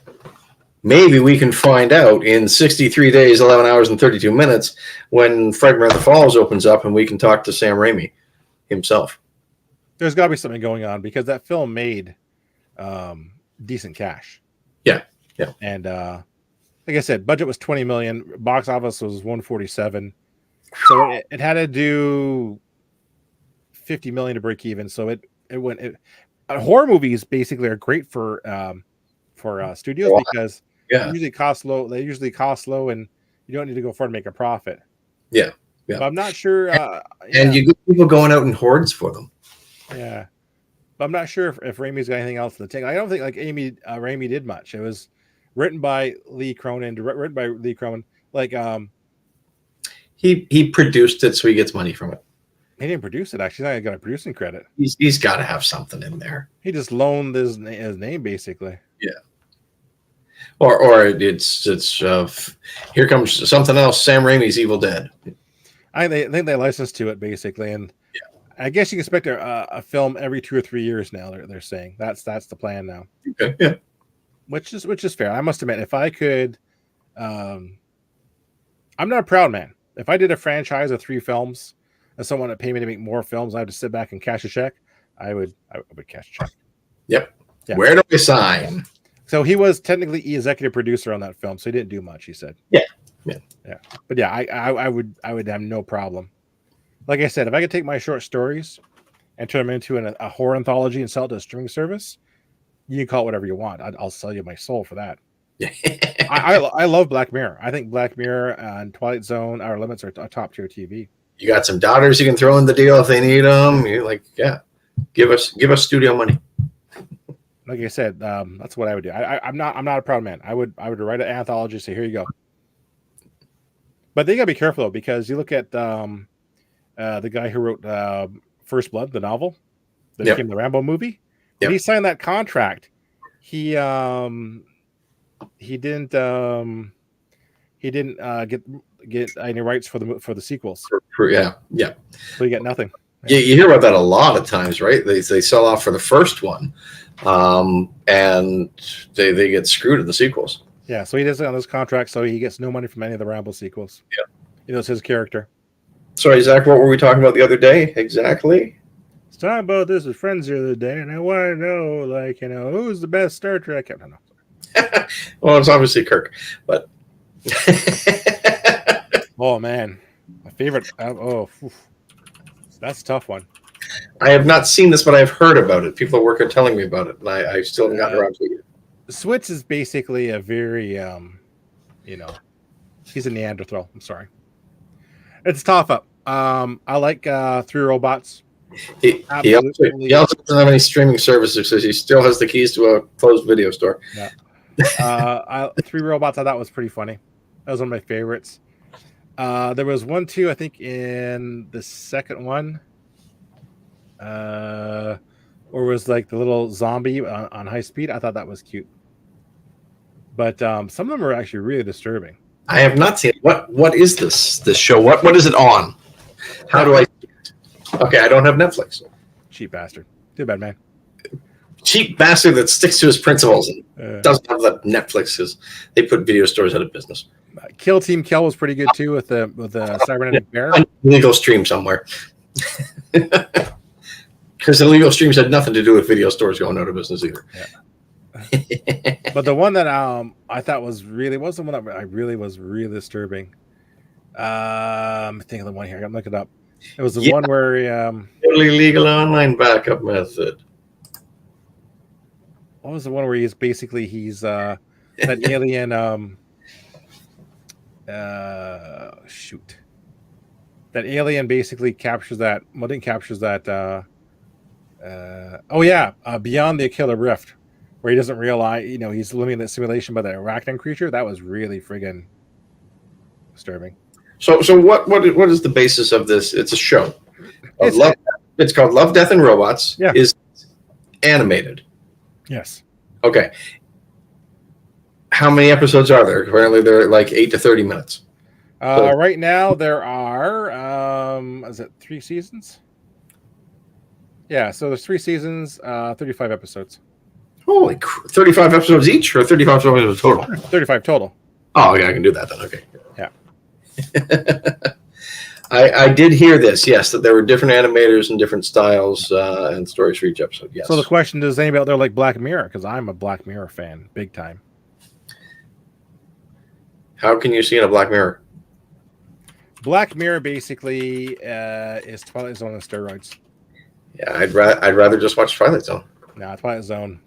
Maybe we can find out in 63 days, 11 hours, and 32 minutes when Fragment of the Falls opens up and we can talk to Sam Raimi himself. There's got to be something going on because that film made decent cash. Yeah. Yeah. And like I said, budget was 20 million, box office was 147. So it had to do 50 million to break even. So it went. Horror movies basically are great for studios because they usually cost low. They usually cost low, and you don't need to go far to make a profit. Yeah, yeah. But I'm not sure. And you get people going out in hordes for them. Yeah, but I'm not sure if Raimi's got anything else in the tank. I don't think like Raimi did much. It was written by Lee Cronin, written by Lee Cronin. Like he produced it, so he gets money from it. He didn't produce it. Actually, I got a producing credit. He's got to have something in there. He just loaned his name, basically. Yeah. Or it's here comes something else. Sam Raimi's Evil Dead. I think they licensed to it basically, and I guess you can expect a film every 2 or 3 years now. They're saying that's the plan now. Okay. Yeah. Which is fair. I must admit, if I could, I'm not a proud man. If I did a franchise of 3 films and someone would pay me to make more films, I have to sit back and cash a check. I would cash a check. Yep. Yeah. Where do we sign? So he was technically executive producer on that film, so he didn't do much. He said. Yeah. But yeah, I would have no problem. Like I said, if I could take my short stories and turn them into a horror anthology and sell it to a streaming service, you can call it whatever you want. I'll sell you my soul for that. I love Black Mirror. I think Black Mirror and Twilight Zone, Outer Limits are a top tier TV. You got some daughters you can throw in the deal if they need them. You're like, give us studio money. Like I said, that's what I would do. I'm not a proud man. I would write an anthology. Say, here you go. But they gotta be careful though, because you look at the guy who wrote First Blood, the novel that became the Rambo movie. When he signed that contract, he didn't get any rights for the sequels. Yeah. So you get nothing. Yeah, you hear about that a lot of times, right? They sell off for the first one, and they get screwed in the sequels. Yeah, so he doesn't on this contract, so he gets no money from any of the Rambo sequels. Yeah, it's his character. Sorry, Zach, what were we talking about the other day exactly? I was talking about this with friends the other day, and I want to know, who's the best Star Trek? I don't know. Well, it's obviously Kirk, but oh man, my favorite. That's a tough one. I have not seen this, but I've heard about it. People at work are telling me about it, and I still haven't gotten around to it yet. Switch is basically a very, he's a Neanderthal. I'm sorry. It's tough up. I like 3 Robots. He also doesn't have any streaming services, so he still has the keys to a closed video store. Yeah. 3 Robots I thought was pretty funny. That was one of my favorites. There was one too, I think, in the second one, or was like the little zombie on high speed. I thought that was cute, but some of them are actually really disturbing. I have not seen it. What is this show? What is it on? How do I see it? Okay, I don't have Netflix. Cheap bastard. Too bad, man. cheap bastard that sticks to his principles and Uh, doesn't have that Netflix because they put video stores out of business. Kill Team Kill was pretty good too with the cybernetic bear. An illegal stream somewhere. Because illegal streams had nothing to do with video stores going out of business either. Yeah. But the one that I thought was really was the one that I really was really disturbing. Think of the one here. I'm looking it up. It was the one where totally legal online backup method. what was the one where he's that alien shoot. That alien basically captures that Beyond the Killer Rift, where he doesn't realize, he's living in that simulation by the arachnid creature. That was really friggin' disturbing. So what is the basis of this? It's a show. It's called Love, Death, and Robots. Yeah. Is animated. Yes. Okay. How many episodes are there? Apparently they're like 8 to 30 minutes. Right now there are is it 3 seasons? Yeah, so there's 3 seasons, 35 episodes. Holy 35 episodes each or 35 episodes total? 35 total. Oh, yeah, I can do that then. Okay. Yeah. I did hear this, yes, that there were different animators and different styles and stories for each episode. Yes. So the question is, anybody out there like Black Mirror? Because I'm a Black Mirror fan, big time. How can you see in a Black Mirror? Black Mirror basically is Twilight Zone on steroids. Yeah, I'd rather just watch Twilight Zone. Nah, Twilight Zone.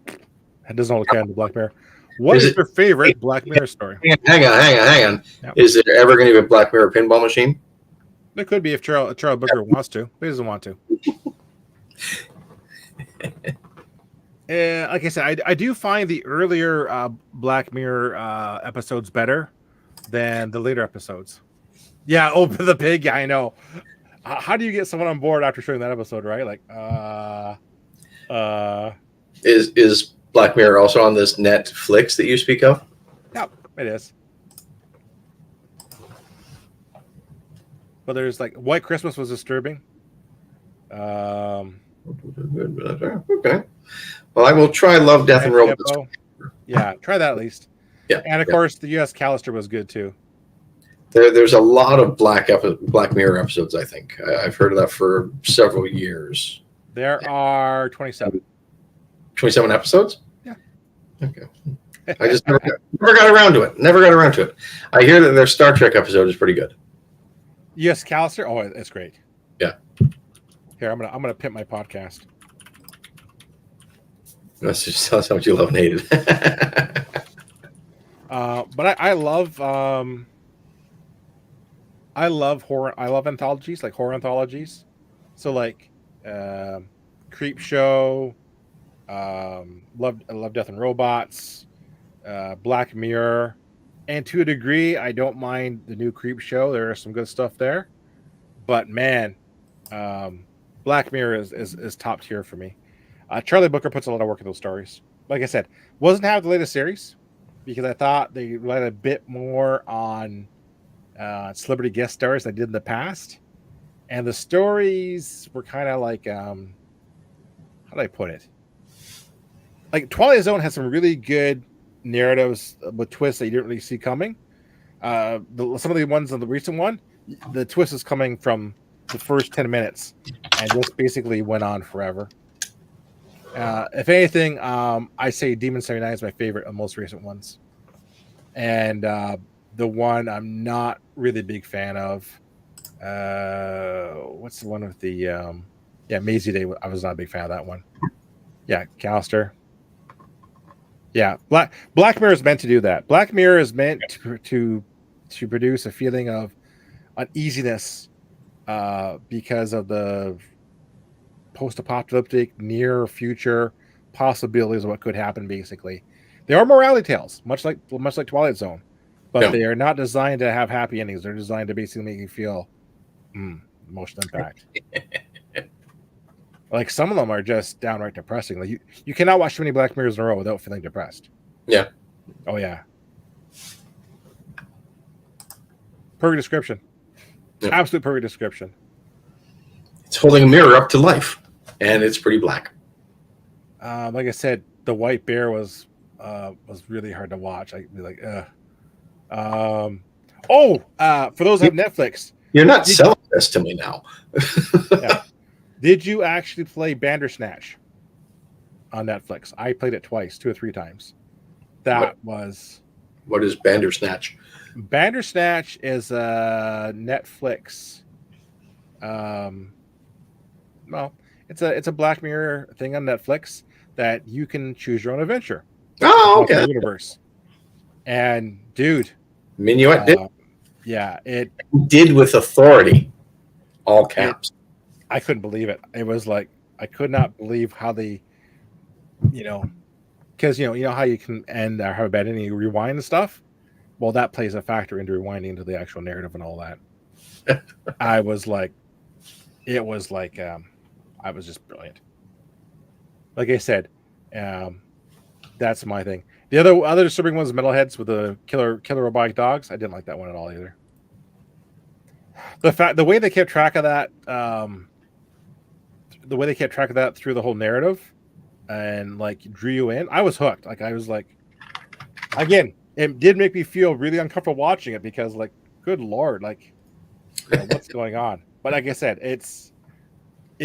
It doesn't look kind of Black Mirror. What is your favorite Black Mirror story? Hang on. Yep. Is there ever going to be a Black Mirror pinball machine? There could be if Charles Booker wants to. But he doesn't want to. Like I said, I do find the earlier Black Mirror episodes better than the later episodes. Yeah, Open the Pig. Yeah, I know. How do you get someone on board after showing that episode, right? Like, Is Black Mirror also on this Netflix that you speak of? Yep, it is. But there's like White Christmas was disturbing. Okay. Well, I will try Love, Death, and Robots. Yeah, try that at least. Yeah. And of course, the U.S. Callister was good too. There's a lot of Black Mirror episodes, I think. I've heard of that for several years. There are 27. 27 episodes? Yeah. Okay. I just never got around to it. Never got around to it. I hear that their Star Trek episode is pretty good. U.S. Callister? Oh, it's great. Yeah. Here, I'm gonna pimp my podcast. That's just how much you love and hate it. But I love horror. I love anthologies, like horror anthologies. So like Creep Show, Love, Death, and Robots, Black Mirror, and to a degree, I don't mind the new Creep Show. There is some good stuff there, but man, Black Mirror is top tier for me. Charlie Booker puts a lot of work in those stories. Like I said, wasn't half the latest series because I thought they relied a bit more on celebrity guest stars than I did in the past, and the stories were kind of like how do I put it? Like Twilight Zone has some really good narratives with twists that you didn't really see coming. Some of the ones in the recent one, the twist is coming from the first 10 minutes and just basically went on forever. If anything, I say Demon 79 is my favorite of most recent ones. And the one I'm not really a big fan of, what's the one with the Maisie Day? I was not a big fan of that one. Yeah, Callister. Yeah, Black Mirror is meant to do that. Black Mirror is meant to produce a feeling of uneasiness because of the post-apocalyptic near future possibilities of what could happen. Basically, they are morality tales, much like Twilight Zone, but they are not designed to have happy endings. They're designed to basically make you feel emotional impact. Like some of them are just downright depressing. Like you cannot watch too many Black Mirrors in a row without feeling depressed. Yeah. Oh yeah. Perfect description. Yep. Absolute perfect description. It's holding a mirror up to life, and it's pretty black. Like I said, the White Bear was really hard to watch. I'd be like, for those who have Netflix, You're not did selling this to me now. yeah, did you actually play Bandersnatch on Netflix? I played it twice, 2 or 3 times. That was What is Bandersnatch? Bandersnatch is a Netflix. Well, it's a Black Mirror thing on Netflix that you can choose your own adventure. Oh, okay. Universe. And dude, Minuet did it did with authority, all caps. I couldn't believe it. It was like I could not believe how they, because you know how you can end or have a bad ending, you rewind and stuff. Well, that plays a factor into rewinding into the actual narrative and all that. I was like, it was like, I was just brilliant. Like I said, that's my thing. The other disturbing ones, Metalheads with the killer robotic dogs. I didn't like that one at all either. The way they kept track of that, through the whole narrative, and like drew you in, I was hooked. Like I was like, again, it did make me feel really uncomfortable watching it because, like, good lord, like, what's going on? But like I said, it's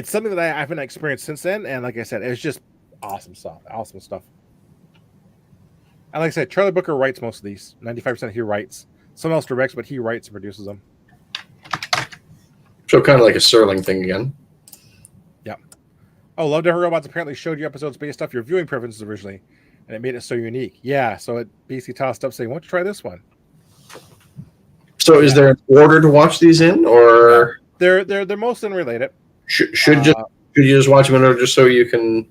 something that I haven't experienced since then, and like I said, it's just awesome stuff. And like I said, Charlie Brooker writes most of these. 95% he writes. Someone else directs, but he writes and produces them. So kind of like a Serling thing again. Yeah. Oh, Love, Death, Robots apparently showed you episodes based off your viewing preferences originally, and it made it so unique. Yeah, so it basically tossed up saying, "Why don't you try this one?" So is there an order to watch these in, or they're most unrelated? Should you just watch them in order just so you can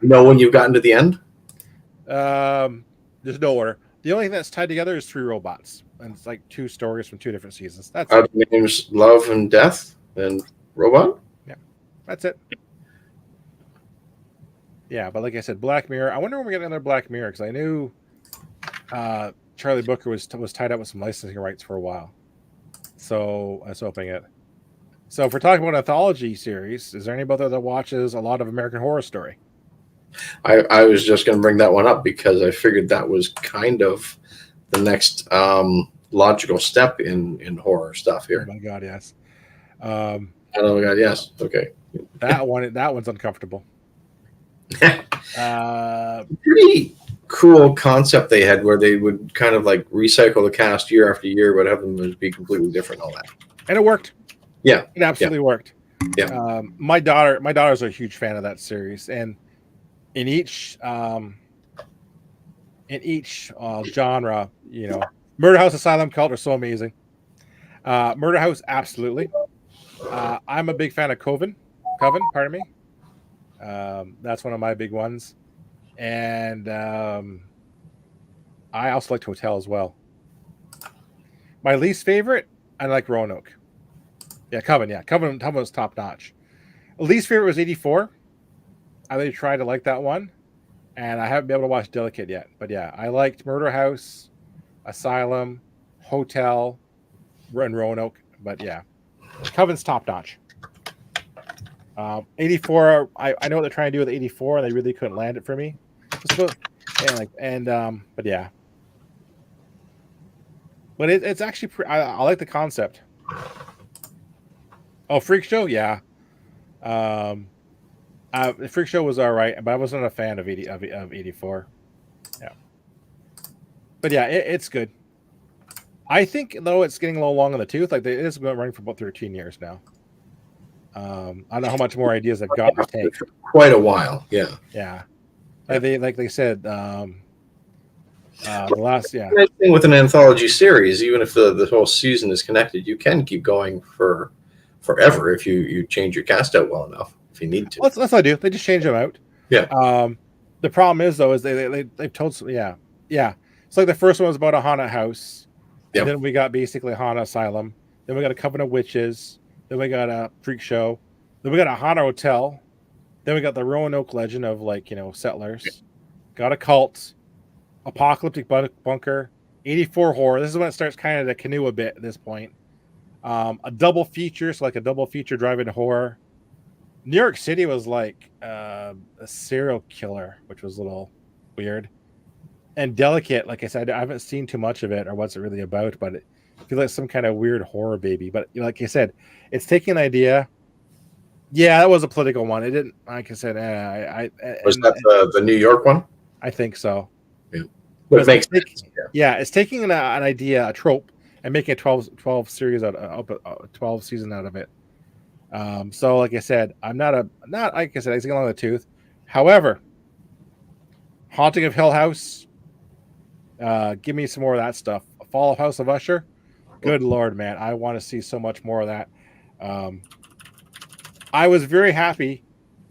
know when you've gotten to the end? There's no order. The only thing that's tied together is 3 robots, and it's like 2 stories from 2 different seasons. That's Are the names Love and Death and Robot? Yeah, that's it. Yeah, but like I said, Black Mirror. I wonder when we get another Black Mirror, because I knew Charlie Brooker was tied up with some licensing rights for a while. So I was hoping it. So if we're talking about anthology series, is there anybody that watches a lot of American Horror Story? I was just going to bring that one up because I figured that was kind of the next logical step in horror stuff here. Oh my God, yes. Oh my God, yes. Okay. That one's uncomfortable. Pretty cool concept they had where they would kind of like recycle the cast year after year, but have them be completely different. All that, and it worked. Yeah, it absolutely worked. Yeah, my daughter's a huge fan of that series, and in each genre, Murder House, Asylum, Cult are so amazing. Murder House, absolutely. I'm a big fan of Coven. Pardon me. That's one of my big ones, and I also liked Hotel as well. My least favorite, I like Roanoke. Yeah, Coven. Yeah, Coven was top notch. Least favorite was 84. I really tried to like that one, and I haven't been able to watch Delicate yet. But yeah, I liked Murder House, Asylum, Hotel, and Roanoke. But yeah, Coven's top notch. 84. I know what they're trying to do with 84, and they really couldn't land it for me. But yeah. But it's actually I like the concept. Oh, Freak Show, yeah. Freak Show was all right, but I wasn't a fan of 84. Yeah, but yeah, it's good. I think though it's getting a little long in the tooth. Like it has been running for about 13 years now. I don't know how much more ideas they've got in the tank. Quite a while, yeah. Yeah, like they said, the last The nice thing with an anthology series, even if the whole season is connected, you can keep going for forever if you change your cast out well enough. If you need to, that's what I do. They just change them out. Yeah. The problem is though is they've told yeah. It's like the first one was about a haunted house, and then we got basically a haunted asylum. Then we got a Coven of Witches. Then we got a Freak Show. Then we got a haunted hotel. Then we got the Roanoke legend of settlers. Got a cult, apocalyptic bunker, 84 horror. This is when it starts kind of to canoe a bit at this point. A double feature, so like a double feature drive-in horror. New York City was like a serial killer, which was a little weird. And Delicate, like I said, I haven't seen too much of it or what's it really about, but it feels like some kind of weird horror baby. But like I said, it's taking an idea. Yeah, that was a political one. It didn't, like I said, Was that the New York one? I think so. Yeah. What makes sense. Yeah, it's taking an idea, a trope, and making a 12 series out of 12 season out of it. So like I said, I'm not like I said, I sing along the tooth. However, Haunting of Hill House, give me some more of that stuff. Fall of House of Usher, good Lord, man, I want to see so much more of that. I was very happy.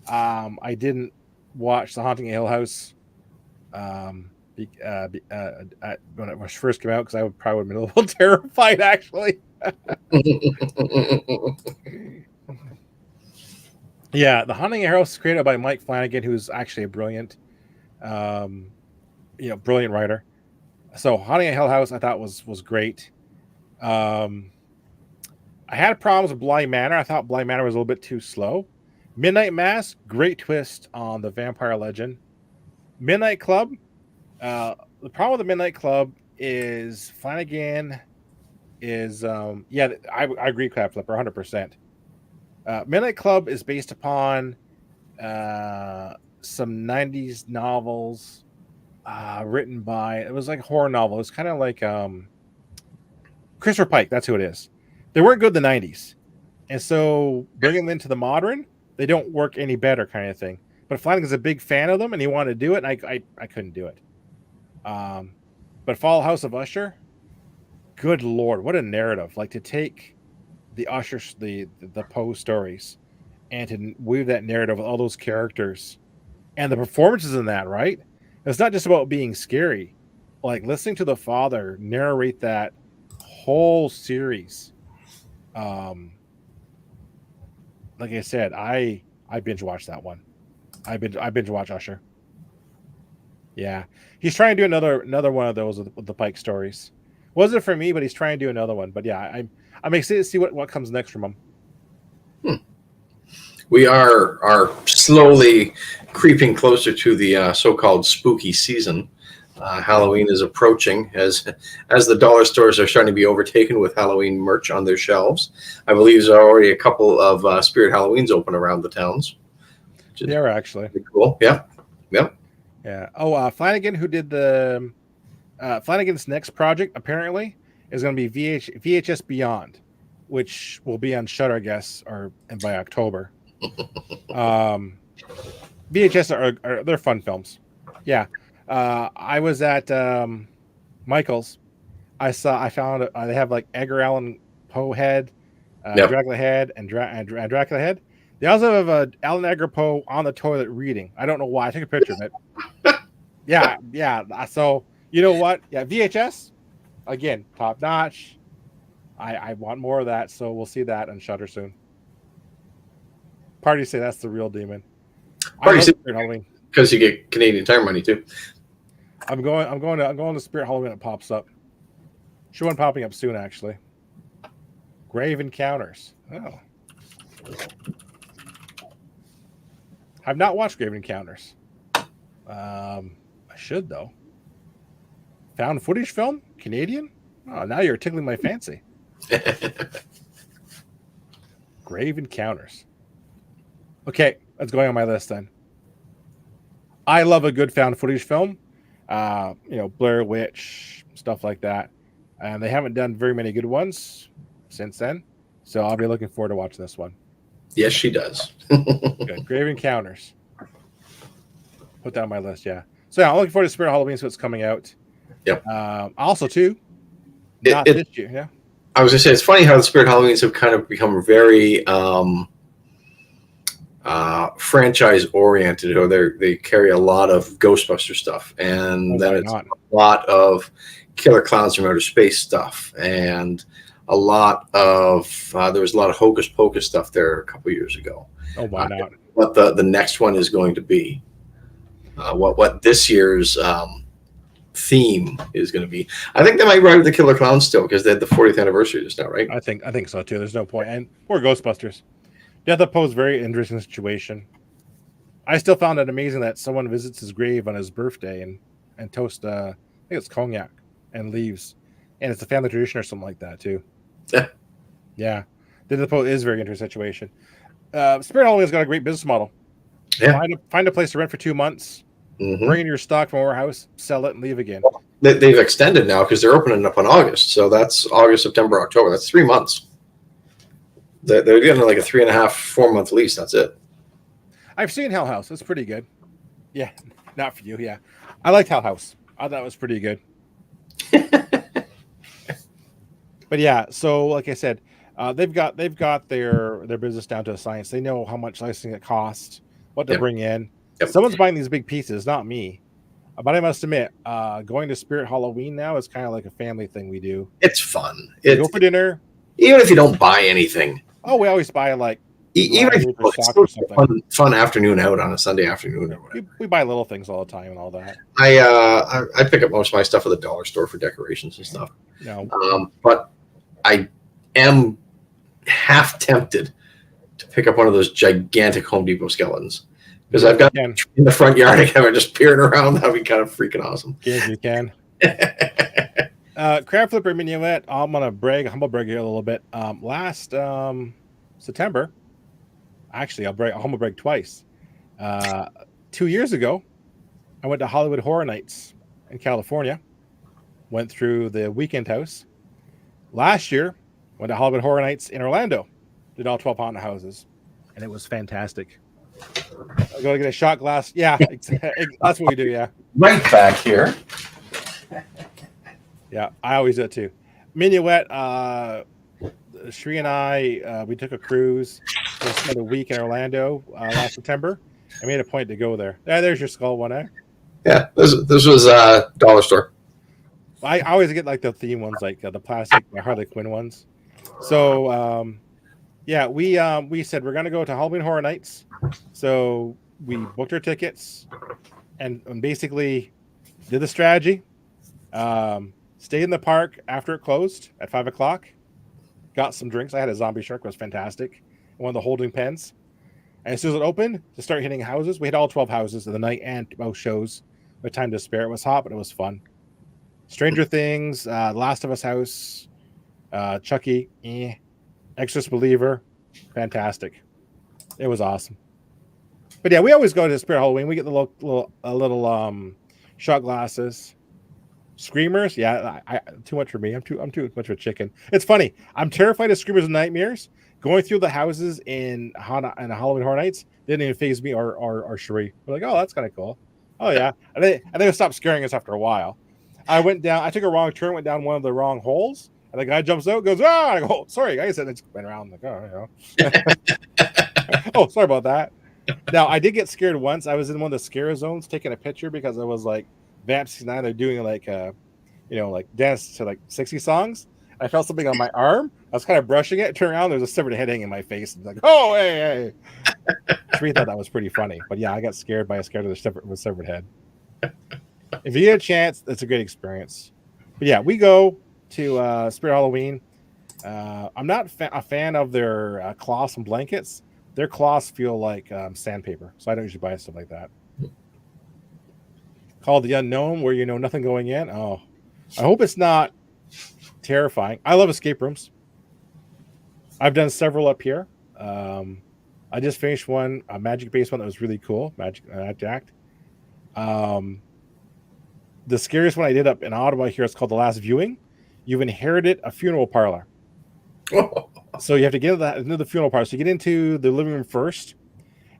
I didn't watch The Haunting of Hill House when it first came out because I would probably have been a little terrified actually. Yeah, The Haunting of Hill House is created by Mike Flanagan, who's actually a brilliant, brilliant writer. So Haunting of Hill House, I thought was great. I had problems with Bly Manor. I thought Bly Manor was a little bit too slow. Midnight Mass, great twist on the vampire legend. Midnight Club, the problem with the Midnight Club is Flanagan is I agree, Crab Flipper, 100%. Midnight Club is based upon some 90s novels written by, it was like a horror novel. It's kind of like Christopher Pike, that's who it is. They weren't good in the 90s. And so bringing them into the modern, they don't work any better kind of thing. But Flanagan's a big fan of them and he wanted to do it, and I couldn't do it. But Fall House of Usher, good Lord, what a narrative. Like to take the Usher, the Poe stories and to weave that narrative with all those characters and the performances in that, right? It's not just about being scary. Like listening to the father narrate that whole series. Like I said, I binge watched that one. I binge watch Usher. Yeah, he's trying to do another one of those with the Pike stories. Wasn't for me, but he's trying to do another one. But yeah, I'm excited to see what comes next from him. We are slowly creeping closer to the so-called spooky season. Halloween is approaching as the dollar stores are starting to be overtaken with Halloween merch on their shelves. I believe there's already a couple of Spirit Halloweens open around the towns. There actually. Cool. Yeah. Yeah. Oh, Flanagan, who did the Flanagan's next project apparently is going to be VHS Beyond, which will be on Shudder, I guess, and by October. VHS are they're fun films. Yeah. I was at Michael's. I found they have like Edgar Allan Poe head, Dracula head, and Dracula head. They also have Alan Edgar Poe on the toilet reading. I don't know why. I took a picture of it. Yeah. So you know what? Yeah, VHS again, top notch. I want more of that, so we'll see that on Shudder soon. Party say that's the real demon. Party say Halloween because you get Canadian Tire money too. I'm going to Spirit Halloween. It pops up. Should one popping up soon actually. Grave Encounters. Oh. I've not watched Grave Encounters. I should though. Found footage film? Canadian? Oh, now you're tickling my fancy. Grave Encounters. Okay, that's going on my list then. I love a good found footage film. Blair Witch, stuff like that. And they haven't done very many good ones since then. So I'll be looking forward to watching this one. Yes, she does. Good. Grave Encounters. Put that on my list, yeah. So yeah, I'm looking forward to Spirit Halloween, so it's coming out. Yep. Also, too, not this year, yeah. I was going to say, it's funny how the Spirit Halloweens have kind of become very franchise-oriented, or they carry a lot of Ghostbuster stuff, and then it's a lot of Killer Clowns from Outer Space stuff, and a lot of there was a lot of Hocus Pocus stuff there a couple years ago. Oh, why not? What the next one is going to be, what this year's theme is going to be. I think they might ride with the Killer Clowns still because they had the 40th anniversary just now, right? I think so too. There's no point. And more Ghostbusters. Death of Poe is a very interesting situation. I still found it amazing that someone visits his grave on his birthday and toast I think it's cognac and leaves. And it's a family tradition or something like that too. Yeah. Yeah. Death of the Poe is a very interesting situation. Spirit Halloween has got a great business model. Yeah. Find a place to rent for 2 months, bring in your stock from a warehouse, sell it, and leave again. They've extended now because they're opening up in August. So that's August, September, October. That's 3 months. They're getting like a 3.5, 4 month lease. That's it. I've seen Hell House. It's pretty good. Yeah, not for you. Yeah, I liked Hell House. I thought it was pretty good. But yeah, so like I said, they've got their business down to a science. They know how much licensing it costs, what to bring in. Yep. Someone's buying these big pieces, not me. But I must admit, going to Spirit Halloween now is kind of like a family thing we do. It's fun. We go for dinner. Even if you don't buy anything. Oh, we always buy like even if it's still a fun afternoon out on a Sunday afternoon or whatever. We buy little things all the time and all that. I pick up most of my stuff at the dollar store for decorations and stuff. No. But I am half tempted to pick up one of those gigantic Home Depot skeletons. Because I've got in the front yard, I kind of just peering around. That'd be kind of freaking awesome. Yes, you can. Crab Flipper Minuet. I'm gonna humble brag here a little bit. Last September, actually, I'll humble brag twice. 2 years ago, I went to Hollywood Horror Nights in California. Went through the Weekend House. Last year, went to Hollywood Horror Nights in Orlando. Did all 12 haunted houses, and it was fantastic. I'm going to get a shot glass. Yeah, that's what we do. Yeah. Right back here. Yeah, I always do it too. Minuet, Shree and I, we took a cruise. We spent a week in Orlando last September. I made a point to go there. There's your skull one, eh? Yeah, this was dollar store. I always get like the theme ones, like the plastic Harley Quinn ones. So, yeah, we said we're gonna go to Halloween Horror Nights. So we booked our tickets and basically did the strategy. Stayed in the park after it closed at 5:00. Got some drinks. I had a zombie shark. It was fantastic. One of the holding pens. And as soon as it opened, to start hitting houses, we hit all 12 houses of the night and both shows with time to spare. It was hot, but it was fun. Stranger Things, Last of Us house, Chucky, Exorcist Believer, fantastic. It was awesome. But yeah, we always go to Spirit Halloween. We get the little shot glasses. Screamers, yeah, too much for me. I'm too much of a chicken. It's funny. I'm terrified of screamers and nightmares. Going through the houses in Halloween Horror Nights didn't even faze me or Cherie. We're like, oh, that's kind of cool. Oh yeah, and they stopped scaring us after a while. I went down. I took a wrong turn, went down one of the wrong holes, and the guy jumps out, goes, ah! I go, oh, sorry, guys. And I just went around like, oh, you know. Oh, sorry about that. Now I did get scared once. I was in one of the scare zones taking a picture because I was like. Vamp 69, they're doing like like dance to like 60 songs. I felt something on my arm. I was kind of brushing it, turned around, there's a severed head hanging in my face. And like, oh hey. Tree thought that was pretty funny. But yeah, I got scared by a scared of the severed head. If you get a chance, it's a great experience. But yeah, we go to Spirit Halloween. I'm not a fan of their cloths and blankets. Their cloths feel like sandpaper, so I don't usually buy stuff like that. Called The Unknown, where you know nothing going in. Oh, I hope it's not terrifying. I love escape rooms. I've done several up here. I just finished one, a magic-based one that was really cool. Magic Act. The scariest one I did up in Ottawa here is called The Last Viewing. You've inherited a funeral parlor. So you have to get into the funeral parlor. So you get into the living room first,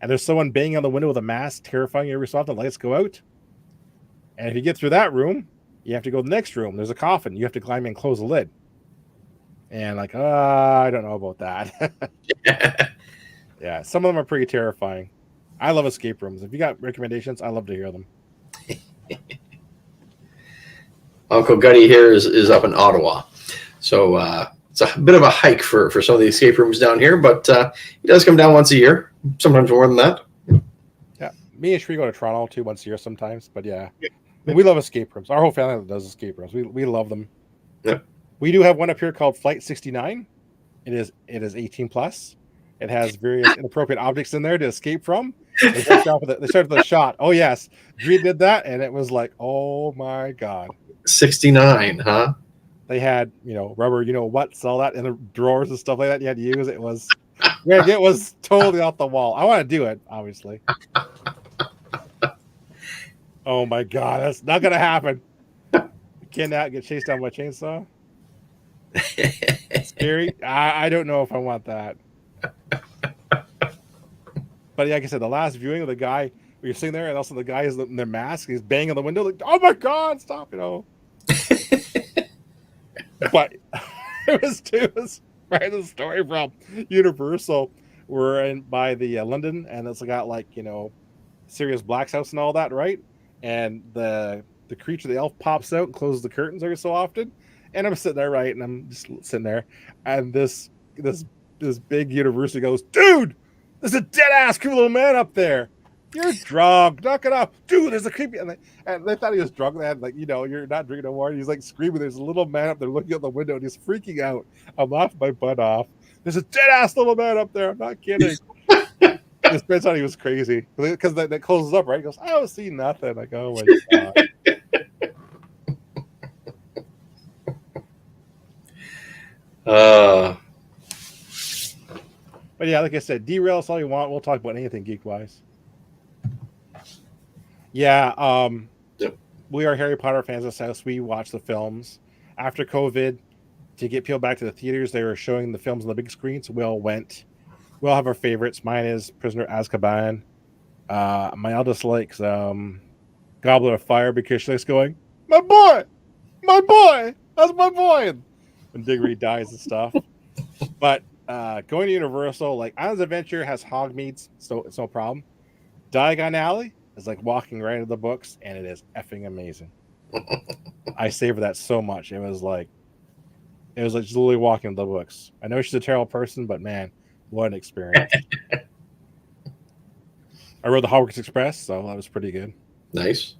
and there's someone banging on the window with a mask, terrifying you every so often. The lights go out. And if you get through that room, you have to go to the next room. There's a coffin. You have to climb in and close the lid. And like, I don't know about that. Yeah, some of them are pretty terrifying. I love escape rooms. If you got recommendations, I love to hear them. Uncle Gutty here is up in Ottawa. So it's a bit of a hike for some of the escape rooms down here, but he does come down once a year, sometimes more than that. Yeah, me and Shree go to Toronto too once a year sometimes, but yeah. We love escape rooms. Our whole family does escape rooms. We love them. Yeah. We do have one up here called Flight 69. It is 18 plus. It has various inappropriate objects in there to escape from. They started with the shot. Oh yes, Dree did that, and it was like, oh my god. 69, huh? They had, rubber, all that in the drawers and stuff like that. You had to use it. It was totally off the wall. I want to do it, obviously. Oh my god, that's not gonna happen. Cannot get chased down by a chainsaw. Scary. I don't know if I want that. But like I said, the last viewing of the guy, you're sitting there, and also the guy is in their mask. He's banging on the window, like, "Oh my god, stop!" But it was right. The story from Universal. We're in by the London, and it's got Sirius Black's house and all that, right? And the creature, the elf, pops out and closes the curtains every so often. And I'm sitting there, right, and I'm just sitting there, and this big university goes, "Dude, there's a dead ass creepy little man up there. You're drunk. Knock it off, dude. There's a creepy." And they thought he was drunk. They had "You're not drinking no more." And he's like screaming. There's a little man up there looking out the window, and he's freaking out. I'm laughing my butt off. There's a dead ass little man up there. I'm not kidding. This man thought he was crazy because that closes up, right? He goes, "I don't see nothing." I go, "Oh my god." But yeah, like I said, derail us all you want. We'll talk about anything geek wise. Yeah, Yep. We are Harry Potter fans at this house. We watch the films. After COVID, to get people back to the theaters, they were showing the films on the big screen, so we all went. We all have our favorites. Mine is Prisoner Azkaban. My eldest likes Goblet of Fire because she likes going, "My boy! My boy! That's my boy!" When Diggory dies and stuff. But going to Universal, like Islands Adventure has Hogmeads, so it's no problem. Diagon Alley is like walking right into the books, and it is effing amazing. I savor that so much. It was like just literally walking into the books. I know she's a terrible person, but man, what an experience. I rode the Hogwarts Express, so that was pretty good. Nice.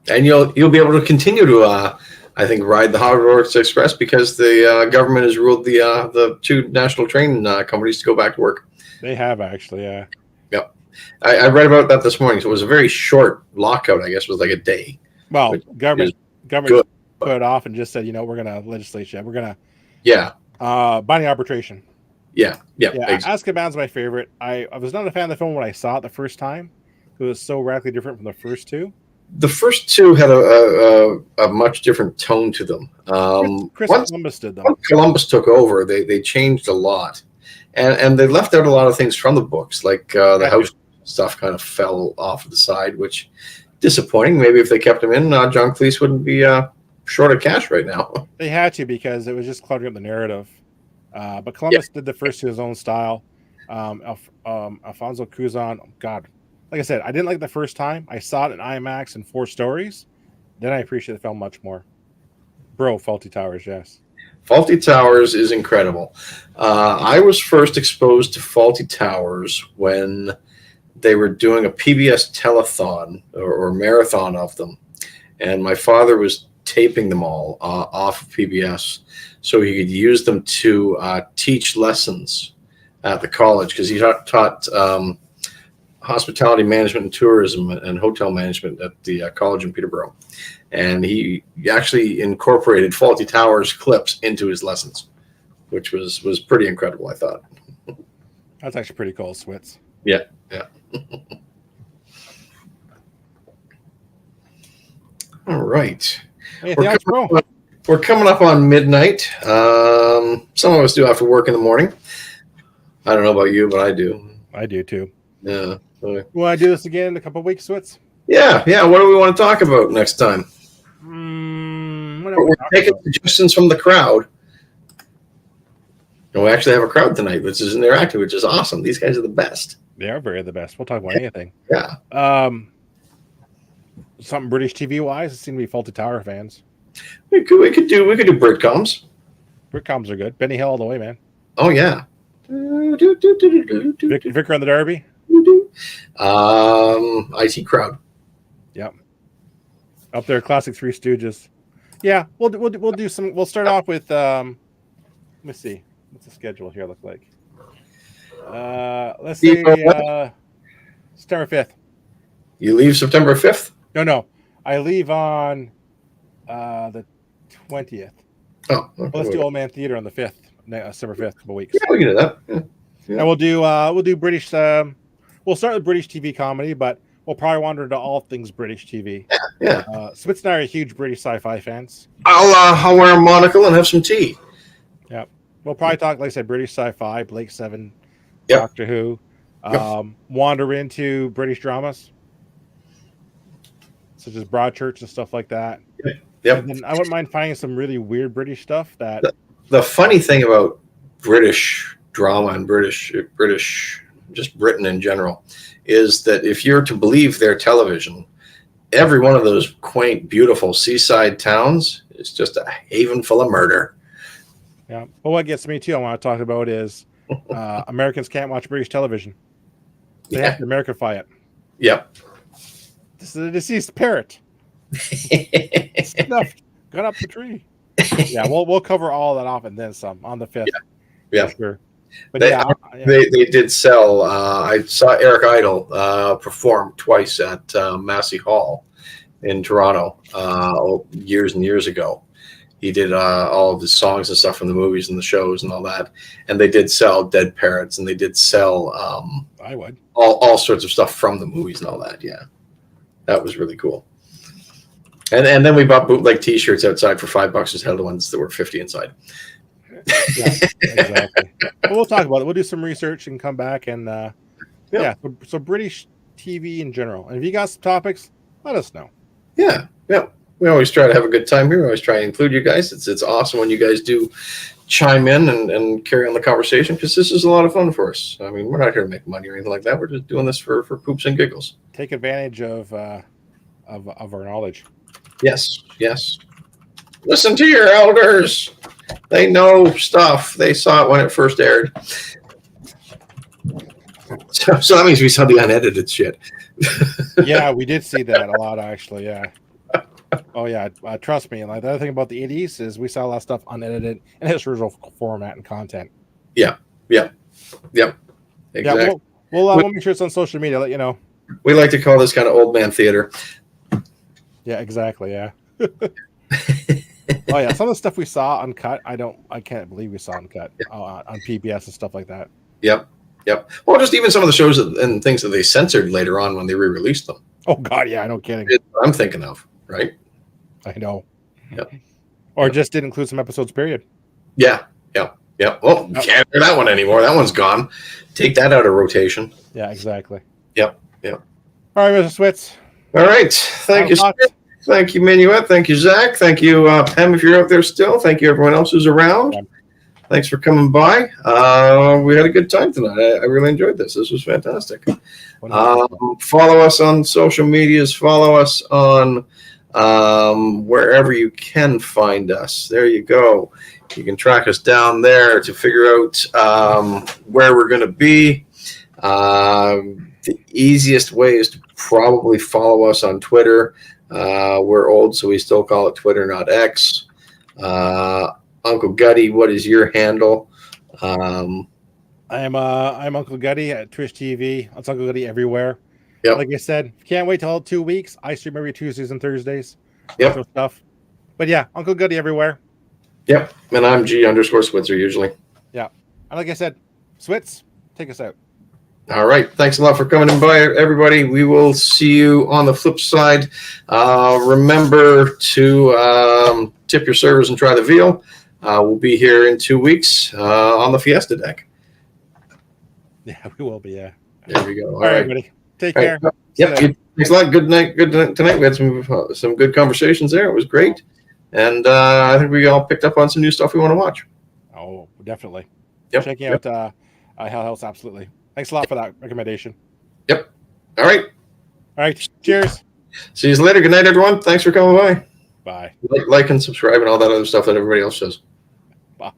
And you'll be able to continue to I think ride the Hogwarts Express because the government has ruled the two national train companies to go back to work. They have actually, yeah. Yep. I read about that this morning. So it was a very short lockout, I guess it was like a day. Well, government put it off and just said, we're going to legislate you. We're going to binding arbitration. Yeah. Exactly. Azkaban's my favorite. I was not a fan of the film when I saw it the first time. It was so radically different from the first two. The first two had a much different tone to them. Chris Columbus did them. Once Columbus took over, they changed a lot. And they left out a lot of things from the books, like the house stuff kind of fell off to the side, which disappointing. Maybe if they kept him in, John Cleese wouldn't be short of cash right now. They had to because it was just cluttering up the narrative. But Columbus did the first to his own style. Alfonso Cuarón, God, like I said, I didn't like it the first time. I saw it in IMAX in 4 stories. Then I appreciate the film much more. Bro, Fawlty Towers, yes. Fawlty Towers is incredible. I was first exposed to Fawlty Towers when they were doing a PBS telethon or marathon of them. And my father was taping them all off of PBS so he could use them to teach lessons at the college because he taught hospitality management and tourism and hotel management at the college in Peterborough. And he actually incorporated Fawlty Towers clips into his lessons, which was pretty incredible, I thought. That's actually pretty cool, Switz. Yeah. All right. Anything else, bro? We're coming up on midnight. Some of us do have to work in the morning. I don't know about you, but I do. I do too. Yeah. You want to do this again in a couple of weeks, Switz? Yeah. What do we want to talk about next time? We're taking suggestions from the crowd. And we actually have a crowd tonight, which is interactive, which is awesome. These guys are the best. They are the best. We'll talk about anything. Yeah. Something British TV wise, it seemed to be Fawlty Tower fans. We could do Britcoms. Britcoms are good. Benny Hill all the way, man. Oh yeah. Vicar on the Derby. IT Crowd. Yep. Up there, classic Three Stooges. Yeah, we'll do some. We'll start off with. Let me see. What's the schedule here look like? Let's say September 5th. You leave September 5th? No. I leave on the 20th. Oh, well, let's do Old Man Theater on the 5th, September 5th, couple weeks. Yeah, we can do that. Yeah. And we'll do British. We'll start with British TV comedy, but we'll probably wander into all things British TV. Yeah. Spitz and I are huge British sci-fi fans. I'll wear a monocle and have some tea. Yeah. We'll probably talk, like I said, British sci-fi, Blake Seven, Yep. Doctor Who. Wander into British dramas, such as Broadchurch and stuff like that. Yep. And then I wouldn't mind finding some really weird British stuff. That the funny thing about British drama and British, just Britain in general, is that if you're to believe their television, every one of those quaint, beautiful seaside towns is just a haven full of murder. Yeah. Well, what gets me too, I want to talk about is Americans can't watch British television. They have to Americanify it. Yep. This is a deceased parrot. Snuffed. Got up the tree. Yeah, we'll cover all that off and then some on the 5th. Yeah. Sure. But they did sell. I saw Eric Idle perform twice at Massey Hall in Toronto years and years ago. He did all of the songs and stuff from the movies and the shows and all that. And they did sell dead parrots, and they did sell I would all sorts of stuff from the movies and all that. Yeah, that was really cool. And then we bought bootleg T-shirts outside for $5 instead of the ones that were 50 inside. Yeah, exactly. But we'll talk about it. We'll do some research and come back and So British TV in general. And if you got some topics, let us know. Yeah. We always try to have a good time here. We always try to include you guys. It's awesome when you guys do chime in and carry on the conversation, because this is a lot of fun for us. I mean, we're not here to make money or anything like that. We're just doing this for poops and giggles. Take advantage of our knowledge. Yes. Listen to your elders. They know stuff. They saw it when it first aired. So that means we saw the unedited shit. Yeah, we did see that a lot, actually. Yeah. Oh yeah, trust me. Like the other thing about the 80s is we saw a lot of stuff unedited in its original format and content. Yeah. Exactly. Yeah, we'll make sure it's on social media. Let you know. We like to call this kind of old man theater. Yeah, exactly. Yeah. Oh yeah, some of the stuff we saw uncut, I can't believe we saw uncut on PBS and stuff like that. Yep. Well, just even some of the shows and things that they censored later on when they re-released them. Oh God, yeah, no kidding. I'm thinking of, right? I know. Yep. Or just didn't include some episodes, period. Yeah. Well, you can't hear that one anymore. That one's gone. Take that out of rotation. Yeah, exactly. Yep. All right, Mr. Switz. All right. Thank you, Smith. Thank you, Minuet. Thank you, Zach. Thank you, Pam, if you're out there still. Thank you, everyone else who's around. Thanks for coming by. We had a good time tonight. I really enjoyed this. This was fantastic. Follow us on social medias. Follow us on wherever you can find us. There you go. You can track us down there to figure out where we're going to be. The easiest way is to probably follow us on Twitter. We're old, so we still call it Twitter, not X. Uncle Gutty, what is your handle? I'm Uncle Gutty at Twitch TV. It's Uncle Gutty everywhere. Yep. Like I said, can't wait till 2 weeks. I stream every Tuesdays and Thursdays. Yep. Stuff. But yeah, Uncle Gutty everywhere. Yep. And I'm G_Switzer usually. Yeah. And like I said, Switz, take us out. All right. Thanks a lot for coming in by, everybody. We will see you on the flip side. Remember to tip your servers and try the veal. We'll be here in 2 weeks on the Fiesta deck. Yeah, we will be. Yeah. There we go. All right, everybody. Take care. Yep. Thanks a lot. Good night. Good night tonight. We had some good conversations there. It was great. And I think we all picked up on some new stuff we want to watch. Oh, definitely. Yep. Checking out Hell House, absolutely. Thanks a lot for that recommendation. Yep. All right. All right. Cheers. See you later. Good night, everyone. Thanks for coming by. Bye. Like and subscribe and all that other stuff that everybody else does. Bye.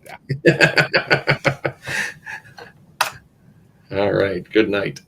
All right. Good night.